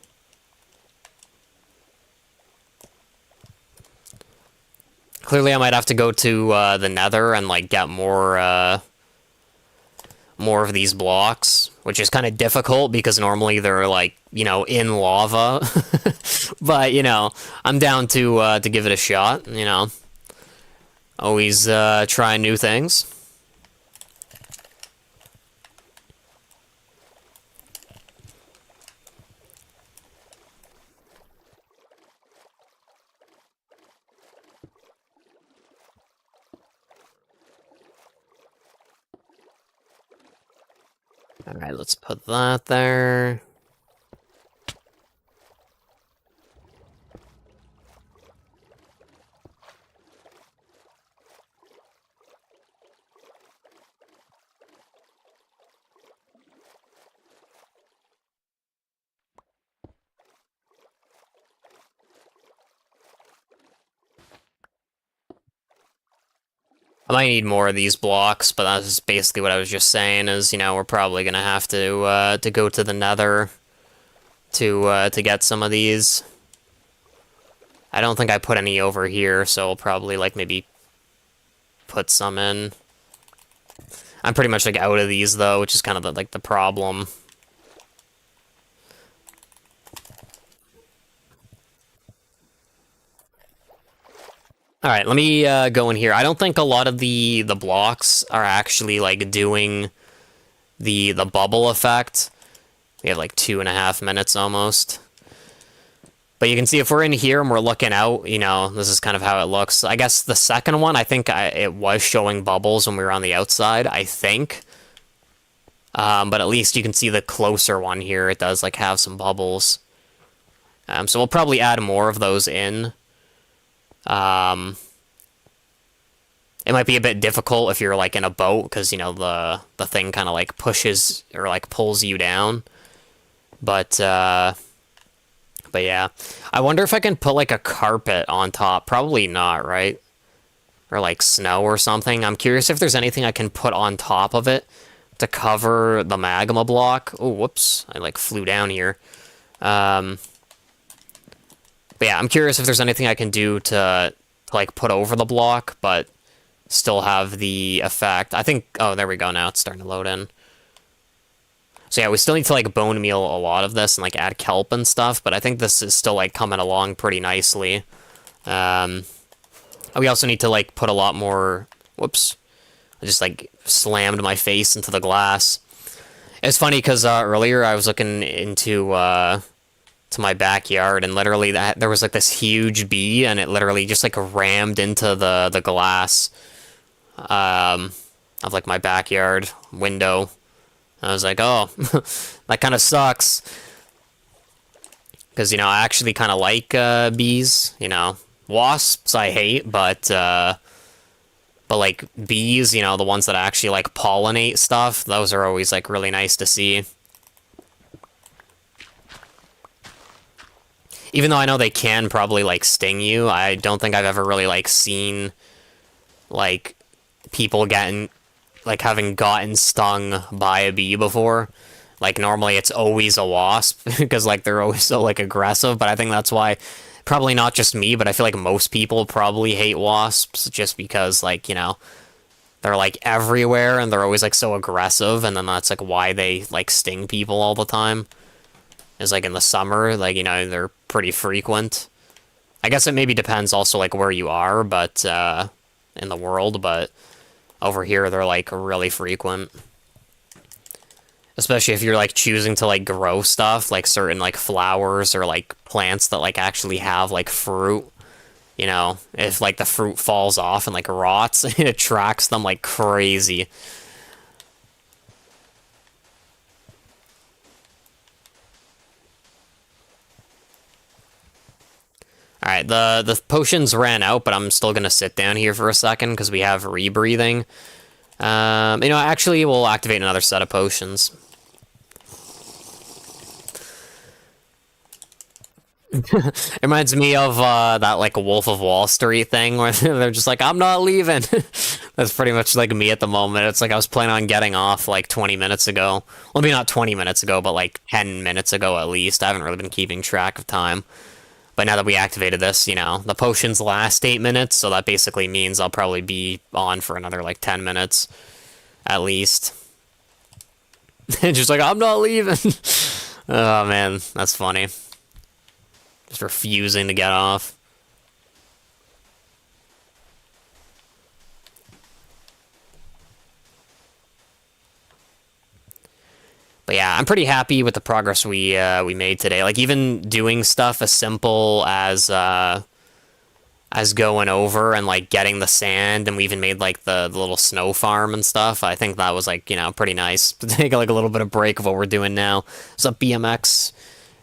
Clearly I might have to go to the nether and, like, get more more of these blocks, which is kind of difficult because normally they're like, you know, in lava. But, you know, I'm down to give it a shot, you know. Always trying new things. Alright, let's put that there. I might need more of these blocks, but that's basically what I was just saying. Is, you know, we're probably gonna have to go to the Nether to get some of these. I don't think I put any over here, so I'll probably like maybe put some in. I'm pretty much like out of these though, which is kind of like the problem. All right, let me go in here. I don't think a lot of the blocks are actually like doing the bubble effect. We have like 2.5 minutes almost. But you can see if we're in here and we're looking out, you know, this is kind of how it looks. I guess the second one, I think it was showing bubbles when we were on the outside, I think. But at least you can see the closer one here. It does like have some bubbles. So we'll probably add more of those in. It might be a bit difficult if you're like in a boat because, you know, the thing kind of like pushes or like pulls you down. But yeah, I wonder if I can put like a carpet on top. Probably not, right? Or like snow or something. I'm curious if there's anything I can put on top of it to cover the magma block. Oh, whoops. I like flew down here. But yeah, I'm curious if there's anything I can do to like put over the block, but still have the effect. I think, oh, there we go now. It's starting to load in. So yeah, we still need to like bone meal a lot of this and like add kelp and stuff, but I think this is still like coming along pretty nicely. We also need to like put a lot more, whoops, I just like slammed my face into the glass. It's funny because earlier I was looking into to my backyard, and literally there was like this huge bee, and it literally just like rammed into the glass of like my backyard window. I was like, oh, that kind of sucks. Because, you know, I actually kind of like bees, you know. Wasps I hate, but like bees, you know, the ones that actually like pollinate stuff, those are always like really nice to see. Even though I know they can probably like sting you, I don't think I've ever really like seen like people getting like having gotten stung by a bee before. Like normally it's always a wasp because like they're always so like aggressive, but I think that's why probably not just me, but I feel like most people probably hate wasps just because like, you know, they're like everywhere and they're always like so aggressive, and then that's like why they like sting people all the time. Is like in the summer, like, you know, they're pretty frequent. I guess it maybe depends also like where you are, but in the world, but over here they're like really frequent. Especially if you're like choosing to like grow stuff, like certain like flowers or like plants that like actually have like fruit. You know, if like the fruit falls off and like rots, it attracts them like crazy. Alright, the potions ran out, but I'm still gonna sit down here for a second because we have rebreathing. You know, actually, we'll activate another set of potions. It reminds me of that like Wolf of Wall Street thing where they're just like, I'm not leaving. That's pretty much like me at the moment. It's like I was planning on getting off like 20 minutes ago. Well, maybe not 20 minutes ago, but like 10 minutes ago at least. I haven't really been keeping track of time. But now that we activated this, you know, the potions last 8 minutes, so that basically means I'll probably be on for another like 10 minutes at least. Just like, I'm not leaving. Oh man, that's funny. Just refusing to get off. But yeah, I'm pretty happy with the progress we made today. Like even doing stuff as simple as going over and like getting the sand, and we even made like the little snow farm and stuff. I think that was like, you know, pretty nice to take like a little bit of break of what we're doing now. What's up, BMX?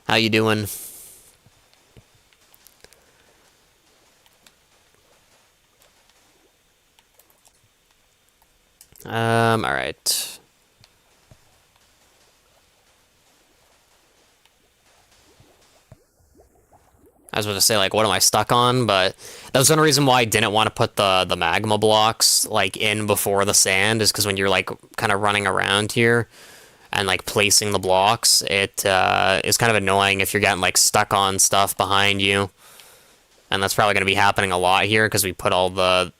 How you doing? All right. I was about to say, like, what am I stuck on? But that was one reason why I didn't want to put the magma blocks, like, in before the sand, is because when you're, like, kind of running around here and, like, placing the blocks, it is kind of annoying if you're getting, like, stuck on stuff behind you. And that's probably going to be happening a lot here because we put all the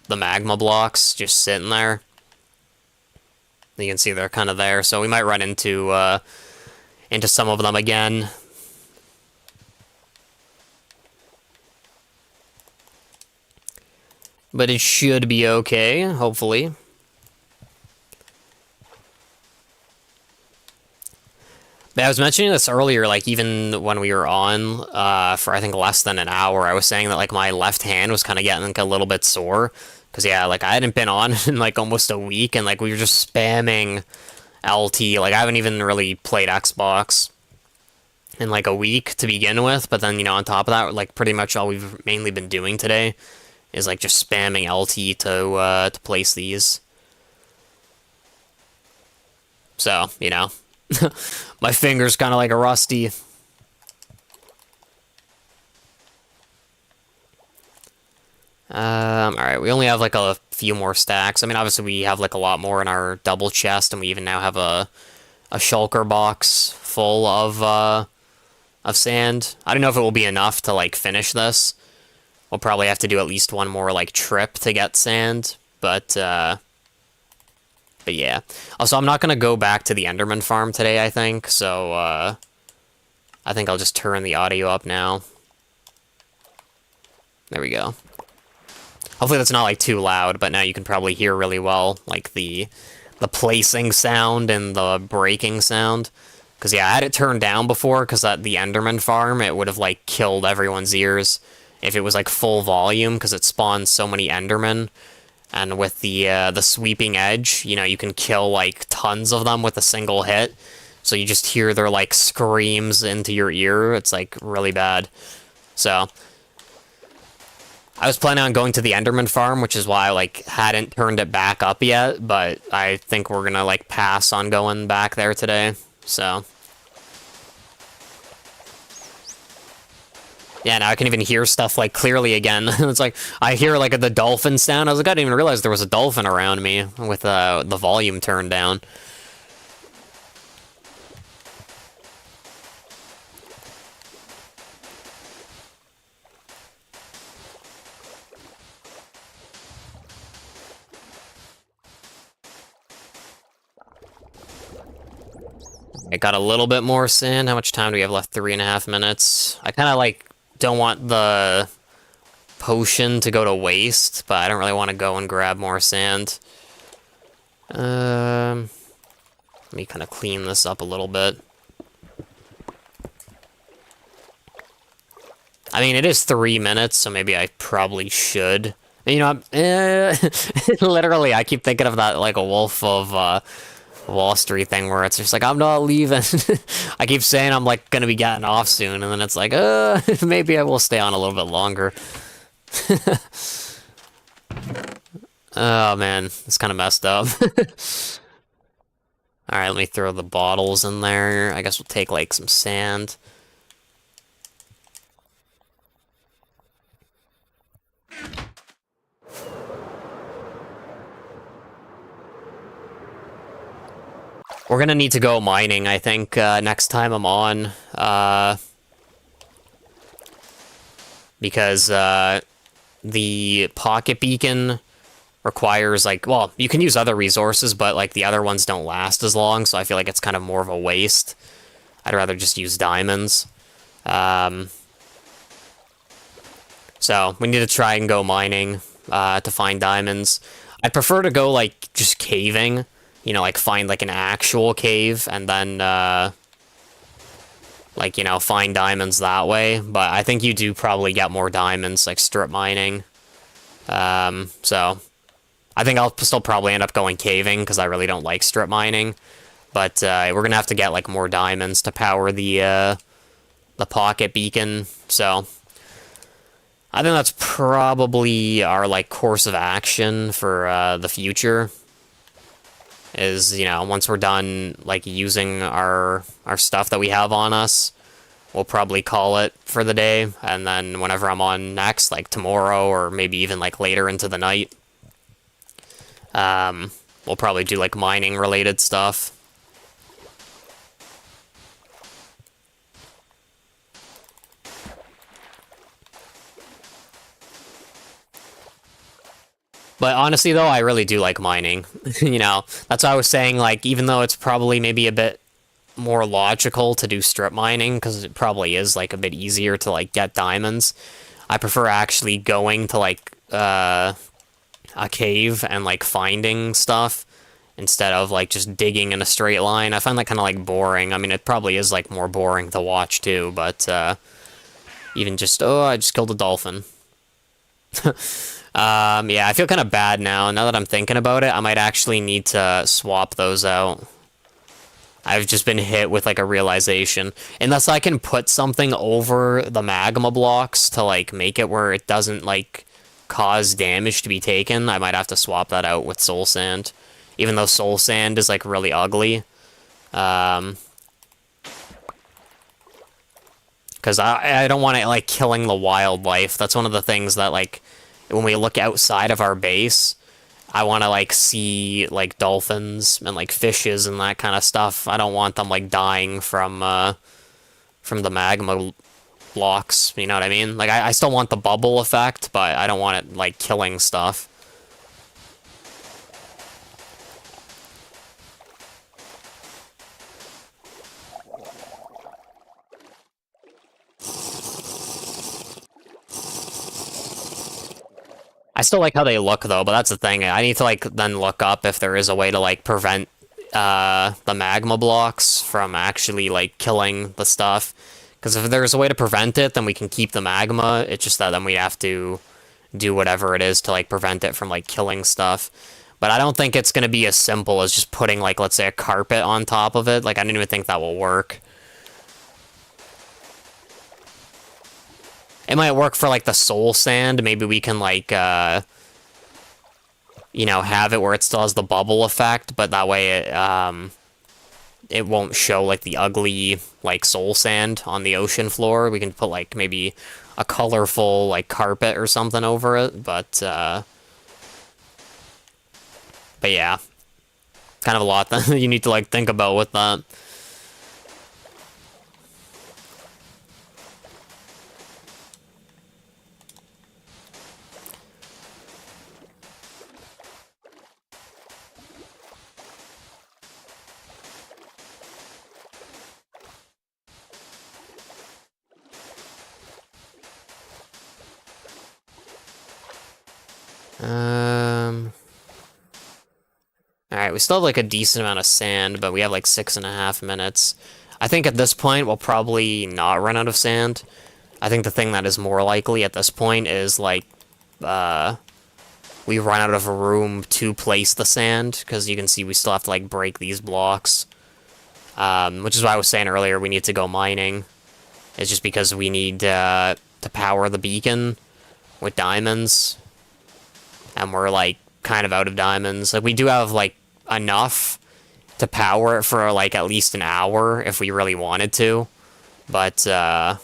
magma blocks just sitting there. You can see they're kind of there, so we might run into some of them again. But it should be okay, hopefully. But I was mentioning this earlier, like, even when we were on for, I think, less than an hour, I was saying that, like, my left hand was kind of getting, like, a little bit sore. Because, yeah, like, I hadn't been on in, like, almost a week, and, like, we were just spamming LT. Like, I haven't even really played Xbox in, like, a week to begin with. But then, you know, on top of that, like, pretty much all we've mainly been doing today is like just spamming LT to place these. So, you know, my finger's kind of like a rusty. Alright, we only have like a few more stacks. I mean, obviously we have like a lot more in our double chest, and we even now have a shulker box full of sand. I don't know if it will be enough to like finish this. We'll probably have to do at least one more, like, trip to get sand, but yeah. Also, I'm not gonna go back to the Enderman farm today, I think, so, I think I'll just turn the audio up now. There we go. Hopefully that's not, like, too loud, but now you can probably hear really well, like, the placing sound and the breaking sound. Because, yeah, I had it turned down before, because at the Enderman farm, it would have, like, killed everyone's ears if it was like full volume, because it spawns so many Endermen, and with the sweeping edge, you know, you can kill like tons of them with a single hit. So you just hear their like screams into your ear. It's like really bad. So I was planning on going to the Enderman farm, which is why I like hadn't turned it back up yet. But I think we're gonna like pass on going back there today. So. Yeah, now I can even hear stuff, like, clearly again. It's like, I hear, like, the dolphin sound. I was like, I didn't even realize there was a dolphin around me with the volume turned down. I got a little bit more sand. How much time do we have left? 3.5 minutes. I kind of, like, don't want the potion to go to waste, but I don't really want to go and grab more sand. Let me kind of clean this up a little bit. I mean, it is 3 minutes, so maybe I probably should. You know, literally, I keep thinking of that, like, a Wolf of Wall Street thing where it's just like, I'm not leaving. I keep saying I'm like gonna be getting off soon, and then it's like, maybe I will stay on a little bit longer. Oh man, it's kind of messed up. Alright, let me throw the bottles in there. I guess we'll take like some sand. We're gonna need to go mining, I think, next time I'm on, because, the pocket beacon requires like, well, you can use other resources, but like the other ones don't last as long, so I feel like it's kind of more of a waste. I'd rather just use diamonds. Um, so we need to try and go mining to find diamonds. I'd prefer to go like just caving, you know, like find like an actual cave and then like, you know, find diamonds that way. But I think you do probably get more diamonds like strip mining. So I think I'll still probably end up going caving because I really don't like strip mining. But we're gonna have to get like more diamonds to power the pocket beacon. So I think that's probably our like course of action for the future. Is, you know, once we're done like using our stuff that we have on us, we'll probably call it for the day. And then whenever I'm on next, like tomorrow or maybe even like later into the night, we'll probably do like mining related stuff. But honestly, though, I really do like mining. You know, that's why I was saying, like, even though it's probably maybe a bit more logical to do strip mining, because it probably is, like, a bit easier to, like, get diamonds, I prefer actually going to, like, a cave and, like, finding stuff instead of, like, just digging in a straight line. I find that kind of, like, boring. I mean, it probably is, like, more boring to watch, too, but, even just, oh, I just killed a dolphin. Yeah, I feel kind of bad now. Now that I'm thinking about it, I might actually need to swap those out. I've just been hit with, like, a realization. Unless I can put something over the magma blocks to, like, make it where it doesn't, like, cause damage to be taken, I might have to swap that out with soul sand. Even though soul sand is, like, really ugly. Because I don't want it, like, killing the wildlife. That's one of the things that, like, when we look outside of our base, I want to, like, see, like, dolphins and, like, fishes and that kind of stuff. I don't want them, like, dying from the magma blocks, you know what I mean? Like, I still want the bubble effect, but I don't want it, like, killing stuff. I still like how they look, though, but that's the thing. I need to, like, then look up if there is a way to, like, prevent the magma blocks from actually, like, killing the stuff. Because if there's a way to prevent it, then we can keep the magma. It's just that then we have to do whatever it is to, like, prevent it from, like, killing stuff. But I don't think it's going to be as simple as just putting, like, let's say a carpet on top of it. Like, I don't even think that will work. It might work for, like, the soul sand. Maybe we can, like, you know, have it where it still has the bubble effect, but that way it won't show, like, the ugly, like, soul sand on the ocean floor. We can put, like, maybe a colorful, like, carpet or something over it, but yeah. Kind of a lot that you need to, like, think about with that. Alright, we still have, like, a decent amount of sand, but we have, like, 6.5 minutes. I think at this point, we'll probably not run out of sand. I think the thing that is more likely at this point is, like, we run out of room to place the sand, because you can see we still have to, like, break these blocks. Which is why I was saying earlier we need to go mining. It's just because we need to power the beacon with diamonds. And we're, like, kind of out of diamonds. Like, we do have, like, enough to power it for, like, at least an hour if we really wanted to. But yeah.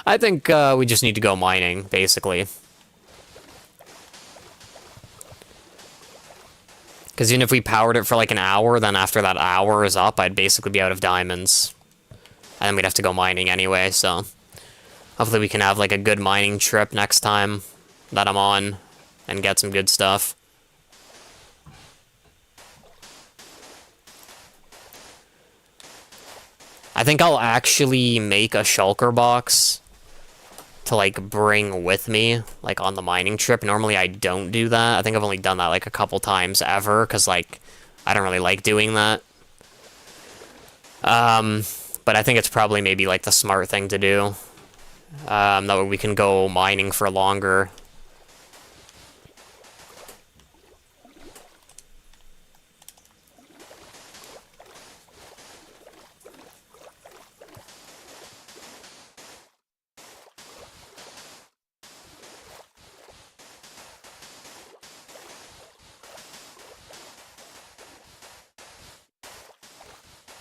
I think we just need to go mining, basically. Because even if we powered it for, like, an hour, then after that hour is up, I'd basically be out of diamonds. And then we'd have to go mining anyway, so... Hopefully we can have, like, a good mining trip next time. that I'm on and get some good stuff. I think I'll actually make a shulker box to, like, bring with me, like, on the mining trip. Normally I don't do that. I think I've only done that, like, a couple times ever, because, like, I don't really like doing that. But I think it's probably maybe, like, the smart thing to do. That way we can go mining for longer.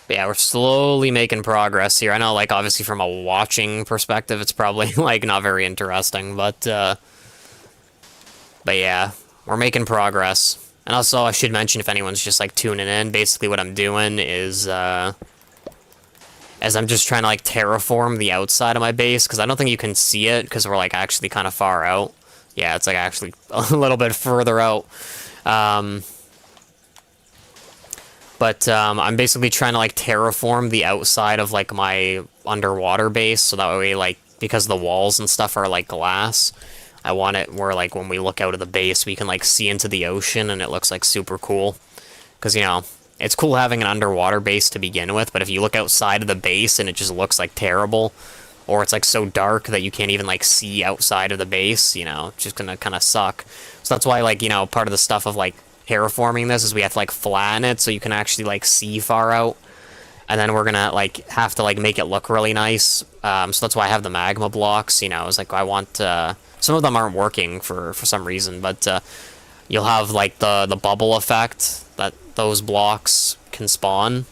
But yeah, we're slowly making progress here. I know, like, obviously from a watching perspective, it's probably, like, not very interesting, but yeah, we're making progress. And also, I should mention, if anyone's just, like, tuning in, basically what I'm doing is, as I'm just trying to, like, terraform the outside of my base, because I don't think you can see it, because we're, like, actually kind of far out. Yeah, it's, like, actually a little bit further out. But I'm basically trying to, like, terraform the outside of, like, my underwater base, so that way, like, because the walls and stuff are, like, glass, I want it where, like, when we look out of the base, we can, like, see into the ocean, and it looks, like, super cool. Because, you know, it's cool having an underwater base to begin with, but if you look outside of the base and it just looks, like, terrible, or it's, like, so dark that you can't even, like, see outside of the base, you know, it's just gonna kind of suck. So that's why, like, you know, part of the stuff of, like, terraforming this is we have to, like, flatten it so you can actually, like, see far out. And then we're gonna, like, have to, like, make it look really nice. So that's why I have the magma blocks, you know. It's like, I want, some of them aren't working for some reason, but, you'll have, like, the bubble effect that those blocks can spawn.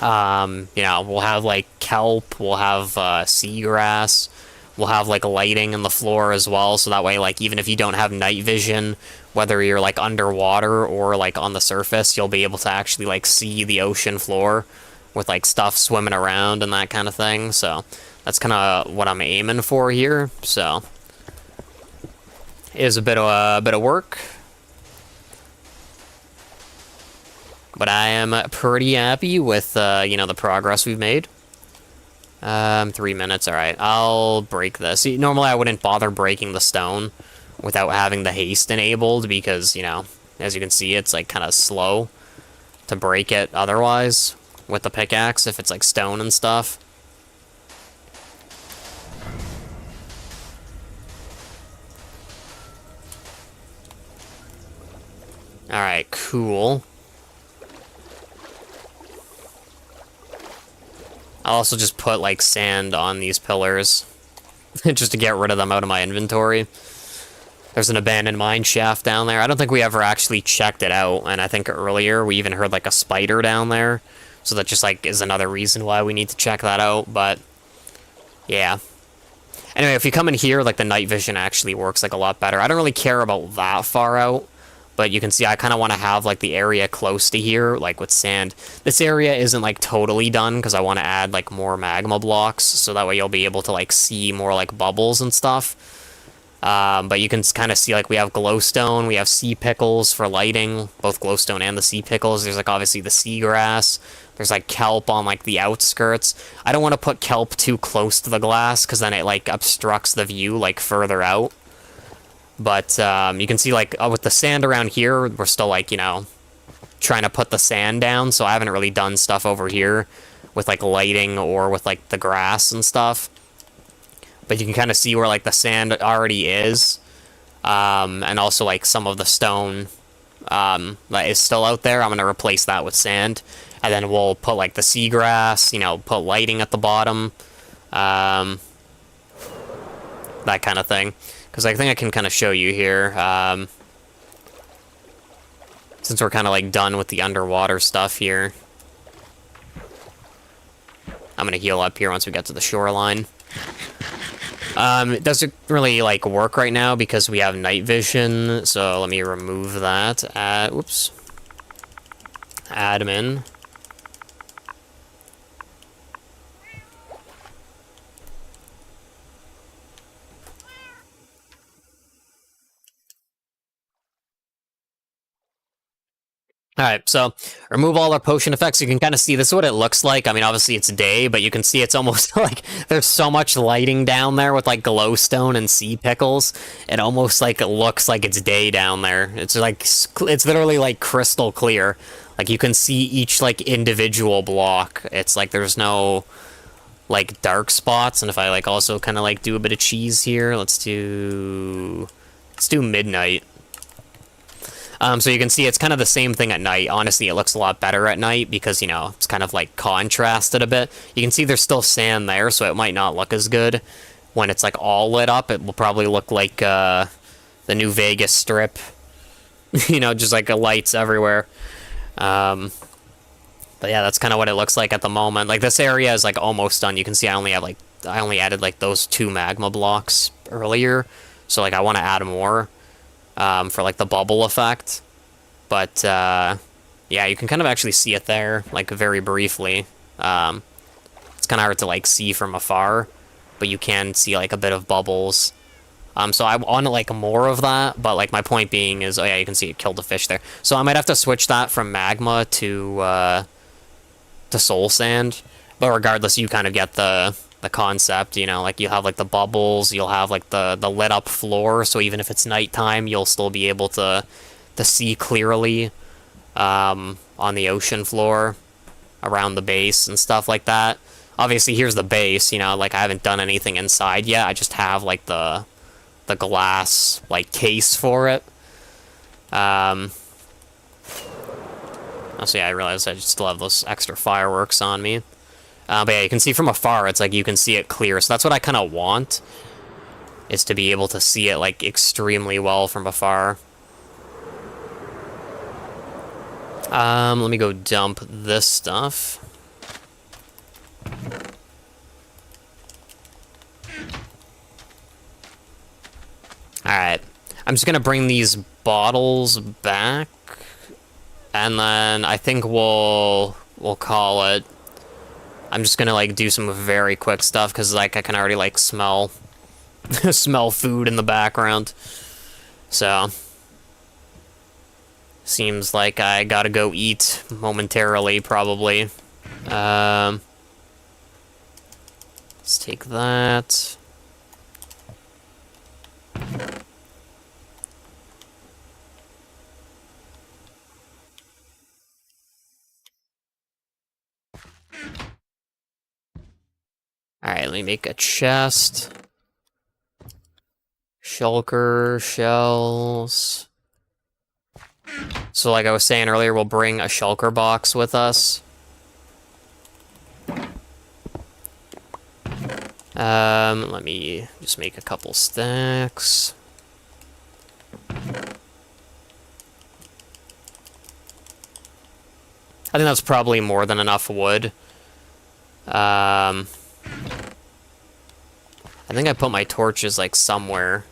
You know, we'll have, like, kelp, we'll have, seagrass, we'll have, like, lighting in the floor as well, so that way, like, even if you don't have night vision, whether you're, like, underwater or, like, on the surface, you'll be able to actually, like, see the ocean floor with, like, stuff swimming around and that kind of thing. So that's kind of what I'm aiming for here. So it is a bit of work, but I am pretty happy with you know, the progress we've made. 3 minutes. All right, I'll break this. See, normally I wouldn't bother breaking the stone without having the haste enabled, because, you know, as you can see, it's, like, kind of slow to break it otherwise with the pickaxe if it's, like, stone and stuff. Alright, cool. I'll also just put, like, sand on these pillars just to get rid of them out of my inventory. There's an abandoned mine shaft down there. I don't think we ever actually checked it out, and I think earlier we even heard, like, a spider down there. So that just, like, is another reason why we need to check that out, but yeah. Anyway, if you come in here, like, the night vision actually works, like, a lot better. I don't really care about that far out, but you can see I kind of want to have, like, the area close to here, like, with sand. This area isn't, like, totally done, because I want to add, like, more magma blocks, so that way you'll be able to, like, see more, like, bubbles and stuff. But you can kind of see, like, we have glowstone, we have sea pickles for lighting, both glowstone and the sea pickles. There's, like, obviously the seagrass. There's, like, kelp on, like, the outskirts. I don't want to put kelp too close to the glass, because then it, like, obstructs the view, like, further out. But, you can see, like, with the sand around here, we're still, like, you know, trying to put the sand down, so I haven't really done stuff over here with, like, lighting or with, like, the grass and stuff. But you can kind of see where, like, the sand already is. And also, like, some of the stone that is still out there. I'm going to replace that with sand. And then we'll put, like, the seagrass, you know, put lighting at the bottom. That kind of thing. Because I think I can kind of show you here. Since we're kind of, like, done with the underwater stuff here. I'm going to heal up here once we get to the shoreline. It doesn't really, like, work right now because we have night vision, so let me remove that. Whoops. Admin. Alright, so remove all our potion effects. You can kind of see this is what it looks like. I mean, obviously it's day, but you can see it's almost like there's so much lighting down there with like glowstone and sea pickles. It almost like it looks like it's day down there. It's like, it's literally like crystal clear. Like you can see each like individual block. It's like there's no like dark spots. And if I like also kind of like do a bit of cheese here, let's do midnight. So you can see it's kind of the same thing at night. Honestly, it looks a lot better at night because, you know, it's kind of like contrasted a bit. You can see there's still sand there, so it might not look as good. When it's like all lit up, it will probably look like the New Vegas Strip. You know, just like lights everywhere. But yeah, that's kind of what it looks like at the moment. Like this area is like almost done. You can see I only added like those 2 magma blocks earlier. So like I want to add more. For like the bubble effect, but yeah, you can kind of actually see it there, like very briefly. It's kind of hard to like see from afar, but you can see like a bit of bubbles. So I want like more of that, but like my point being is, oh yeah, you can see it killed a fish there. So I might have to switch that from magma to soul sand, but regardless, you kind of get the concept, you know, like you have like the bubbles, you'll have like the lit up floor, so even if it's nighttime, you'll still be able to see clearly on the ocean floor around the base and stuff like that. Obviously, here's the base, you know, like I haven't done anything inside yet. I just have like the glass like case for it. Oh, so yeah, I realized I still have those extra fireworks on me. But yeah, you can see from afar, it's like you can see it clear. So that's what I kind of want, is to be able to see it like extremely well from afar. Let me go dump this stuff. Alright. I'm just gonna bring these bottles back, and then I think we'll call it. I'm just gonna like do some very quick stuff because like I can already like smell smell food in the background. So seems like I gotta go eat momentarily, probably. Let's take that. Alright, let me make a chest. Shulker, shells. So like I was saying earlier, we'll bring a shulker box with us. Let me just make a couple stacks. I think that's probably more than enough wood. I think I put my torches, like, somewhere.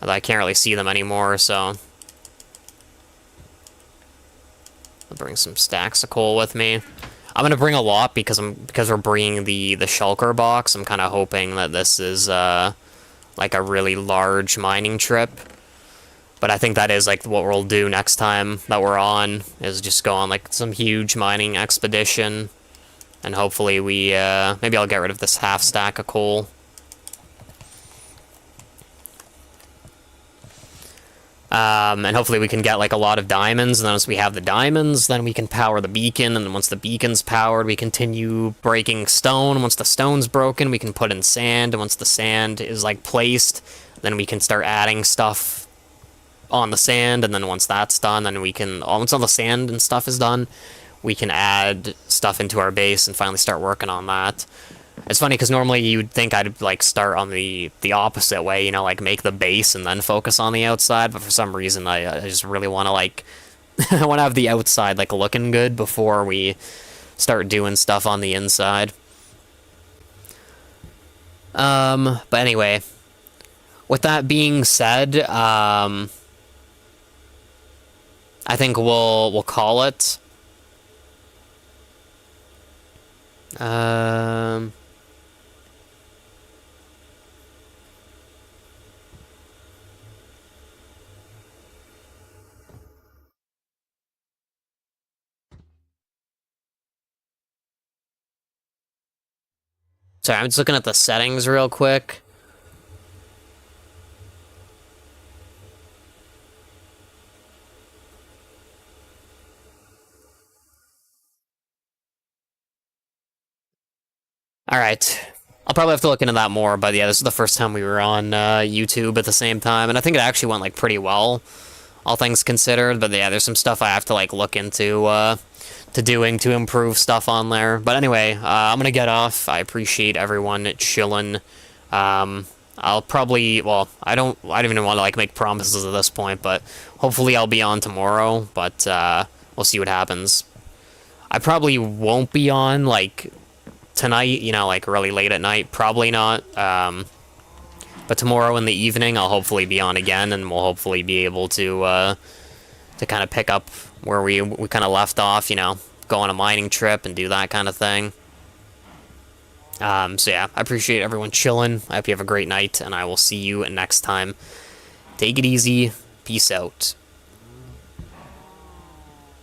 Although I can't really see them anymore, so... I'll bring some stacks of coal with me. I'm gonna bring a lot because we're bringing the shulker box. I'm kind of hoping that this is, like, a really large mining trip. But I think that is, like, what we'll do next time that we're on, is just go on, like, some huge mining expedition. And hopefully we, maybe I'll get rid of this half stack of coal. And hopefully we can get, like, a lot of diamonds, and then once we have the diamonds, then we can power the beacon, and then once the beacon's powered, we continue breaking stone. Once the stone's broken, we can put in sand, and once the sand is, like, placed, then we can start adding stuff on the sand, and then once that's done, then we can, once all the sand and stuff is done, we can add stuff into our base and finally start working on that. It's funny, because normally you'd think I'd, like, start on the opposite way, you know, like, make the base and then focus on the outside, but for some reason I just really want to, like, I want to have the outside, like, looking good before we start doing stuff on the inside. But anyway, with that being said, I think we'll call it. Sorry, I'm just looking at the settings real quick. All right. I'll probably have to look into that more, but yeah, this is the first time we were on YouTube at the same time, and I think it actually went like pretty well, all things considered. But yeah, there's some stuff I have to like look into to doing to improve stuff on there. But anyway, I'm gonna get off. I appreciate everyone chilling. I'll probably, well, I don't even want to like make promises at this point, but hopefully I'll be on tomorrow. But we'll see what happens. I probably won't be on like tonight, you know, like really late at night. Probably not. But tomorrow in the evening, I'll hopefully be on again, and we'll hopefully be able to kind of pick up where we kind of left off, you know, go on a mining trip and do that kind of thing. So yeah, I appreciate everyone chilling. I hope you have a great night, and I will see you next time. Take it easy. Peace out.